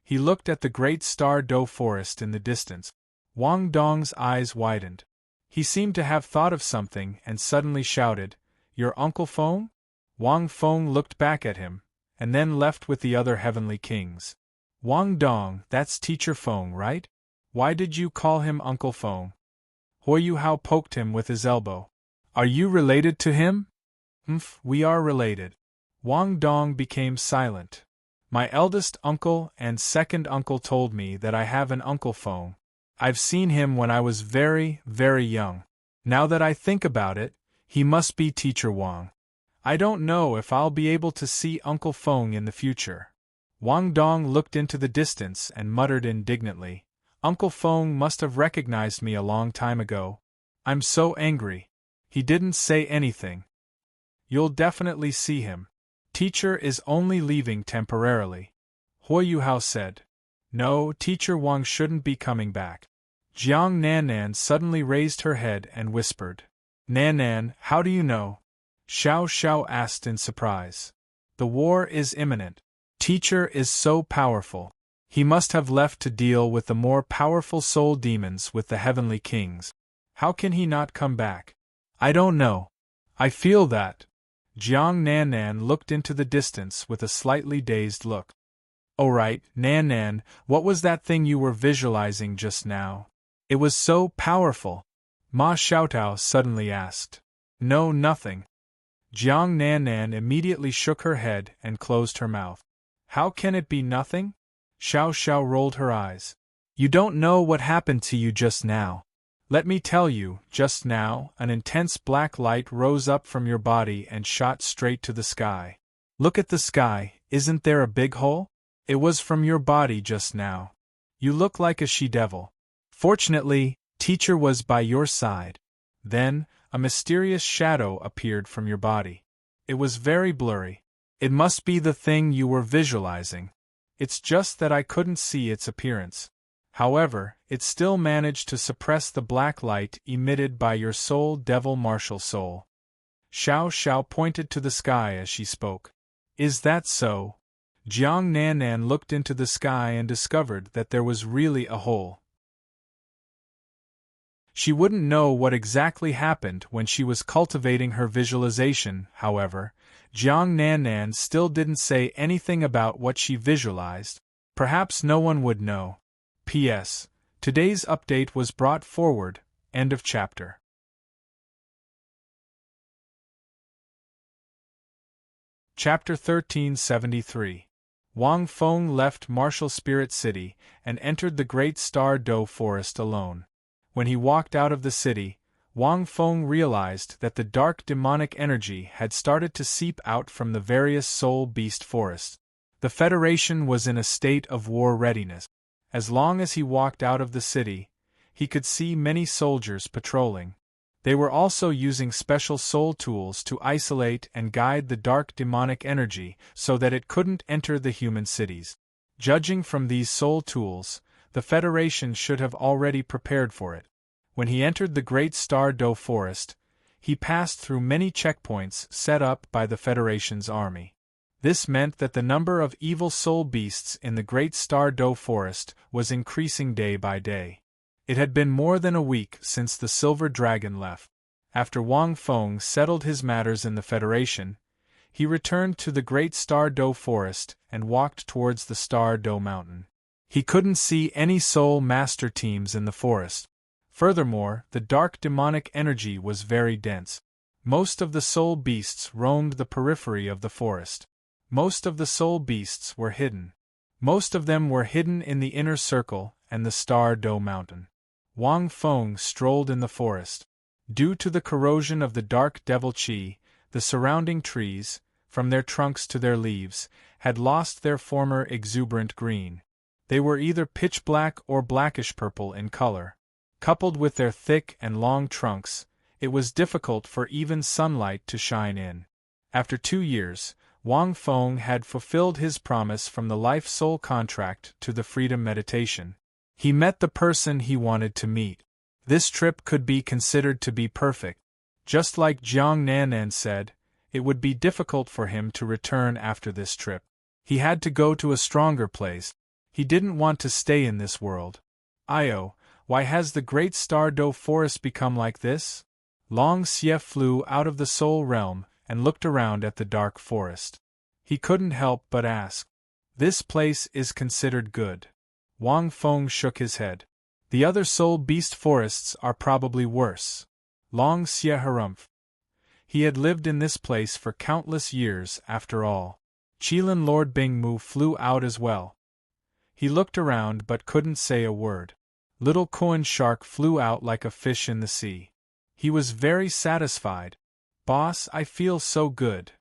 He looked at the great Star Do forest in the distance. Wang Dong's eyes widened. He seemed to have thought of something and suddenly shouted, "Your Uncle Feng?" Wang Feng looked back at him, and then left with the other heavenly kings. Wang Dong, that's Teacher Feng, right? Why did you call him Uncle Feng? Hui Yu Hao poked him with his elbow. Are you related to him? We are related. Wang Dong became silent. My eldest uncle and second uncle told me that I have an Uncle Feng. I've seen him when I was very, very young. Now that I think about it, he must be Teacher Wang. I don't know if I'll be able to see Uncle Feng in the future. Wang Dong looked into the distance and muttered indignantly, Uncle Feng must have recognized me a long time ago. I'm so angry. He didn't say anything. You'll definitely see him. Teacher is only leaving temporarily. Hui Yu Hao said. No, Teacher Wang shouldn't be coming back. Jiang Nannan suddenly raised her head and whispered. Nannan, how do you know? Xiao Xiao asked in surprise. The war is imminent. Teacher is so powerful. He must have left to deal with the more powerful soul demons with the heavenly kings. How can he not come back? I don't know. I feel that. Jiang Nannan looked into the distance with a slightly dazed look. Oh right, Nannan, what was that thing you were visualizing just now? It was so powerful. Ma Xiaotao suddenly asked. No, nothing. Jiang Nannan immediately shook her head and closed her mouth. How can it be nothing? Xiao Xiao rolled her eyes. You don't know what happened to you just now. Let me tell you, just now, an intense black light rose up from your body and shot straight to the sky. Look at the sky, isn't there a big hole? It was from your body just now. You look like a she-devil. Fortunately, Teacher was by your side. Then, a mysterious shadow appeared from your body. It was very blurry. It must be the thing you were visualizing. It's just that I couldn't see its appearance. However, it still managed to suppress the black light emitted by your soul devil martial soul. Xiao Xiao pointed to the sky as she spoke. Is that so? Jiang Nannan looked into the sky and discovered that there was really a hole. She wouldn't know what exactly happened when she was cultivating her visualization, however. Jiang Nannan still didn't say anything about what she visualized. Perhaps no one would know. P.S. Today's update was brought forward. End of chapter. Chapter 1373. Wang Feng left Martial Spirit City and entered the Great Star Do Forest alone. When he walked out of the city, Wang Feng realized that the dark demonic energy had started to seep out from the various soul beast forests. The Federation was in a state of war readiness. As long as he walked out of the city, he could see many soldiers patrolling. They were also using special soul tools to isolate and guide the dark demonic energy so that it couldn't enter the human cities. Judging from these soul tools, the Federation should have already prepared for it. When he entered the Great Star Do Forest, he passed through many checkpoints set up by the Federation's army. This meant that the number of evil soul beasts in the Great Star Do Forest was increasing day by day. It had been more than a week since the Silver Dragon left. After Wang Feng settled his matters in the Federation, he returned to the Great Star Do Forest and walked towards the Star Do Mountain. He couldn't see any soul master teams in the forest. Furthermore, the dark demonic energy was very dense. Most of the soul beasts roamed the periphery of the forest. Most of the soul beasts were hidden. Most of them were hidden in the inner circle and the Star Do Mountain. Wang Feng strolled in the forest. Due to the corrosion of the dark devil qi, the surrounding trees, from their trunks to their leaves, had lost their former exuberant green. They were either pitch black or blackish purple in color. Coupled with their thick and long trunks, it was difficult for even sunlight to shine in. After 2 years, Wang Feng had fulfilled his promise from the life-soul contract to the freedom meditation. He met the person he wanted to meet. This trip could be considered to be perfect. Just like Jiang Nanan said, it would be difficult for him to return after this trip. He had to go to a stronger place. He didn't want to stay in this world. Io, why has the Great Star Do Forest become like this? Long Xie flew out of the soul realm and looked around at the dark forest. He couldn't help but ask. This place is considered good. Wang Feng shook his head. The other soul beast forests are probably worse. Long Xie harumphed. He had lived in this place for countless years after all. Qilin Lord Bingmu flew out as well. He looked around but couldn't say a word. Little Coin Shark flew out like a fish in the sea. He was very satisfied. Boss, I feel so good.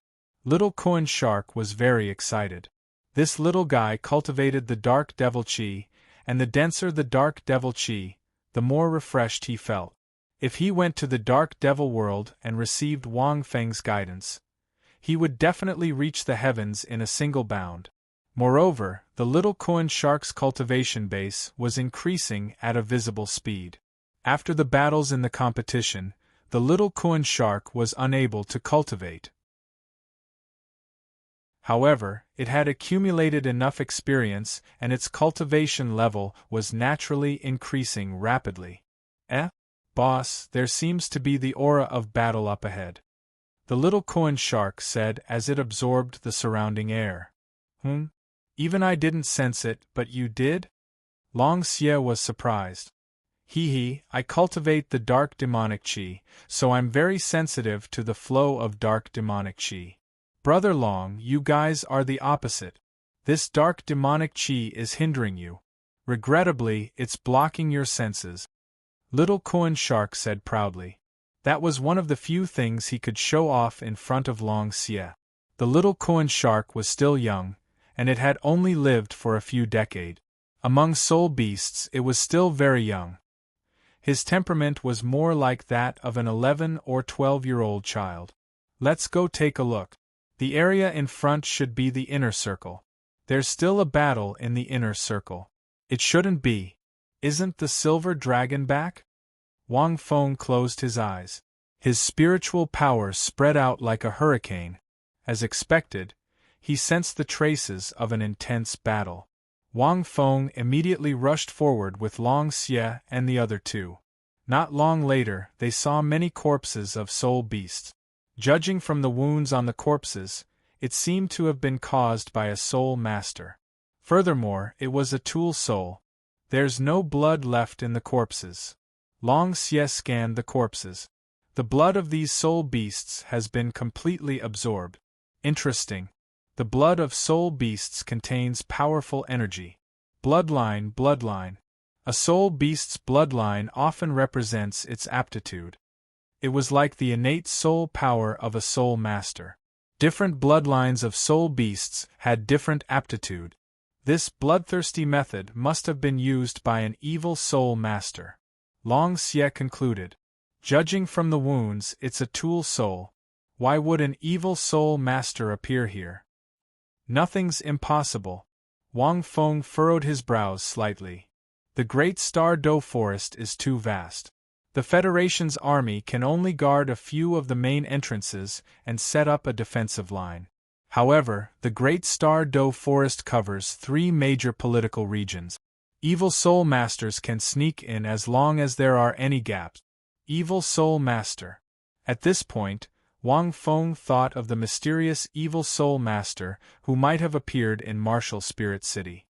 Little Coin Shark was very excited. This little guy cultivated the dark devil qi, and the denser the dark devil qi, the more refreshed he felt. If he went to the dark devil world and received Wang Feng's guidance, he would definitely reach the heavens in a single bound. Moreover, the little Coin Shark's cultivation base was increasing at a visible speed. After the battles in the competition, the little Coin Shark was unable to cultivate. However, it had accumulated enough experience and its cultivation level was naturally increasing rapidly. Boss, there seems to be the aura of battle up ahead. The little Coin Shark said as it absorbed the surrounding air. Even I didn't sense it, but you did? Long Xie was surprised. I cultivate the dark demonic qi, so I'm very sensitive to the flow of dark demonic qi. Brother Long, you guys are the opposite. This dark demonic qi is hindering you. Regrettably, it's blocking your senses. Little Coin Shark said proudly. That was one of the few things he could show off in front of Long Xie. The little Coin Shark was still young, and it had only lived for a few decades. Among soul beasts it was still very young. His temperament was more like that of an 11 or 12-year-old child. Let's go take a look. The area in front should be the inner circle. There's still a battle in the inner circle. It shouldn't be. Isn't the silver dragon back? Wang Feng closed his eyes. His spiritual power spread out like a hurricane. As expected, he sensed the traces of an intense battle. Wang Feng immediately rushed forward with Long Xie and the other two. Not long later, they saw many corpses of soul beasts. Judging from the wounds on the corpses, it seemed to have been caused by a soul master. Furthermore, it was a tool soul. There's no blood left in the corpses. Long Xie scanned the corpses. The blood of these soul beasts has been completely absorbed. Interesting. The blood of soul beasts contains powerful energy. Bloodline. A soul beast's bloodline often represents its aptitude. It was like the innate soul power of a soul master. Different bloodlines of soul beasts had different aptitude. This bloodthirsty method must have been used by an evil soul master. Long Xie concluded. Judging from the wounds, it's a tool soul. Why would an evil soul master appear here? Nothing's impossible. Wang Feng furrowed his brows slightly. The Great Star Do Forest is too vast. The Federation's army can only guard a few of the main entrances and set up a defensive line. However, the Great Star Do Forest covers 3 major political regions. Evil soul masters can sneak in as long as there are any gaps. Evil soul master. At this point, Wang Feng thought of the mysterious evil soul master who might have appeared in Martial Spirit City.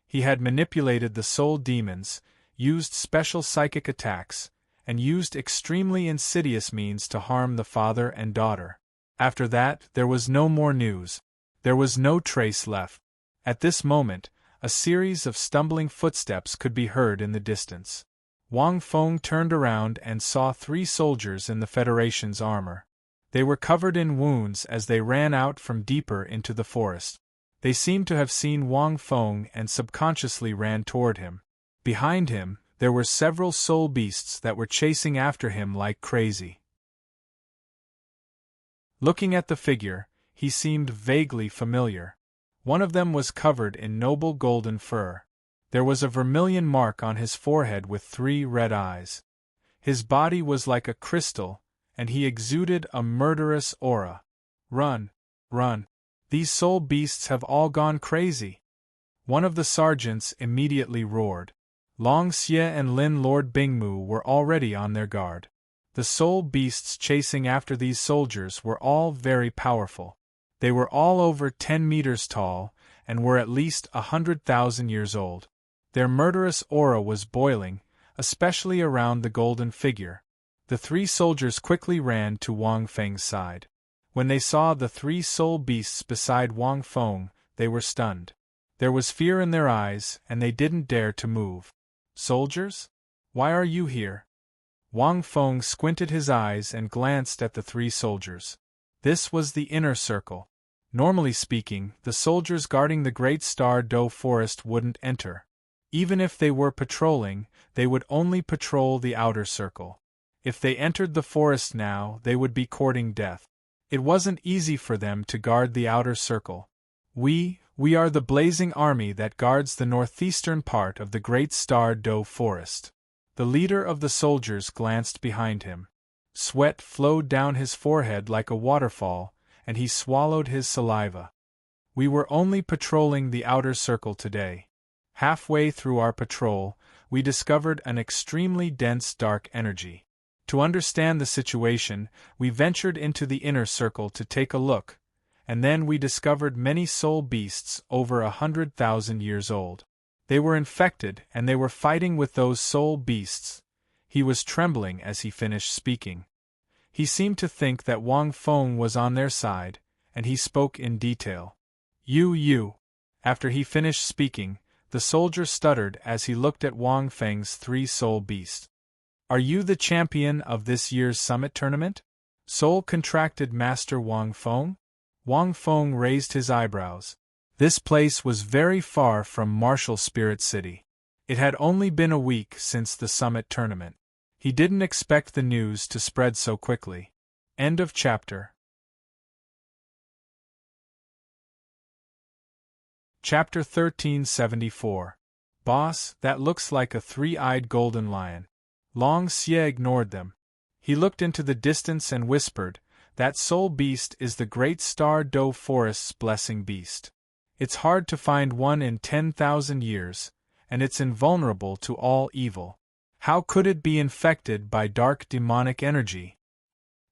He had manipulated the soul demons, used special psychic attacks, and used extremely insidious means to harm the father and daughter. After that, there was no more news. There was no trace left. At this moment, a series of stumbling footsteps could be heard in the distance. Wang Feng turned around and saw 3 soldiers in the Federation's armor. They were covered in wounds as they ran out from deeper into the forest. They seemed to have seen Wang Feng and subconsciously ran toward him. Behind him, there were several soul beasts that were chasing after him like crazy. Looking at the figure, he seemed vaguely familiar. One of them was covered in noble golden fur. There was a vermilion mark on his forehead with 3 red eyes. His body was like a crystal, and he exuded a murderous aura. Run! These soul beasts have all gone crazy! One of the sergeants immediately roared. Long Xie and Lin Lord Bingmu were already on their guard. The soul beasts chasing after these soldiers were all very powerful. They were all over 10 meters tall, and were at least 100,000 years old. Their murderous aura was boiling, especially around the golden figure. The 3 soldiers quickly ran to Wang Feng's side. When they saw the 3 soul beasts beside Wang Feng, they were stunned. There was fear in their eyes, and they didn't dare to move. Soldiers? Why are you here? Wang Feng squinted his eyes and glanced at the 3 soldiers. This was the inner circle. Normally speaking, the soldiers guarding the Great Star Do Forest wouldn't enter. Even if they were patrolling, they would only patrol the outer circle. If they entered the forest now, they would be courting death. It wasn't easy for them to guard the outer circle. We are the blazing army that guards the northeastern part of the Great Star Do Forest. The leader of the soldiers glanced behind him. Sweat flowed down his forehead like a waterfall, and he swallowed his saliva. We were only patrolling the outer circle today. Halfway through our patrol, we discovered an extremely dense dark energy. To understand the situation, we ventured into the inner circle to take a look, and then we discovered many soul beasts over 100,000 years old. They were infected and they were fighting with those soul beasts. He was trembling as he finished speaking. He seemed to think that Wang Feng was on their side, and he spoke in detail. You. After he finished speaking, the soldier stuttered as he looked at Wang Feng's 3 soul beasts. Are you the champion of this year's summit tournament? Soul contracted Master Wang Feng? Wang Feng raised his eyebrows. This place was very far from Martial Spirit City. It had only been a week since the summit tournament. He didn't expect the news to spread so quickly. End of chapter. Chapter 1374. Boss, that looks like a 3-eyed golden lion. Long Xie ignored them. He looked into the distance and whispered, that soul beast is the Great Star Do Forest's blessing beast. It's hard to find one in 10,000 years, and it's invulnerable to all evil. How could it be infected by dark demonic energy?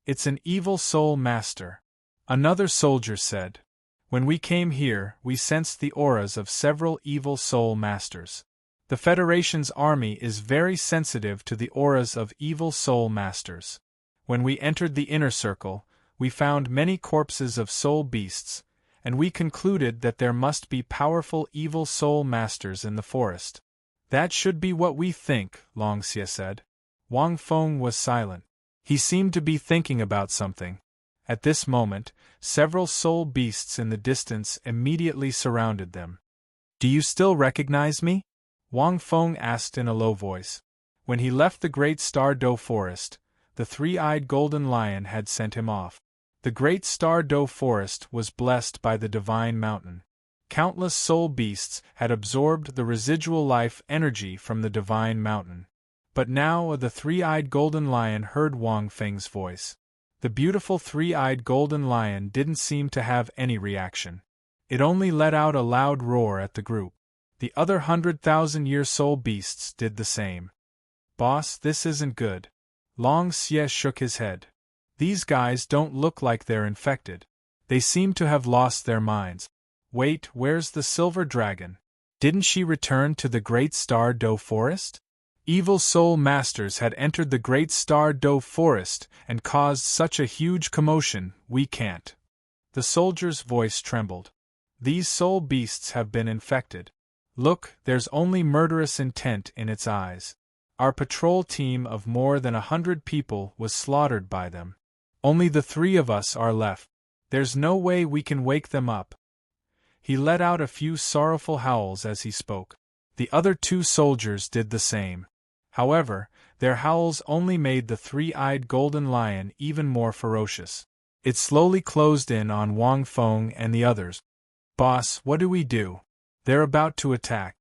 It's an evil soul master. Another soldier said. When we came here, we sensed the auras of several evil soul masters. The Federation's army is very sensitive to the auras of evil soul masters. When we entered the inner circle, We found many corpses of soul beasts, and we concluded that there must be powerful evil soul masters in the forest. That should be what we think, Long Xie said. Wang Feng was silent. He seemed to be thinking about something. At this moment, several soul beasts in the distance immediately surrounded them. Do you still recognize me? Wang Feng asked in a low voice. When he left the great Star Do forest, the three-eyed golden lion had sent him off. The great Star Do forest was blessed by the divine mountain. Countless soul beasts had absorbed the residual life energy from the divine mountain. But now the three-eyed golden lion heard Wang Feng's voice. The beautiful three-eyed golden lion didn't seem to have any reaction. It only let out a loud roar at the group. The other 100,000-year soul beasts did the same. Boss, this isn't good. Long Xie shook his head. These guys don't look like they're infected. They seem to have lost their minds. Wait, where's the silver dragon? Didn't she return to the great Star Do forest? Evil soul masters had entered the great Star Do forest and caused such a huge commotion, we can't. The soldier's voice trembled. These soul beasts have been infected. Look, there's only murderous intent in its eyes. Our patrol team of more than 100 people was slaughtered by them. Only the 3 of us are left. There's no way we can wake them up. He let out a few sorrowful howls as he spoke. The other 2 soldiers did the same. However, their howls only made the three-eyed golden lion even more ferocious. It slowly closed in on Wang Feng and the others. Boss, what do we do? They're about to attack.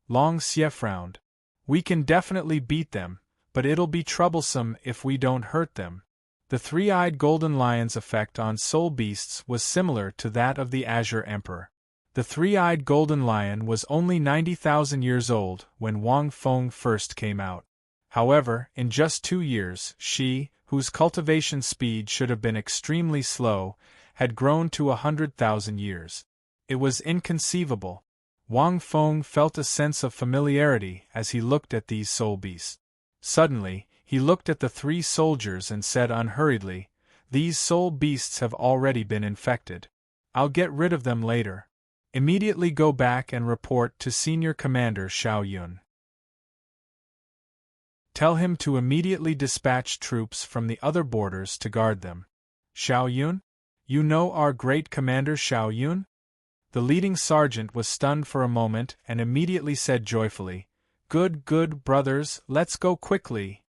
Long Xie frowned. We can definitely beat them, but it'll be troublesome if we don't hurt them. The three-eyed golden lion's effect on soul beasts was similar to that of the Azure Emperor. The three-eyed golden lion was only 90,000 years old when Wang Feng first came out. However, in just 2 years, she, whose cultivation speed should have been extremely slow, had grown to 100,000 years. It was inconceivable. Wang Feng felt a sense of familiarity as he looked at these soul beasts. Suddenly, he looked at the 3 soldiers and said unhurriedly, "These soul beasts have already been infected. I'll get rid of them later. Immediately go back and report to Senior Commander Xiao Yun. Tell him to immediately dispatch troops from the other borders to guard them." Xiao Yun? You know our great Commander Xiao Yun? The leading sergeant was stunned for a moment and immediately said joyfully, Good, brothers, let's go quickly."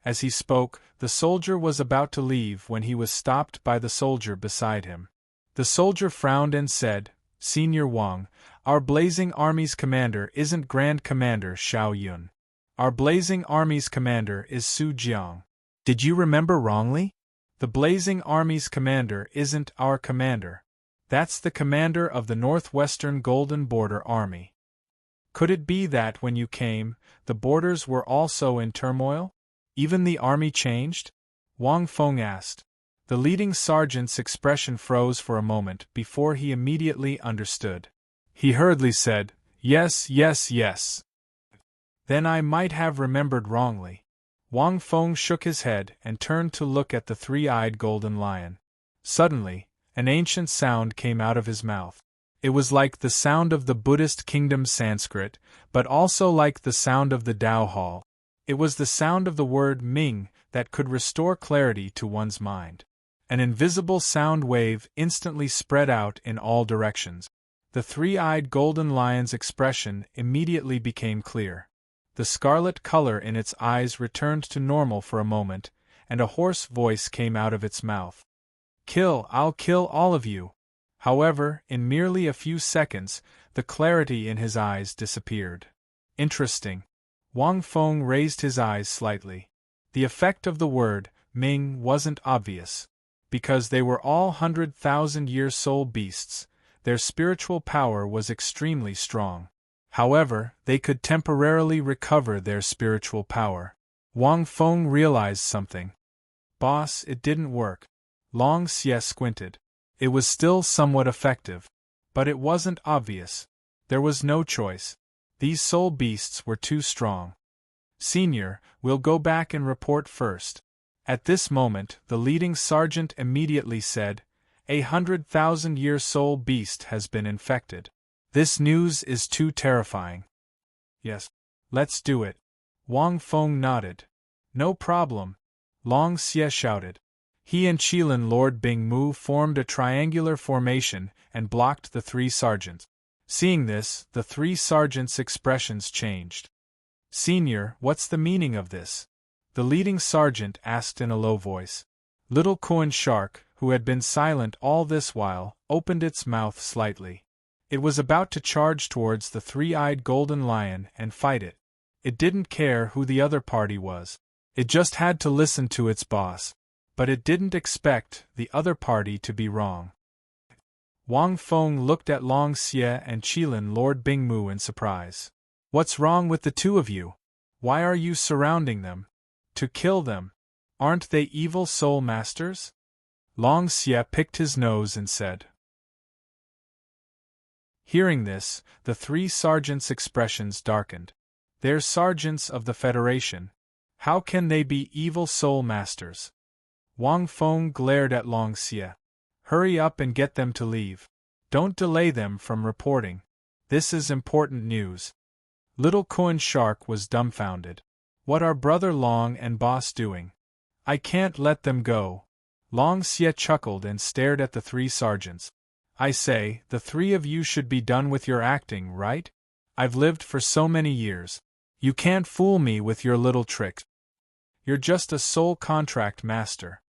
As he spoke, the soldier was about to leave when he was stopped by the soldier beside him. The soldier frowned and said, "Senior Wang, our Blazing Army's commander isn't Grand Commander Xiao Yun. Our Blazing Army's commander is Su Jiang. Did you remember wrongly? The Blazing Army's commander isn't our commander. That's the commander of the Northwestern Golden Border Army. Could it be that when you came, the borders were also in turmoil? Even the army changed?" Wang Feng asked. The leading sergeant's expression froze for a moment before he immediately understood. He hurriedly said, Yes. Then I might have remembered wrongly." Wang Feng shook his head and turned to look at the three-eyed golden lion. Suddenly, an ancient sound came out of his mouth. It was like the sound of the Buddhist kingdom Sanskrit, but also like the sound of the Tao Hall. It was the sound of the word Ming that could restore clarity to one's mind. An invisible sound wave instantly spread out in all directions. The three-eyed golden lion's expression immediately became clear. The scarlet color in its eyes returned to normal for a moment, and a hoarse voice came out of its mouth. I'll kill all of you." However, in merely a few seconds, the clarity in his eyes disappeared. Interesting. Wang Feng raised his eyes slightly. The effect of the word Ming wasn't obvious. Because they were all 100,000-year soul beasts, their spiritual power was extremely strong. However, they could temporarily recover their spiritual power. Wang Feng realized something. Boss, it didn't work. Long Xie squinted. It was still somewhat effective. But it wasn't obvious. There was no choice. These soul beasts were too strong. Senior, we'll go back and report first. At this moment, the leading sergeant immediately said, "A 100,000-year soul beast has been infected. This news is too terrifying." "Yes. Let's do it." Wang Feng nodded. "No problem," Long Xie shouted. He and Qilin Lord Bingmu formed a triangular formation and blocked the three sergeants. Seeing this, the three sergeants' expressions changed. "Senior, what's the meaning of this?" the leading sergeant asked in a low voice. Little Kuan Shark, who had been silent all this while, opened its mouth slightly. It was about to charge towards the three-eyed golden lion and fight it. It didn't care who the other party was. It just had to listen to its boss. But it didn't expect the other party to be wrong. Wang Feng looked at Long Xie and Qilin Lord Bingmu in surprise. "What's wrong with the two of you? Why are you surrounding them? To kill them? Aren't they evil soul masters?" Long Xie picked his nose and said. Hearing this, the three sergeants' expressions darkened. "They're sergeants of the Federation. How can they be evil soul masters?" Wang Feng glared at Long Xie. "Hurry up and get them to leave. Don't delay them from reporting. This is important news." Little Kuan Shark was dumbfounded. "What are Brother Long and Boss doing? I can't let them go." Long Xie chuckled and stared at the three sergeants. "I say, the three of you should be done with your acting, right? I've lived for so many years. You can't fool me with your little tricks. You're just a soul contract master.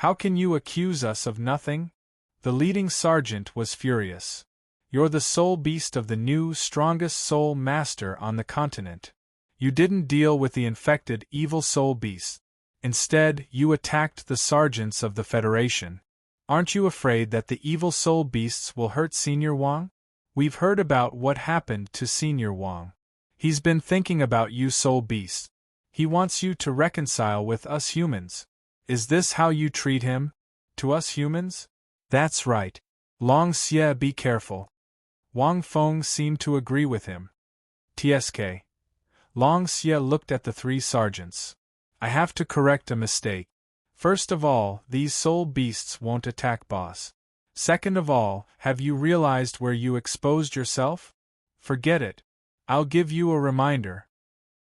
How can you accuse us of nothing?" The leading sergeant was furious. "You're the soul beast of the new, strongest soul master on the continent. You didn't deal with the infected evil soul beasts. Instead, you attacked the sergeants of the Federation. Aren't you afraid that the evil soul beasts will hurt Senior Wang? We've heard about what happened to Senior Wang. He's been thinking about you soul beasts. He wants you to reconcile with us humans. Is this how you treat him? To us humans?" "That's right. Long Xie, be careful." Wang Feng seemed to agree with him. "TSK." Long Xie looked at the three sergeants. "I have to correct a mistake. First of all, these soul beasts won't attack boss. Second of all, have you realized where you exposed yourself? Forget it. I'll give you a reminder."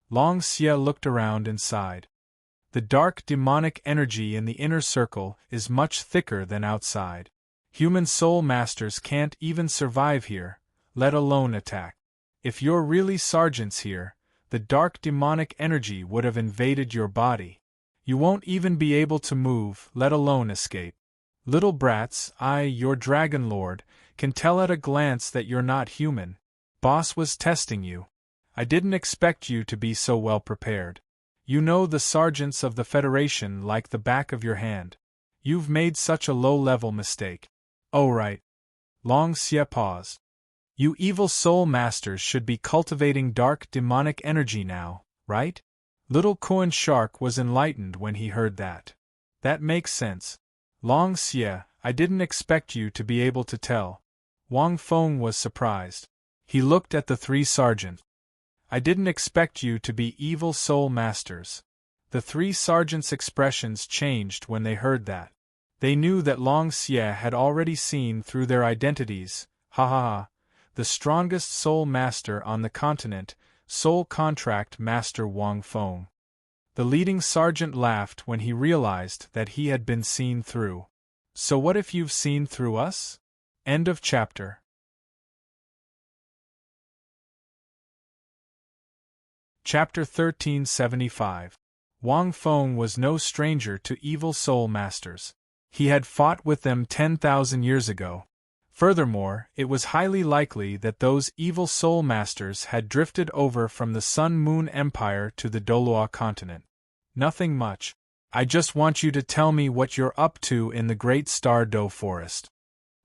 Long Xie looked around and sighed. "The dark demonic energy in the inner circle is much thicker than outside. Human soul masters can't even survive here, let alone attack. If you're really sergeants here, the dark demonic energy would have invaded your body. You won't even be able to move, let alone escape. Little brats, your Dragon Lord, can tell at a glance that you're not human. Boss was testing you. I didn't expect you to be so well prepared. You know the sergeants of the Federation like the back of your hand. You've made such a low-level mistake." "Oh right." Long Xie paused. "You evil soul masters should be cultivating dark demonic energy now, right?" Little Kuan Shark was enlightened when he heard that. "That makes sense. Long Xie, I didn't expect you to be able to tell." Wang Feng was surprised. He looked at the three sergeants. "I didn't expect you to be evil soul masters." The three sergeants' expressions changed when they heard that. They knew that Long Xie had already seen through their identities. Ha ha ha. The strongest soul master on the continent, soul contract master Wang Feng. The leading sergeant laughed when he realized that he had been seen through. "So what if you've seen through us?" End of chapter. Chapter 1375. Wang Feng was no stranger to evil soul masters. He had fought with them 10,000 years ago. Furthermore, it was highly likely that those evil soul masters had drifted over from the Sun-Moon Empire to the Douluo continent. "Nothing much. I just want you to tell me what you're up to in the Great Star Do Forest."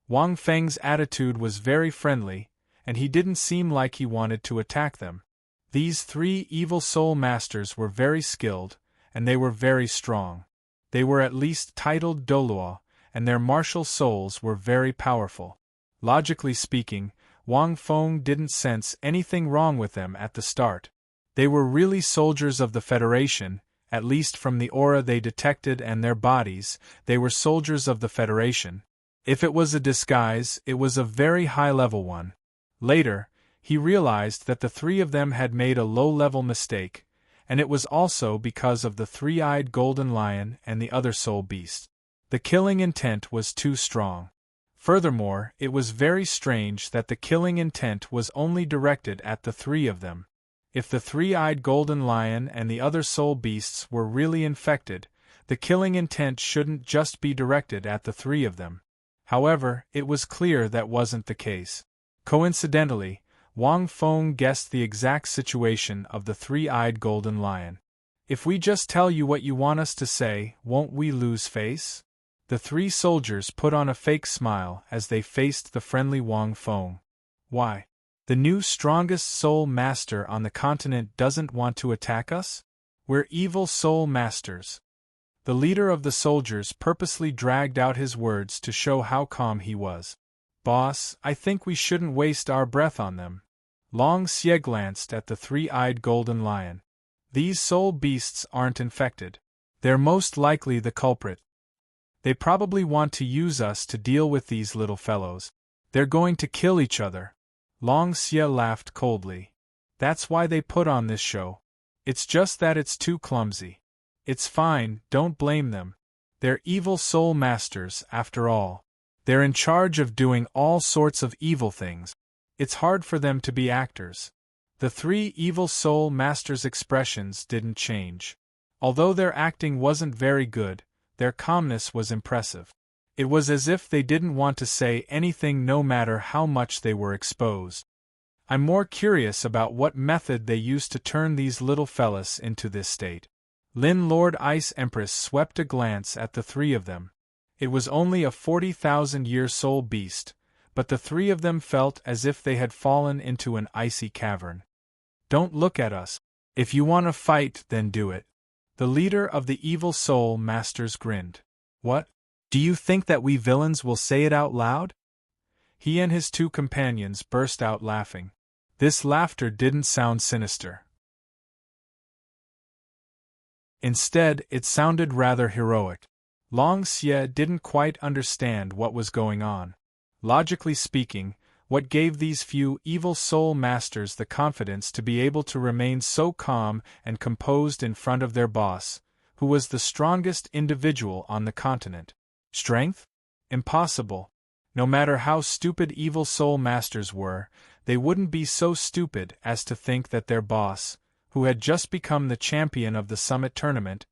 Wang Feng's attitude was very friendly, and he didn't seem like he wanted to attack them. These three evil soul masters were very skilled, and they were very strong. They were at least titled Douluo, and their martial souls were very powerful. Logically speaking, Wang Feng didn't sense anything wrong with them at the start. They were really soldiers of the Federation, at least from the aura they detected and their bodies, they were soldiers of the Federation. If it was a disguise, it was a very high-level one. Later, he realized that the three of them had made a low-level mistake, and it was also because of the three-eyed golden lion and the other soul beast. The killing intent was too strong. Furthermore, it was very strange that the killing intent was only directed at the three of them. If the three-eyed golden lion and the other soul beasts were really infected, the killing intent shouldn't just be directed at the three of them. However, it was clear that wasn't the case. Coincidentally, Wang Feng guessed the exact situation of the three-eyed golden lion. "If we just tell you what you want us to say, won't we lose face?" The three soldiers put on a fake smile as they faced the friendly Wang Feng. "Why? The new strongest soul master on the continent doesn't want to attack us? We're evil soul masters." The leader of the soldiers purposely dragged out his words to show how calm he was. "Boss, I think we shouldn't waste our breath on them." Long Xie glanced at the three-eyed golden lion. "These soul beasts aren't infected. They're most likely the culprit. They probably want to use us to deal with these little fellows. They're going to kill each other." Long Xie laughed coldly. "That's why they put on this show. It's just that it's too clumsy. It's fine, don't blame them. They're evil soul masters, after all. They're in charge of doing all sorts of evil things. It's hard for them to be actors." The three evil soul masters' expressions didn't change. Although their acting wasn't very good, their calmness was impressive. It was as if they didn't want to say anything no matter how much they were exposed. "I'm more curious about what method they used to turn these little fellas into this state." Lin Lord Ice Empress swept a glance at the three of them. It was only a 40,000-year soul beast, but the three of them felt as if they had fallen into an icy cavern. "Don't look at us. If you want to fight, then do it." The leader of the evil soul masters grinned. "What? Do you think that we villains will say it out loud?" He and his two companions burst out laughing. This laughter didn't sound sinister. Instead, it sounded rather heroic. Long Xie didn't quite understand what was going on. Logically speaking, what gave these few evil soul masters the confidence to be able to remain so calm and composed in front of their boss, who was the strongest individual on the continent? Strength? Impossible. No matter how stupid evil soul masters were, they wouldn't be so stupid as to think that their boss, who had just become the champion of the summit tournament,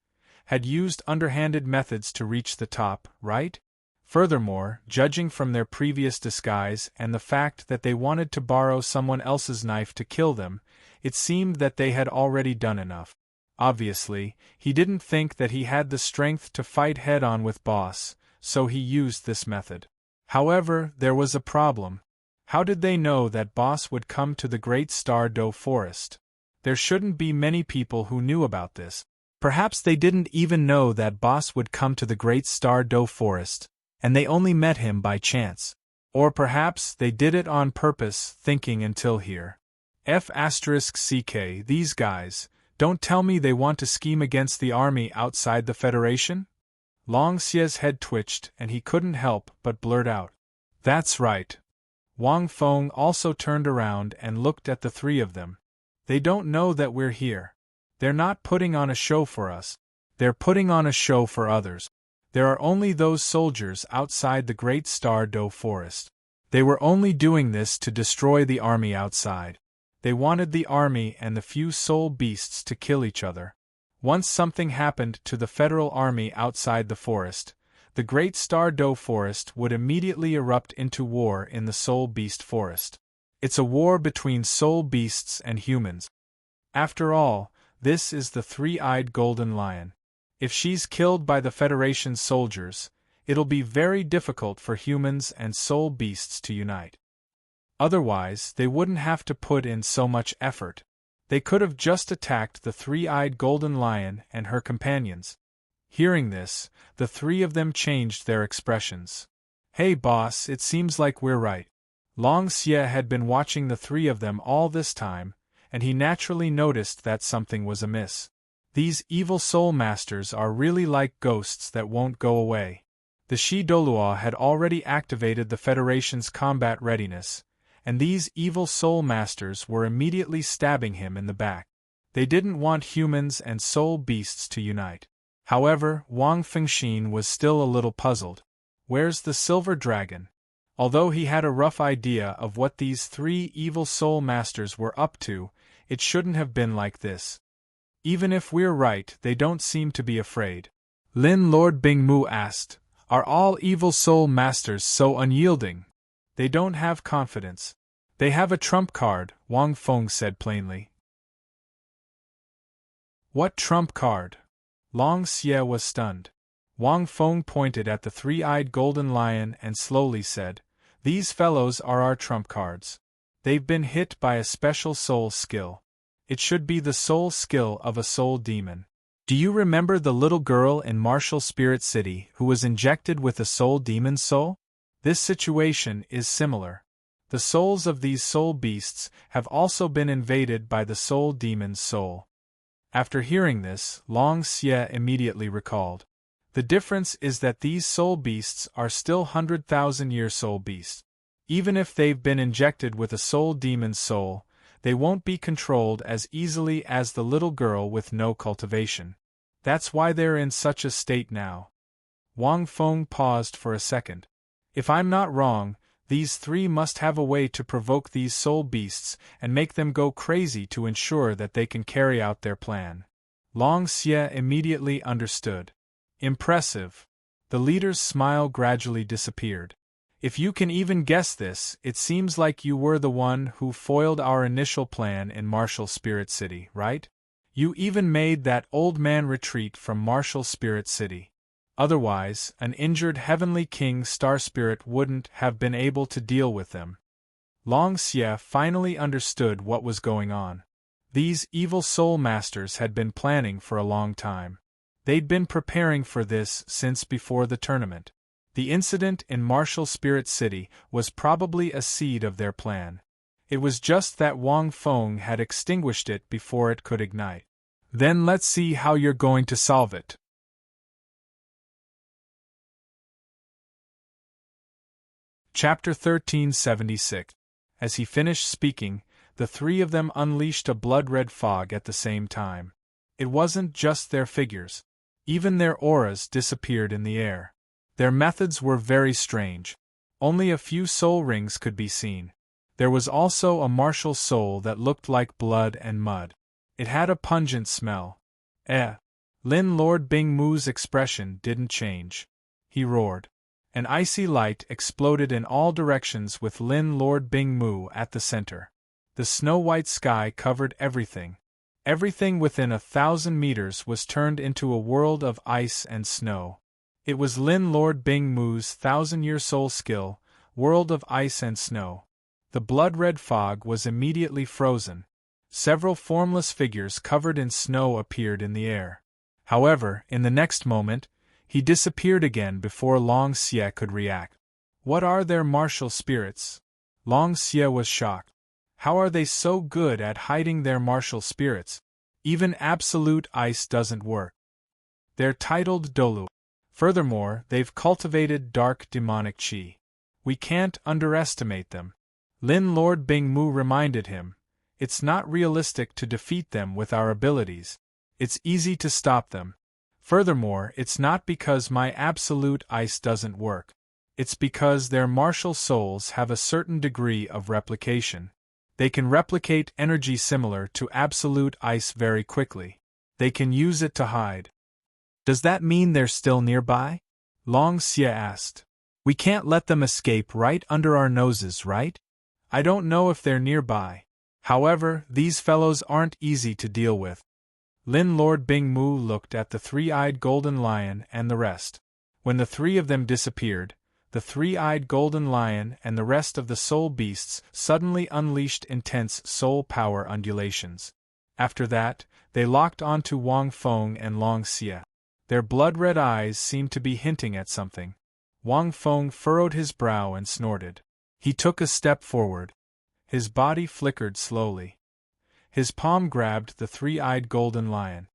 had used underhanded methods to reach the top, right? Furthermore, judging from their previous disguise and the fact that they wanted to borrow someone else's knife to kill them, it seemed that they had already done enough. Obviously, he didn't think that he had the strength to fight head-on with Boss, so he used this method. However, there was a problem. How did they know that Boss would come to the Great Star Do Forest? There shouldn't be many people who knew about this. Perhaps they didn't even know that Boss would come to the Great Star Do Forest, and they only met him by chance. Or perhaps they did it on purpose, thinking until here. F***ck, these guys, don't tell me they want to scheme against the army outside the Federation? Long Xie's head twitched and he couldn't help but blurt out. That's right. Wang Feng also turned around and looked at the three of them. They don't know that we're here. They're not putting on a show for us. They're putting on a show for others. There are only those soldiers outside the Great Star Do Forest. They were only doing this to destroy the army outside. They wanted the army and the few soul beasts to kill each other. Once something happened to the federal army outside the forest, the Great Star Do Forest would immediately erupt into war in the Soul Beast Forest. It's a war between soul beasts and humans. After all, this is the three-eyed golden lion. If she's killed by the Federation's soldiers, it'll be very difficult for humans and soul beasts to unite. Otherwise, they wouldn't have to put in so much effort. They could have just attacked the three-eyed golden lion and her companions. Hearing this, the three of them changed their expressions. Hey boss, it seems like we're right. Long Xie had been watching the three of them all this time, and he naturally noticed that something was amiss. These evil soul masters are really like ghosts that won't go away. The Douluo had already activated the Federation's combat readiness, and these evil soul masters were immediately stabbing him in the back. They didn't want humans and soul beasts to unite. However, Wang Fengxin was still a little puzzled. Where's the silver dragon? Although he had a rough idea of what these three evil soul masters were up to, it shouldn't have been like this. Even if we're right, they don't seem to be afraid. Lin Lord Bingmu asked, "Are all evil soul masters so unyielding? They don't have confidence." "They have a trump card," Wang Feng said plainly. "What trump card?" Long Xie was stunned. Wang Feng pointed at the three-eyed golden lion and slowly said, "These fellows are our trump cards. They've been hit by a special soul skill. It should be the soul skill of a soul demon. Do you remember the little girl in Martial Spirit City who was injected with a soul demon's soul? This situation is similar. The souls of these soul beasts have also been invaded by the soul demon's soul." After hearing this, Long Xie immediately recalled. The difference is that these soul beasts are still 100,000-year soul beasts. Even if they've been injected with a soul demon's soul, they won't be controlled as easily as the little girl with no cultivation. That's why they're in such a state now. Wang Feng paused for a second. If I'm not wrong, these three must have a way to provoke these soul beasts and make them go crazy to ensure that they can carry out their plan. Long Xie immediately understood. Impressive. The leader's smile gradually disappeared. If you can even guess this, it seems like you were the one who foiled our initial plan in Martial Spirit City, right? You even made that old man retreat from Martial Spirit City. Otherwise, an injured Heavenly King Star Spirit wouldn't have been able to deal with them. Long Xie finally understood what was going on. These evil soul masters had been planning for a long time. They'd been preparing for this since before the tournament. The incident in Martial Spirit City was probably a seed of their plan. It was just that Wang Feng had extinguished it before it could ignite. Then let's see how you're going to solve it. Chapter 1376. As he finished speaking, the three of them unleashed a blood-red fog at the same time. It wasn't just their figures. Even their auras disappeared in the air. Their methods were very strange. Only a few soul rings could be seen. There was also a martial soul that looked like blood and mud. It had a pungent smell. Lin Lord Bingmu's expression didn't change. He roared. An icy light exploded in all directions with Lin Lord Bingmu at the center. The snow-white sky covered everything. Everything within 1,000 meters was turned into a world of ice and snow. It was Lin Lord Bingmu's 1,000-year soul skill, world of ice and snow. The blood-red fog was immediately frozen. Several formless figures covered in snow appeared in the air. However, in the next moment, he disappeared again before Long Xie could react. What are their martial spirits? Long Xie was shocked. How are they so good at hiding their martial spirits? Even absolute ice doesn't work. They're titled Dalu. Furthermore, they've cultivated dark demonic qi. We can't underestimate them. Lin Lord Bingmu reminded him. It's not realistic to defeat them with our abilities. It's easy to stop them. Furthermore, it's not because my absolute ice doesn't work. It's because their martial souls have a certain degree of replication. They can replicate energy similar to absolute ice very quickly. They can use it to hide. Does that mean they're still nearby? Long Xie asked. We can't let them escape right under our noses, right? I don't know if they're nearby. However, these fellows aren't easy to deal with. Lin Lord Bingmu looked at the three-eyed golden lion and the rest. When the three of them disappeared, the three-eyed golden lion and the rest of the soul beasts suddenly unleashed intense soul power undulations. After that, they locked onto Wang Feng and Long Xie. Their blood-red eyes seemed to be hinting at something. Wang Feng furrowed his brow and snorted. He took a step forward. His body flickered slowly. His palm grabbed the three-eyed golden lion.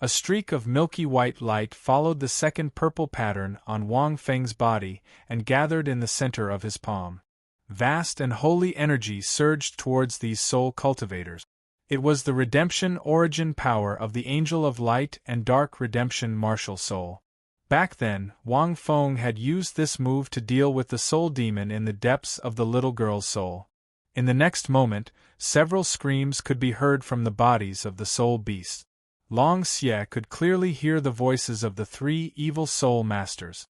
A streak of milky white light followed the second purple pattern on Wang Feng's body and gathered in the center of his palm. Vast and holy energy surged towards these soul cultivators. It was the redemption origin power of the Angel of Light and Dark Redemption Martial Soul. Back then, Wang Feng had used this move to deal with the soul demon in the depths of the little girl's soul. In the next moment, several screams could be heard from the bodies of the soul beasts. Long Xie could clearly hear the voices of the three evil soul masters.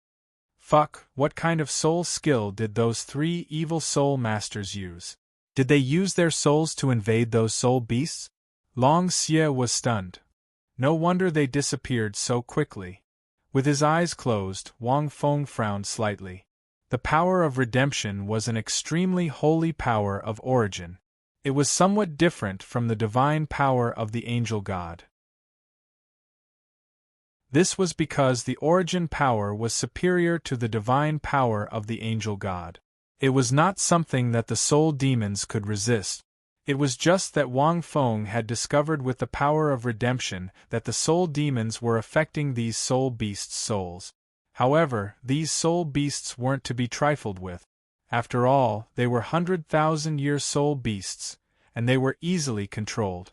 Fuck, what kind of soul skill did those three evil soul masters use? Did they use their souls to invade those soul beasts? Long Xie was stunned. No wonder they disappeared so quickly. With his eyes closed, Wang Feng frowned slightly. The power of redemption was an extremely holy power of origin. It was somewhat different from the divine power of the angel god. This was because the origin power was superior to the divine power of the angel god. It was not something that the soul demons could resist. It was just that Wang Feng had discovered with the power of redemption that the soul demons were affecting these soul beasts' souls. However, these soul beasts weren't to be trifled with. After all, they were 100,000-year soul beasts, and they were easily controlled.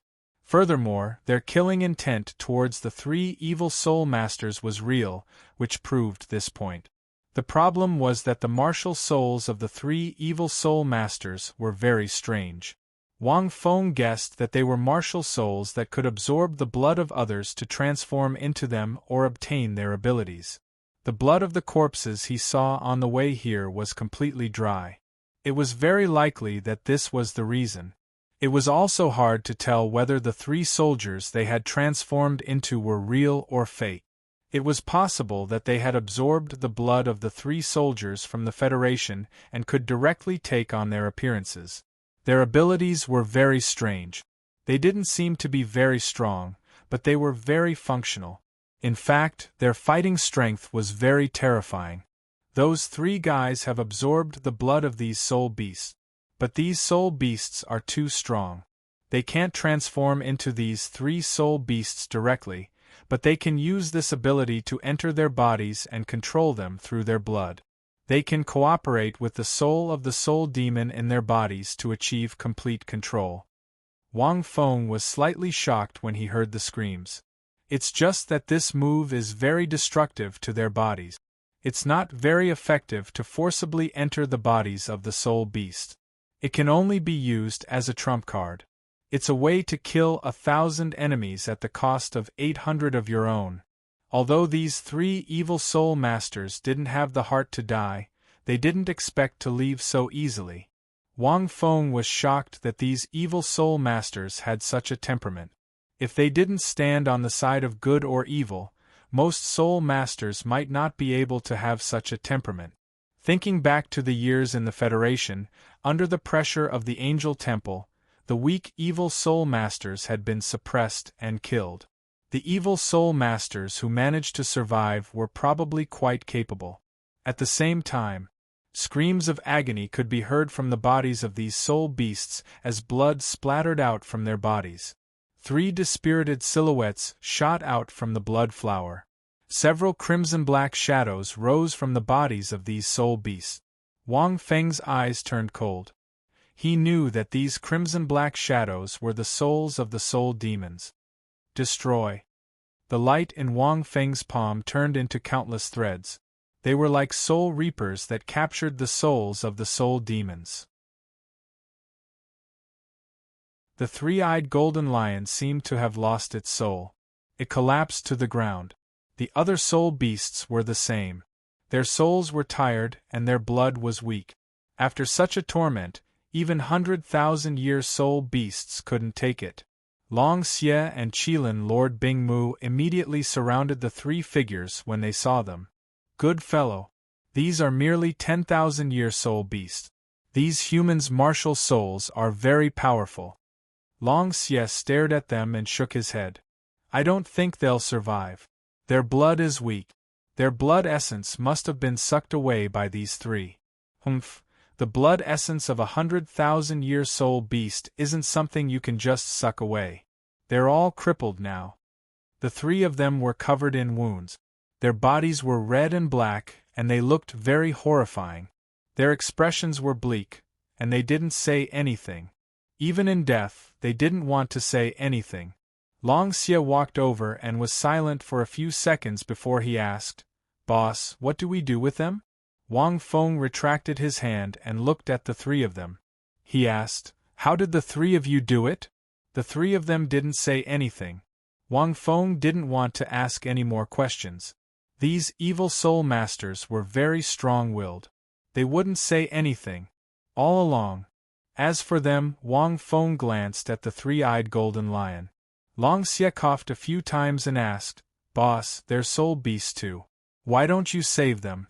Furthermore, their killing intent towards the three evil soul masters was real, which proved this point. The problem was that the martial souls of the three evil soul masters were very strange. Wang Feng guessed that they were martial souls that could absorb the blood of others to transform into them or obtain their abilities. The blood of the corpses he saw on the way here was completely dry. It was very likely that this was the reason. It was also hard to tell whether the three soldiers they had transformed into were real or fake. It was possible that they had absorbed the blood of the three soldiers from the Federation and could directly take on their appearances. Their abilities were very strange. They didn't seem to be very strong, but they were very functional. In fact, their fighting strength was very terrifying. Those three guys have absorbed the blood of these soul beasts. But these soul beasts are too strong. They can't transform into these three soul beasts directly, but they can use this ability to enter their bodies and control them through their blood. They can cooperate with the soul of the soul demon in their bodies to achieve complete control. Wang Feng was slightly shocked when he heard the screams. It's just that this move is very destructive to their bodies. It's not very effective to forcibly enter the bodies of the soul beast. It can only be used as a trump card. It's a way to kill 1,000 enemies at the cost of 800 of your own. Although these three evil soul masters didn't have the heart to die, they didn't expect to leave so easily. Wang Feng was shocked that these evil soul masters had such a temperament. If they didn't stand on the side of good or evil, most soul masters might not be able to have such a temperament. Thinking back to the years in the Federation, under the pressure of the Angel Temple, the weak evil soul masters had been suppressed and killed. The evil soul masters who managed to survive were probably quite capable. At the same time, screams of agony could be heard from the bodies of these soul beasts as blood splattered out from their bodies. 3 dispirited silhouettes shot out from the blood flower. Several crimson-black shadows rose from the bodies of these soul beasts. Wang Feng's eyes turned cold. He knew that these crimson-black shadows were the souls of the soul demons. Destroy. The light in Wang Feng's palm turned into countless threads. They were like soul reapers that captured the souls of the soul demons. The three-eyed golden lion seemed to have lost its soul. It collapsed to the ground. The other soul beasts were the same. Their souls were tired and their blood was weak. After such a torment, even 100,000-year soul beasts couldn't take it. Long Xie and Qilin Lord Bingmu immediately surrounded the 3 figures when they saw them. Good fellow. These are merely 10,000-year soul beasts. These humans' martial souls are very powerful. Long Xie stared at them and shook his head. I don't think they'll survive. Their blood is weak. Their blood essence must have been sucked away by these 3. Humph. The blood essence of 100,000-year soul beast isn't something you can just suck away. They're all crippled now. The three of them were covered in wounds. Their bodies were red and black, and they looked very horrifying. Their expressions were bleak, and they didn't say anything. Even in death, they didn't want to say anything. Long Xie walked over and was silent for a few seconds before he asked, "Boss, what do we do with them?" Wang Feng retracted his hand and looked at the three of them. He asked, "How did the three of you do it?" The three of them didn't say anything. Wang Feng didn't want to ask any more questions. These evil soul masters were very strong-willed. They wouldn't say anything. All along. As for them, Wang Feng glanced at the three-eyed golden lion. Long Xie coughed a few times and asked, "Boss, they're soul beasts too. Why don't you save them?"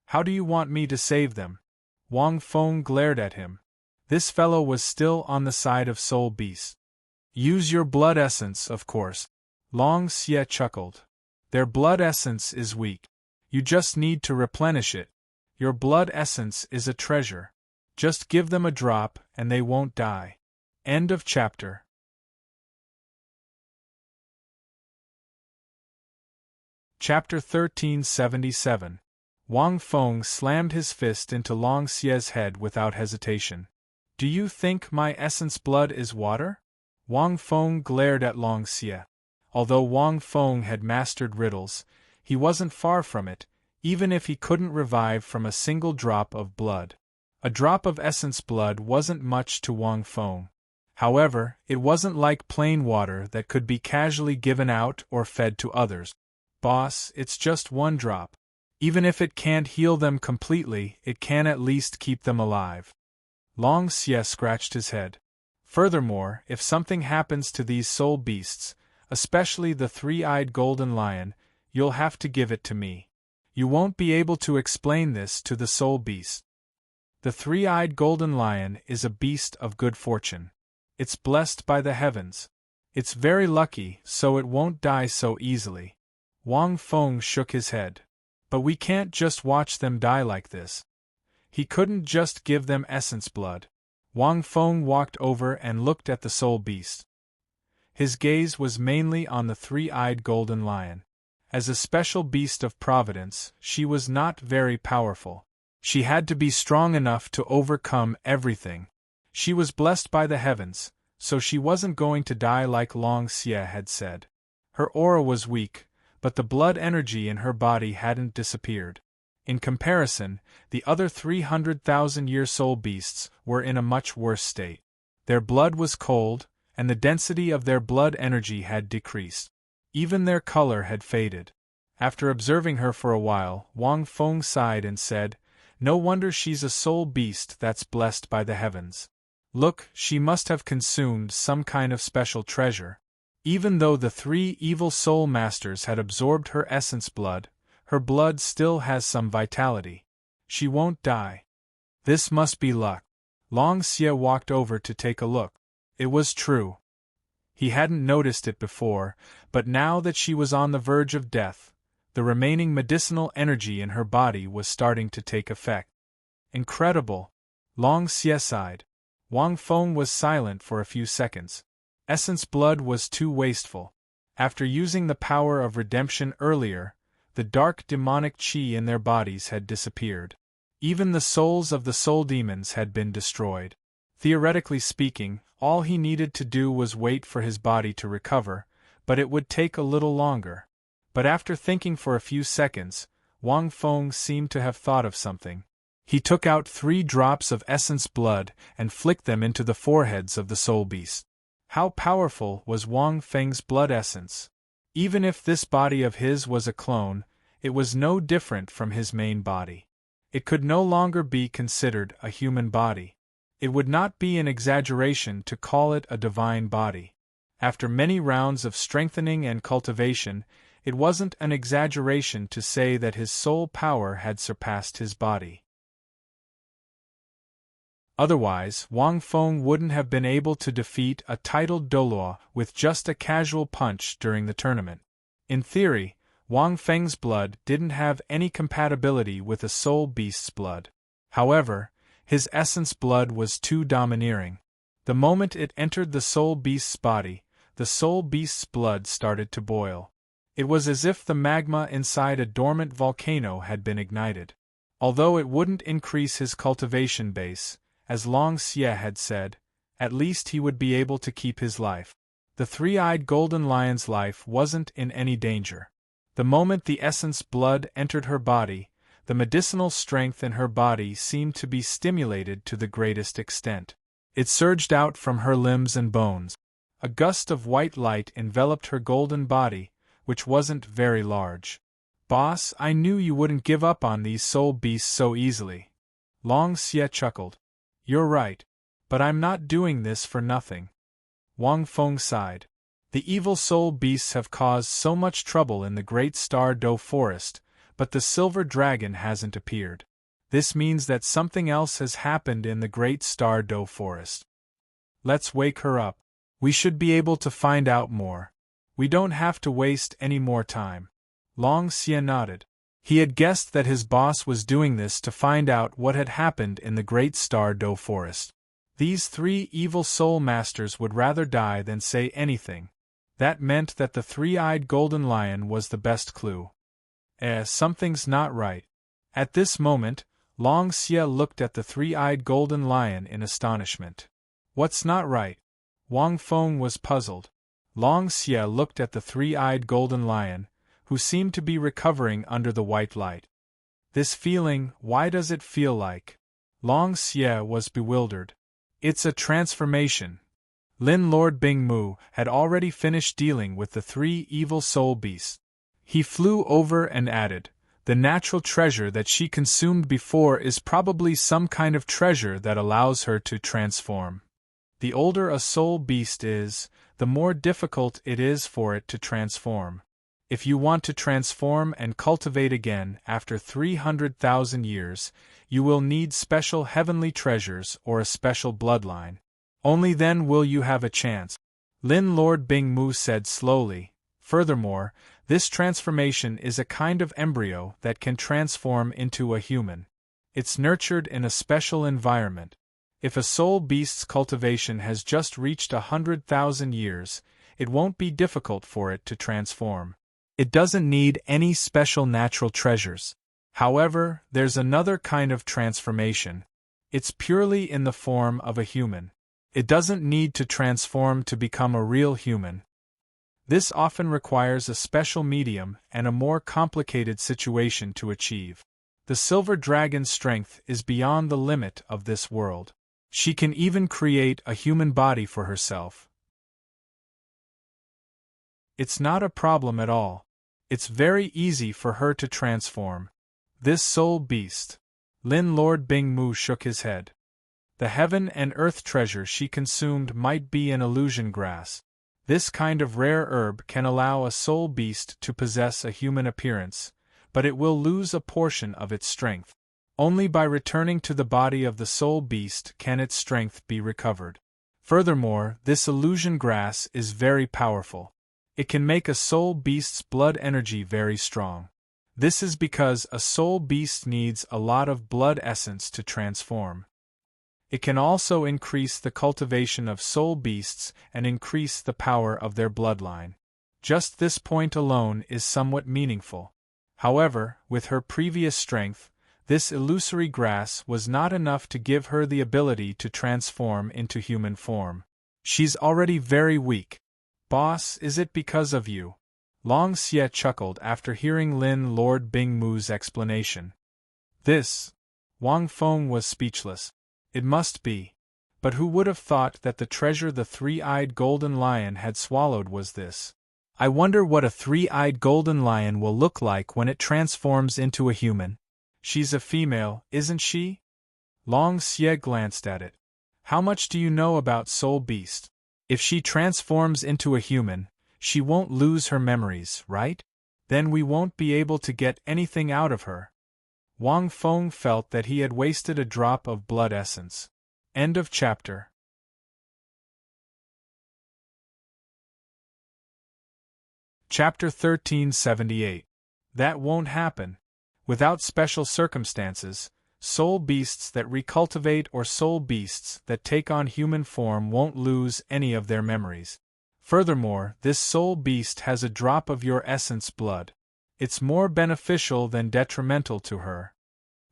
"How do you want me to save them?" Wang Feng glared at him. This fellow was still on the side of soul beasts. "Use your blood essence, of course." Long Xie chuckled. "Their blood essence is weak. You just need to replenish it. Your blood essence is a treasure. Just give them a drop and they won't die." End of chapter. Chapter 1377. Wang Feng slammed his fist into Long Xie's head without hesitation. "Do you think my essence blood is water?" Wang Feng glared at Long Xie. Although Wang Feng had mastered riddles, he wasn't far from it, even if he couldn't revive from a single drop of blood. A drop of essence blood wasn't much to Wang Feng. However, it wasn't like plain water that could be casually given out or fed to others. "Boss, it's just one drop. Even if it can't heal them completely, it can at least keep them alive." Long Xie scratched his head. "Furthermore, if something happens to these soul beasts, especially the three-eyed golden lion, you'll have to give it to me. You won't be able to explain this to the soul beast. The three-eyed golden lion is a beast of good fortune. It's blessed by the heavens. It's very lucky, so it won't die so easily." Wang Feng shook his head. "But we can't just watch them die like this." He couldn't just give them essence blood. Wang Feng walked over and looked at the soul beast. His gaze was mainly on the three-eyed golden lion. As a special beast of providence, she was not very powerful. She had to be strong enough to overcome everything. She was blessed by the heavens, so she wasn't going to die like Long Xie had said. Her aura was weak, but the blood energy in her body hadn't disappeared. In comparison, the other 300,000-year soul beasts were in a much worse state. Their blood was cold, and the density of their blood energy had decreased. Even their color had faded. After observing her for a while, Wang Feng sighed and said, "No wonder she's a soul beast that's blessed by the heavens. Look, she must have consumed some kind of special treasure. Even though the three evil soul masters had absorbed her essence blood, her blood still has some vitality. She won't die. This must be luck." Long Xie walked over to take a look. It was true. He hadn't noticed it before, but now that she was on the verge of death, the remaining medicinal energy in her body was starting to take effect. "Incredible!" Long Xie sighed. Wang Feng was silent for a few seconds. Essence blood was too wasteful. After using the power of redemption earlier, the dark demonic qi in their bodies had disappeared. Even the souls of the soul demons had been destroyed. Theoretically speaking, all he needed to do was wait for his body to recover, but it would take a little longer. But after thinking for a few seconds, Wang Feng seemed to have thought of something. He took out 3 drops of essence blood and flicked them into the foreheads of the soul beast. How powerful was Wang Feng's blood essence? Even if this body of his was a clone, it was no different from his main body. It could no longer be considered a human body. It would not be an exaggeration to call it a divine body. After many rounds of strengthening and cultivation, it wasn't an exaggeration to say that his soul power had surpassed his body. Otherwise, Wang Feng wouldn't have been able to defeat a titled Douluo with just a casual punch during the tournament. In theory, Wang Feng's blood didn't have any compatibility with a soul beast's blood. However, his essence blood was too domineering. The moment it entered the soul beast's body, the soul beast's blood started to boil. It was as if the magma inside a dormant volcano had been ignited. Although it wouldn't increase his cultivation base, as Long Xie had said, at least he would be able to keep his life. The three-eyed golden lion's life wasn't in any danger. The moment the essence blood entered her body, the medicinal strength in her body seemed to be stimulated to the greatest extent. It surged out from her limbs and bones. A gust of white light enveloped her golden body, which wasn't very large. "Boss, I knew you wouldn't give up on these soul beasts so easily." Long Xie chuckled. "You're right. But I'm not doing this for nothing." Wang Feng sighed. "The evil soul beasts have caused so much trouble in the great Star Do forest, but the silver dragon hasn't appeared. This means that something else has happened in the great Star Do forest. Let's wake her up. We should be able to find out more. We don't have to waste any more time." Long Xie nodded. He had guessed that his boss was doing this to find out what had happened in the great Star Do forest. These three evil soul masters would rather die than say anything. That meant that the three-eyed golden lion was the best clue. Something's not right. At this moment, Long Xie looked at the three-eyed golden lion in astonishment. "What's not right?" Wang Feng was puzzled. Long Xie looked at the three-eyed golden lion, who seemed to be recovering under the white light. "This feeling, why does it feel like?" Long Xie was bewildered. "It's a transformation." Lin Lord Bingmu had already finished dealing with the three evil soul beasts. He flew over and added, "The natural treasure that she consumed before is probably some kind of treasure that allows her to transform. The older a soul beast is, the more difficult it is for it to transform. If you want to transform and cultivate again after 300,000 years, you will need special heavenly treasures or a special bloodline. Only then will you have a chance," Lin Lord Bingmu said slowly. "Furthermore, this transformation is a kind of embryo that can transform into a human. It's nurtured in a special environment. If a soul beast's cultivation has just reached 100,000 years, it won't be difficult for it to transform. It doesn't need any special natural treasures. However, there's another kind of transformation. It's purely in the form of a human. It doesn't need to transform to become a real human. This often requires a special medium and a more complicated situation to achieve. The silver dragon's strength is beyond the limit of this world. She can even create a human body for herself. It's not a problem at all. It's very easy for her to transform. This soul beast." Lin Lord Bingmu shook his head. "The heaven and earth treasure she consumed might be an illusion grass. This kind of rare herb can allow a soul beast to possess a human appearance, but it will lose a portion of its strength. Only by returning to the body of the soul beast can its strength be recovered. Furthermore, this illusion grass is very powerful. It can make a soul beast's blood energy very strong. This is because a soul beast needs a lot of blood essence to transform. It can also increase the cultivation of soul beasts and increase the power of their bloodline. Just this point alone is somewhat meaningful. However, with her previous strength, this illusory grass was not enough to give her the ability to transform into human form. She's already very weak. Boss, is it because of you? Long Xie chuckled after hearing Lin Lord Bingmu's explanation. This. Wang Feng was speechless. It must be. But who would have thought that the treasure the three-eyed golden lion had swallowed was this? I wonder what a three-eyed golden lion will look like when it transforms into a human. She's a female, isn't she? Long Xie glanced at it. How much do you know about Soul Beast? If she transforms into a human, she won't lose her memories, right? Then we won't be able to get anything out of her. Wang Feng felt that he had wasted a drop of blood essence. End of chapter. Chapter 1378. That won't happen. Without special circumstances, soul beasts that recultivate or soul beasts that take on human form won't lose any of their memories. Furthermore, this soul beast has a drop of your essence blood. It's more beneficial than detrimental to her.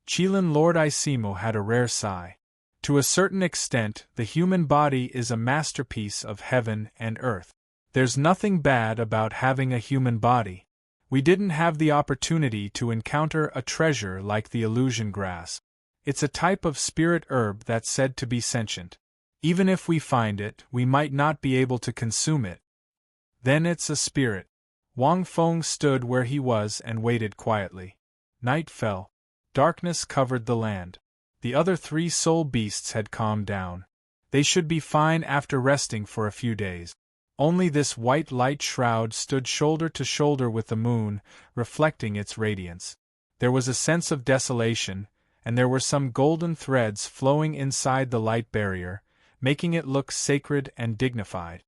Qilin Lord Isimo had a rare sigh. To a certain extent, the human body is a masterpiece of heaven and earth. There's nothing bad about having a human body. We didn't have the opportunity to encounter a treasure like the illusion grass. It's a type of spirit herb that's said to be sentient. Even if we find it, we might not be able to consume it. Then it's a spirit. Wang Feng stood where he was and waited quietly. Night fell. Darkness covered the land. The other 3 soul beasts had calmed down. They should be fine after resting for a few days. Only this white light shroud stood shoulder to shoulder with the moon, reflecting its radiance. There was a sense of desolation, and there were some golden threads flowing inside the light barrier, making it look sacred and dignified.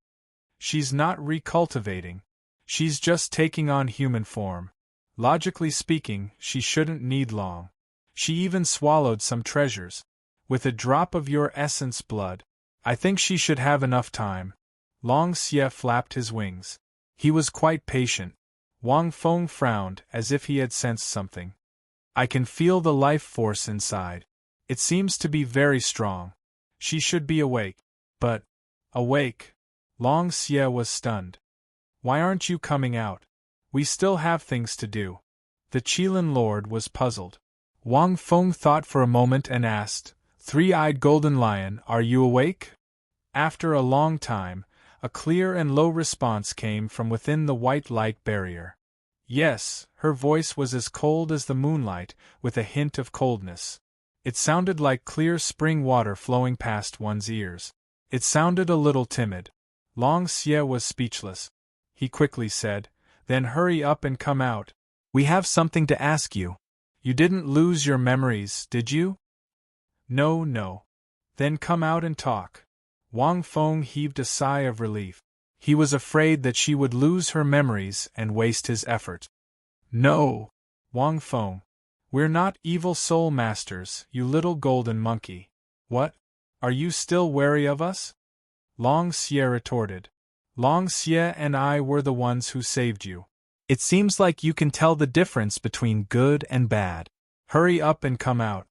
She's not recultivating. She's just taking on human form. Logically speaking, she shouldn't need long. She even swallowed some treasures. With a drop of your essence blood, I think she should have enough time. Long Xie flapped his wings. He was quite patient. Wang Feng frowned as if he had sensed something. I can feel the life force inside. It seems to be very strong. She should be awake. But, awake? Long Xie was stunned. Why aren't you coming out? We still have things to do. The Qilin Lord was puzzled. Wang Feng thought for a moment and asked, Three-eyed golden lion, are you awake? After a long time, a clear and low response came from within the white light barrier. Yes, her voice was as cold as the moonlight, with a hint of coldness. It sounded like clear spring water flowing past one's ears. It sounded a little timid. Long Xie was speechless. He quickly said, Then hurry up and come out. We have something to ask you. You didn't lose your memories, did you? No. Then come out and talk. Wang Feng heaved a sigh of relief. He was afraid that she would lose her memories and waste his effort. No, Wang Feng. We're not evil soul masters, you little golden monkey. What? Are you still wary of us? Long Xie retorted. Long Xie and I were the ones who saved you. It seems like you can tell the difference between good and bad. Hurry up and come out.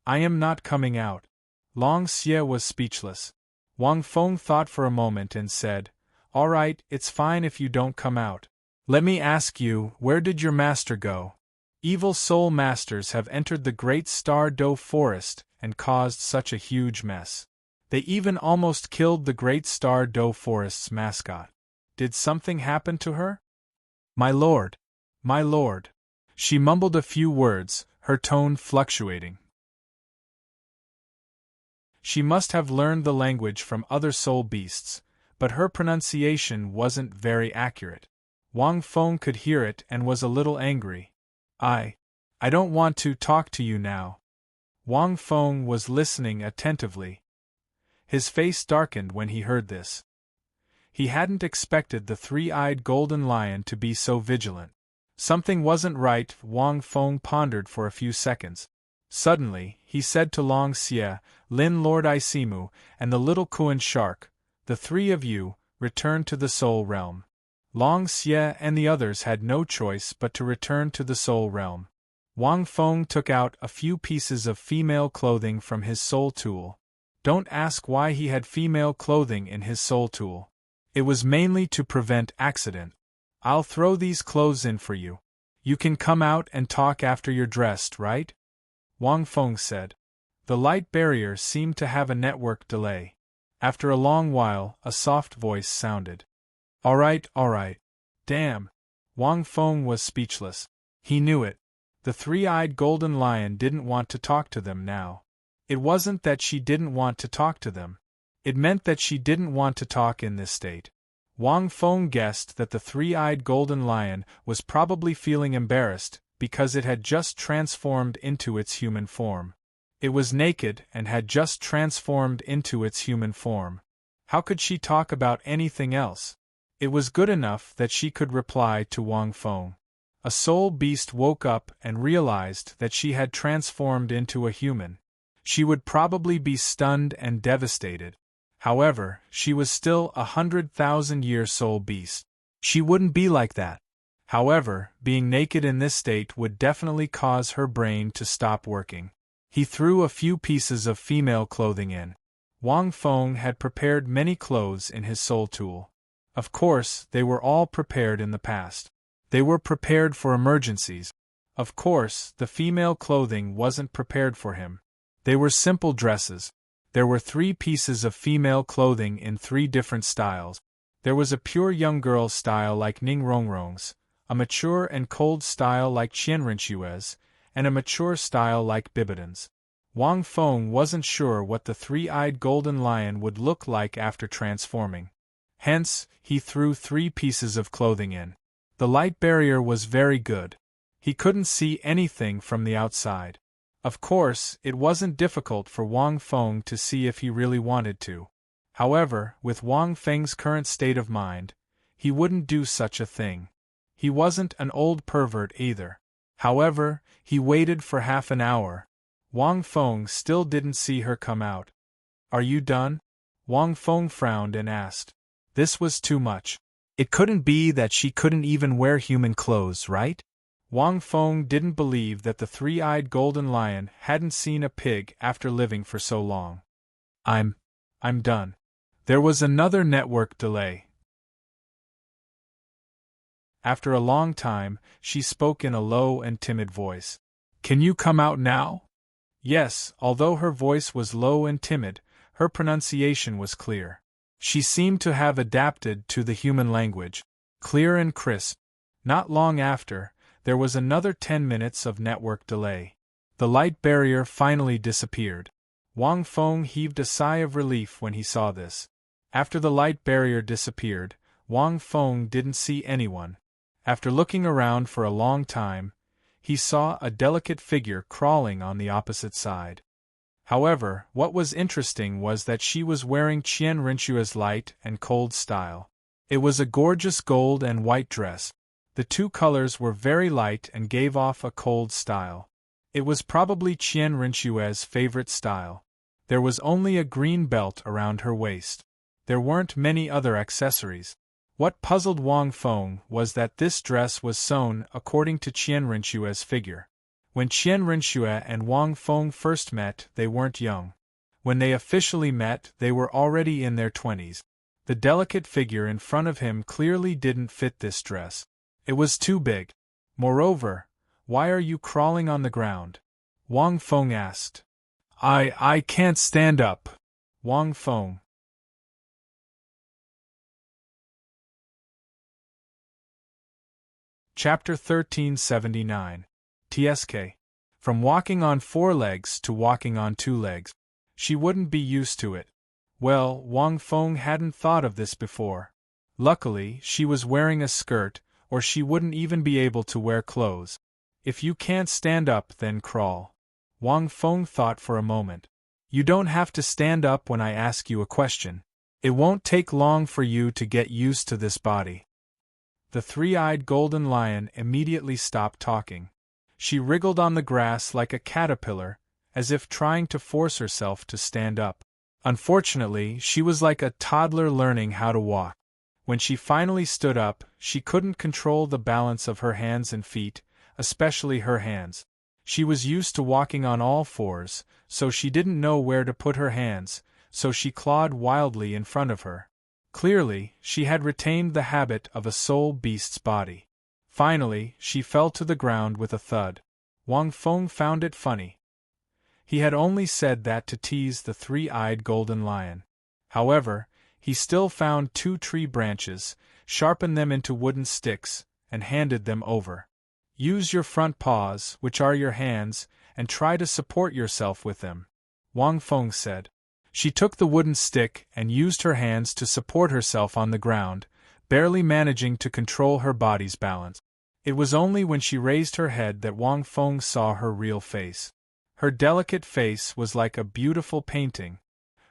I am not coming out. Long Xie was speechless. Wang Feng thought for a moment and said, All right, it's fine if you don't come out. Let me ask you, where did your master go? Evil soul masters have entered the great Star Do forest and caused such a huge mess. They even almost killed the great Star Do forest's mascot. Did something happen to her? My lord. She mumbled a few words, her tone fluctuating. She must have learned the language from other soul beasts, but her pronunciation wasn't very accurate. Wang Feng could hear it and was a little angry. I don't want to talk to you now. Wang Feng was listening attentively. His face darkened when he heard this. He hadn't expected the three-eyed golden lion to be so vigilant. Something wasn't right, Wang Feng pondered for a few seconds. Suddenly, he said to Long Xie, Lin Lord Isimu, and the little Kuan shark, the 3 of you, return to the soul realm. Long Xie and the others had no choice but to return to the soul realm. Wang Feng took out a few pieces of female clothing from his soul tool. Don't ask why he had female clothing in his soul tool. It was mainly to prevent accident. I'll throw these clothes in for you. You can come out and talk after you're dressed, right? Wang Feng said. The light barrier seemed to have a network delay. After a long while, a soft voice sounded. All right. Damn. Wang Feng was speechless. He knew it. The three-eyed golden lion didn't want to talk to them now. It wasn't that she didn't want to talk to them. It meant that she didn't want to talk in this state. Wang Feng guessed that the three-eyed golden lion was probably feeling embarrassed because it had just transformed into its human form. It was naked and had just transformed into its human form. How could she talk about anything else? It was good enough that she could reply to Wang Feng. A soul beast woke up and realized that she had transformed into a human. She would probably be stunned and devastated. However, she was still 100,000-year soul beast. She wouldn't be like that. However, being naked in this state would definitely cause her brain to stop working. He threw a few pieces of female clothing in. Wang Feng had prepared many clothes in his soul tool. Of course, they were all prepared in the past. They were prepared for emergencies. Of course, the female clothing wasn't prepared for him. They were simple dresses. There were 3 pieces of female clothing in 3 different styles. There was a pure young girl style like Ning Rongrong's, a mature and cold style like Qianrenshue's, and a mature style like Bibidan's. Wang Feng wasn't sure what the 3-eyed golden lion would look like after transforming. Hence, he threw 3 pieces of clothing in. The light barrier was very good. He couldn't see anything from the outside. Of course, it wasn't difficult for Wang Feng to see if he really wanted to. However, with Wang Feng's current state of mind, he wouldn't do such a thing. He wasn't an old pervert either. However, he waited for half an hour. Wang Feng still didn't see her come out. "Are you done?" Wang Feng frowned and asked. This was too much. It couldn't be that she couldn't even wear human clothes, right? Wang Feng didn't believe that the 3-eyed golden lion hadn't seen a pig after living for so long. I'm done." There was another network delay. After a long time, she spoke in a low and timid voice. "Can you come out now?" Yes, although her voice was low and timid, her pronunciation was clear. She seemed to have adapted to the human language, clear and crisp. Not long after, there was another 10 minutes of network delay. The light barrier finally disappeared. Wang Feng heaved a sigh of relief when he saw this. After the light barrier disappeared, Wang Feng didn't see anyone. After looking around for a long time, he saw a delicate figure crawling on the opposite side. However, what was interesting was that she was wearing Qianrenshue's light and cold style. It was a gorgeous gold and white dress. The 2 colors were very light and gave off a cold style. It was probably Qianrenshue's favorite style. There was only a green belt around her waist. There weren't many other accessories. What puzzled Wang Feng was that this dress was sewn according to Qianrenshue's figure. When Qianrenshue and Wang Feng first met, they weren't young. When they officially met, they were already in their 20s. The delicate figure in front of him clearly didn't fit this dress. It was too big. Moreover, "Why are you crawling on the ground?" Wang Feng asked. I can't stand up." Wang Feng. Chapter 1379. TSK. From walking on 4 legs to walking on 2 legs. She wouldn't be used to it. Well, Wang Feng hadn't thought of this before. Luckily, she was wearing a skirt, or she wouldn't even be able to wear clothes. If you can't stand up, then crawl. Wang Feng thought for a moment. You don't have to stand up when I ask you a question. It won't take long for you to get used to this body. The 3-eyed golden lion immediately stopped talking. She wriggled on the grass like a caterpillar, as if trying to force herself to stand up. Unfortunately, she was like a toddler learning how to walk. When she finally stood up, she couldn't control the balance of her hands and feet, especially her hands. She was used to walking on all 4s, so she didn't know where to put her hands, so she clawed wildly in front of her. Clearly, she had retained the habit of a soul beast's body. Finally, she fell to the ground with a thud. Wang Feng found it funny. He had only said that to tease the 3-eyed golden lion. However, he still found 2 tree branches, sharpened them into wooden sticks, and handed them over. Use your front paws, which are your hands, and try to support yourself with them, Wang Feng said. She took the wooden stick and used her hands to support herself on the ground, barely managing to control her body's balance. It was only when she raised her head that Wang Feng saw her real face. Her delicate face was like a beautiful painting.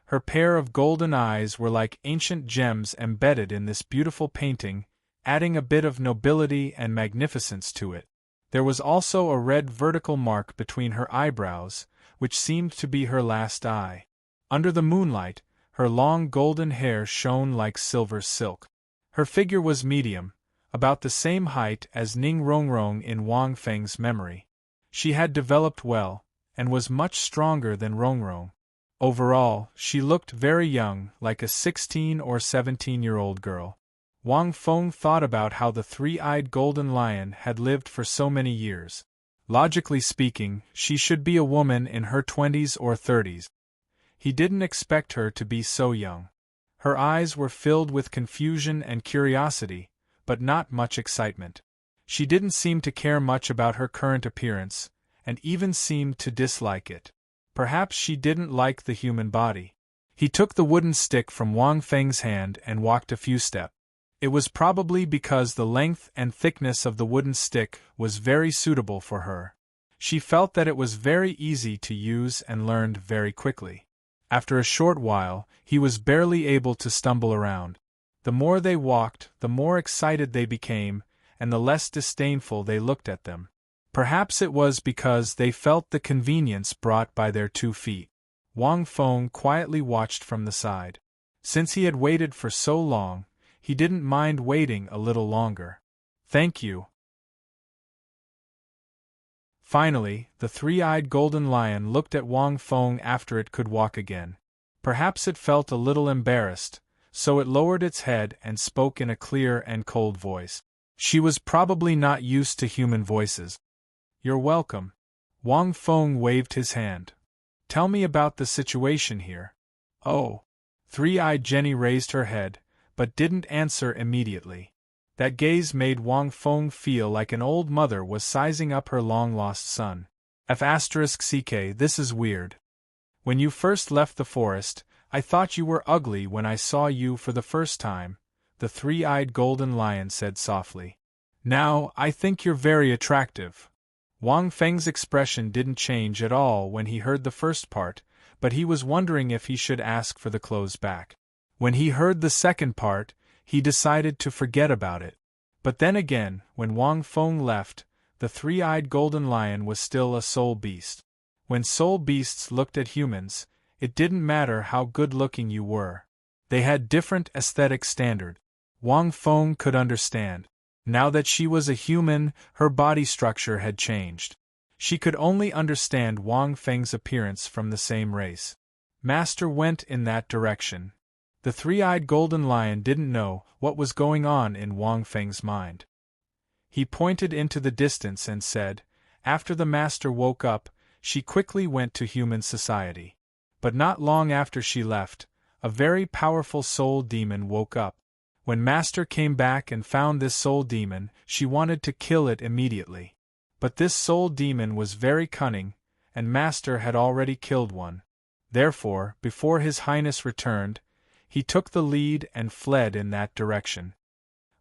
Her pair of golden eyes were like ancient gems embedded in this beautiful painting, adding a bit of nobility and magnificence to it. There was also a red vertical mark between her eyebrows, which seemed to be her last eye. Under the moonlight, Her long golden hair shone like silver silk. Her figure was medium, about the same height as Ning Rongrong in Wang Feng's memory. She had developed well, and was much stronger than Rongrong. Overall, she looked very young, like a 16 or 17-year-old girl. Wang Feng thought about how the three-eyed golden lion had lived for so many years. Logically speaking, she should be a woman in her 20s or 30s. He didn't expect her to be so young. Her eyes were filled with confusion and curiosity, but not much excitement. She didn't seem to care much about her current appearance, and even seemed to dislike it. Perhaps she didn't like the human body. He took the wooden stick from Wang Feng's hand and walked a few steps. It was probably because the length and thickness of the wooden stick was very suitable for her. She felt that it was very easy to use and learned very quickly. After a short while, he was barely able to stumble around. The more they walked, the more excited they became, and the less disdainful they looked at them. Perhaps it was because they felt the convenience brought by their 2 feet. Wang Feng quietly watched from the side. Since he had waited for so long, he didn't mind waiting a little longer. "Thank you." Finally, the three-eyed golden lion looked at Wang Feng after it could walk again. Perhaps it felt a little embarrassed, so it lowered its head and spoke in a clear and cold voice. She was probably not used to human voices. "You're welcome." Wang Feng waved his hand. "Tell me about the situation here." "Oh." Three-eyed Jenny raised her head, but didn't answer immediately. That gaze made Wang Feng feel like an old mother was sizing up her long-lost son. F***ck, this is weird. When you first left the forest, I thought you were ugly when I saw you for the first time, the three-eyed golden lion said softly. Now, I think you're very attractive. Wang Feng's expression didn't change at all when he heard the first part, but he was wondering if he should ask for the clothes back. When he heard the second part, he decided to forget about it. But then again, when Wang Feng left, the three-eyed golden lion was still a soul beast. When soul beasts looked at humans, it didn't matter how good-looking you were. They had different aesthetic standards. Wang Feng could understand. Now that she was a human, her body structure had changed. She could only understand Wang Feng's appearance from the same race. Master went in that direction. The three-eyed golden lion didn't know what was going on in Wang Feng's mind. He pointed into the distance and said, after the master woke up, she quickly went to human society. But not long after she left, a very powerful soul demon woke up. When master came back and found this soul demon, she wanted to kill it immediately. But this soul demon was very cunning, and master had already killed one. Therefore, before His Highness returned, he took the lead and fled in that direction.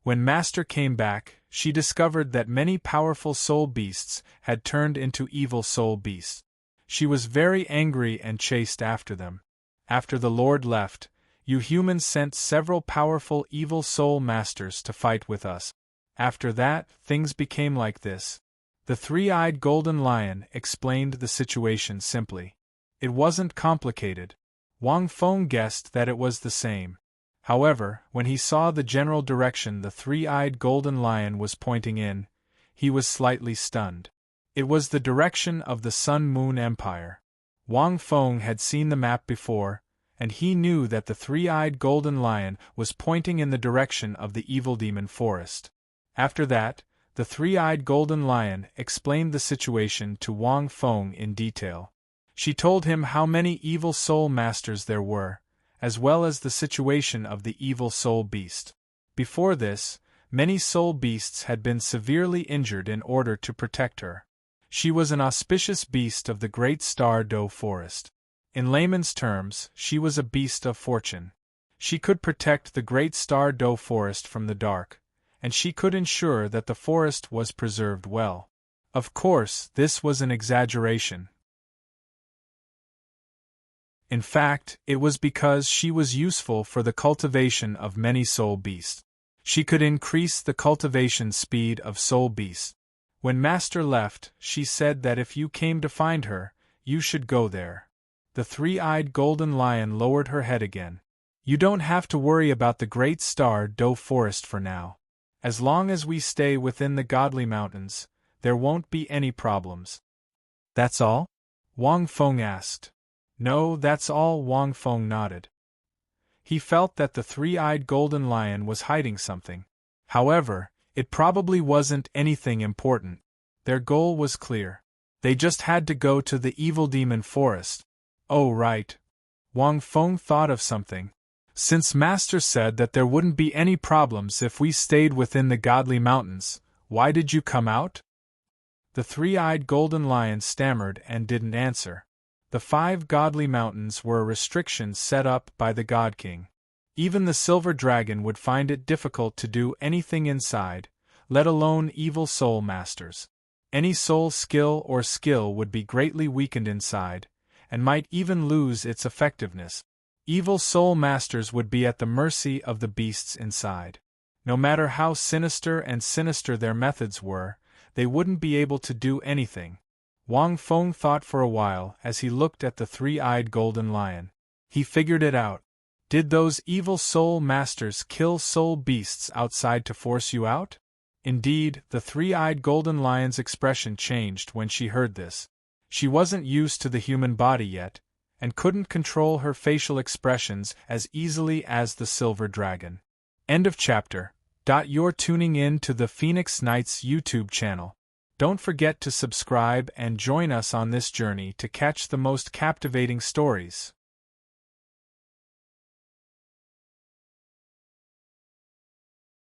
When master came back, she discovered that many powerful soul beasts had turned into evil soul beasts. She was very angry and chased after them. After the Lord left, you humans sent several powerful evil soul masters to fight with us. After that, things became like this. The three-eyed golden lion explained the situation simply. It wasn't complicated. Wang Feng guessed that it was the same. However, when he saw the general direction the three-eyed golden lion was pointing in, he was slightly stunned. It was the direction of the Sun-Moon Empire. Wang Feng had seen the map before, and he knew that the three-eyed golden lion was pointing in the direction of the evil demon forest. After that, the three-eyed golden lion explained the situation to Wang Feng in detail. She told him how many evil soul masters there were, as well as the situation of the evil soul beast. Before this, many soul beasts had been severely injured in order to protect her. She was an auspicious beast of the great star Do forest. In layman's terms, she was a beast of fortune. She could protect the great star Do forest from the dark, and she could ensure that the forest was preserved well. Of course, this was an exaggeration. In fact, it was because she was useful for the cultivation of many soul beasts. She could increase the cultivation speed of soul beasts. When Master left, she said that if you came to find her, you should go there. The three-eyed golden lion lowered her head again. You don't have to worry about the great star Douluo forest for now. As long as we stay within the godly mountains, there won't be any problems." "That's all?" Wang Feng asked. "No, that's all," Wang Feng nodded. He felt that the three-eyed golden lion was hiding something. However, it probably wasn't anything important. Their goal was clear. They just had to go to the evil demon forest. "Oh right." Wang Feng thought of something. "Since Master said that there wouldn't be any problems if we stayed within the godly mountains, why did you come out?" The three-eyed golden lion stammered and didn't answer. The 5 godly mountains were a restriction set up by the God King. Even the silver dragon would find it difficult to do anything inside, let alone evil soul masters. Any soul skill would be greatly weakened inside, and might even lose its effectiveness. Evil soul masters would be at the mercy of the beasts inside. No matter how sinister their methods were, they wouldn't be able to do anything. Wang Feng thought for a while as he looked at the three-eyed golden lion. He figured it out. "Did those evil soul masters kill soul beasts outside to force you out?" Indeed, the three-eyed golden lion's expression changed when she heard this. She wasn't used to the human body yet, and couldn't control her facial expressions as easily as the silver dragon. End of chapter. You're tuning in to the Phoenix Knights YouTube channel. Don't forget to subscribe and join us on this journey to catch the most captivating stories.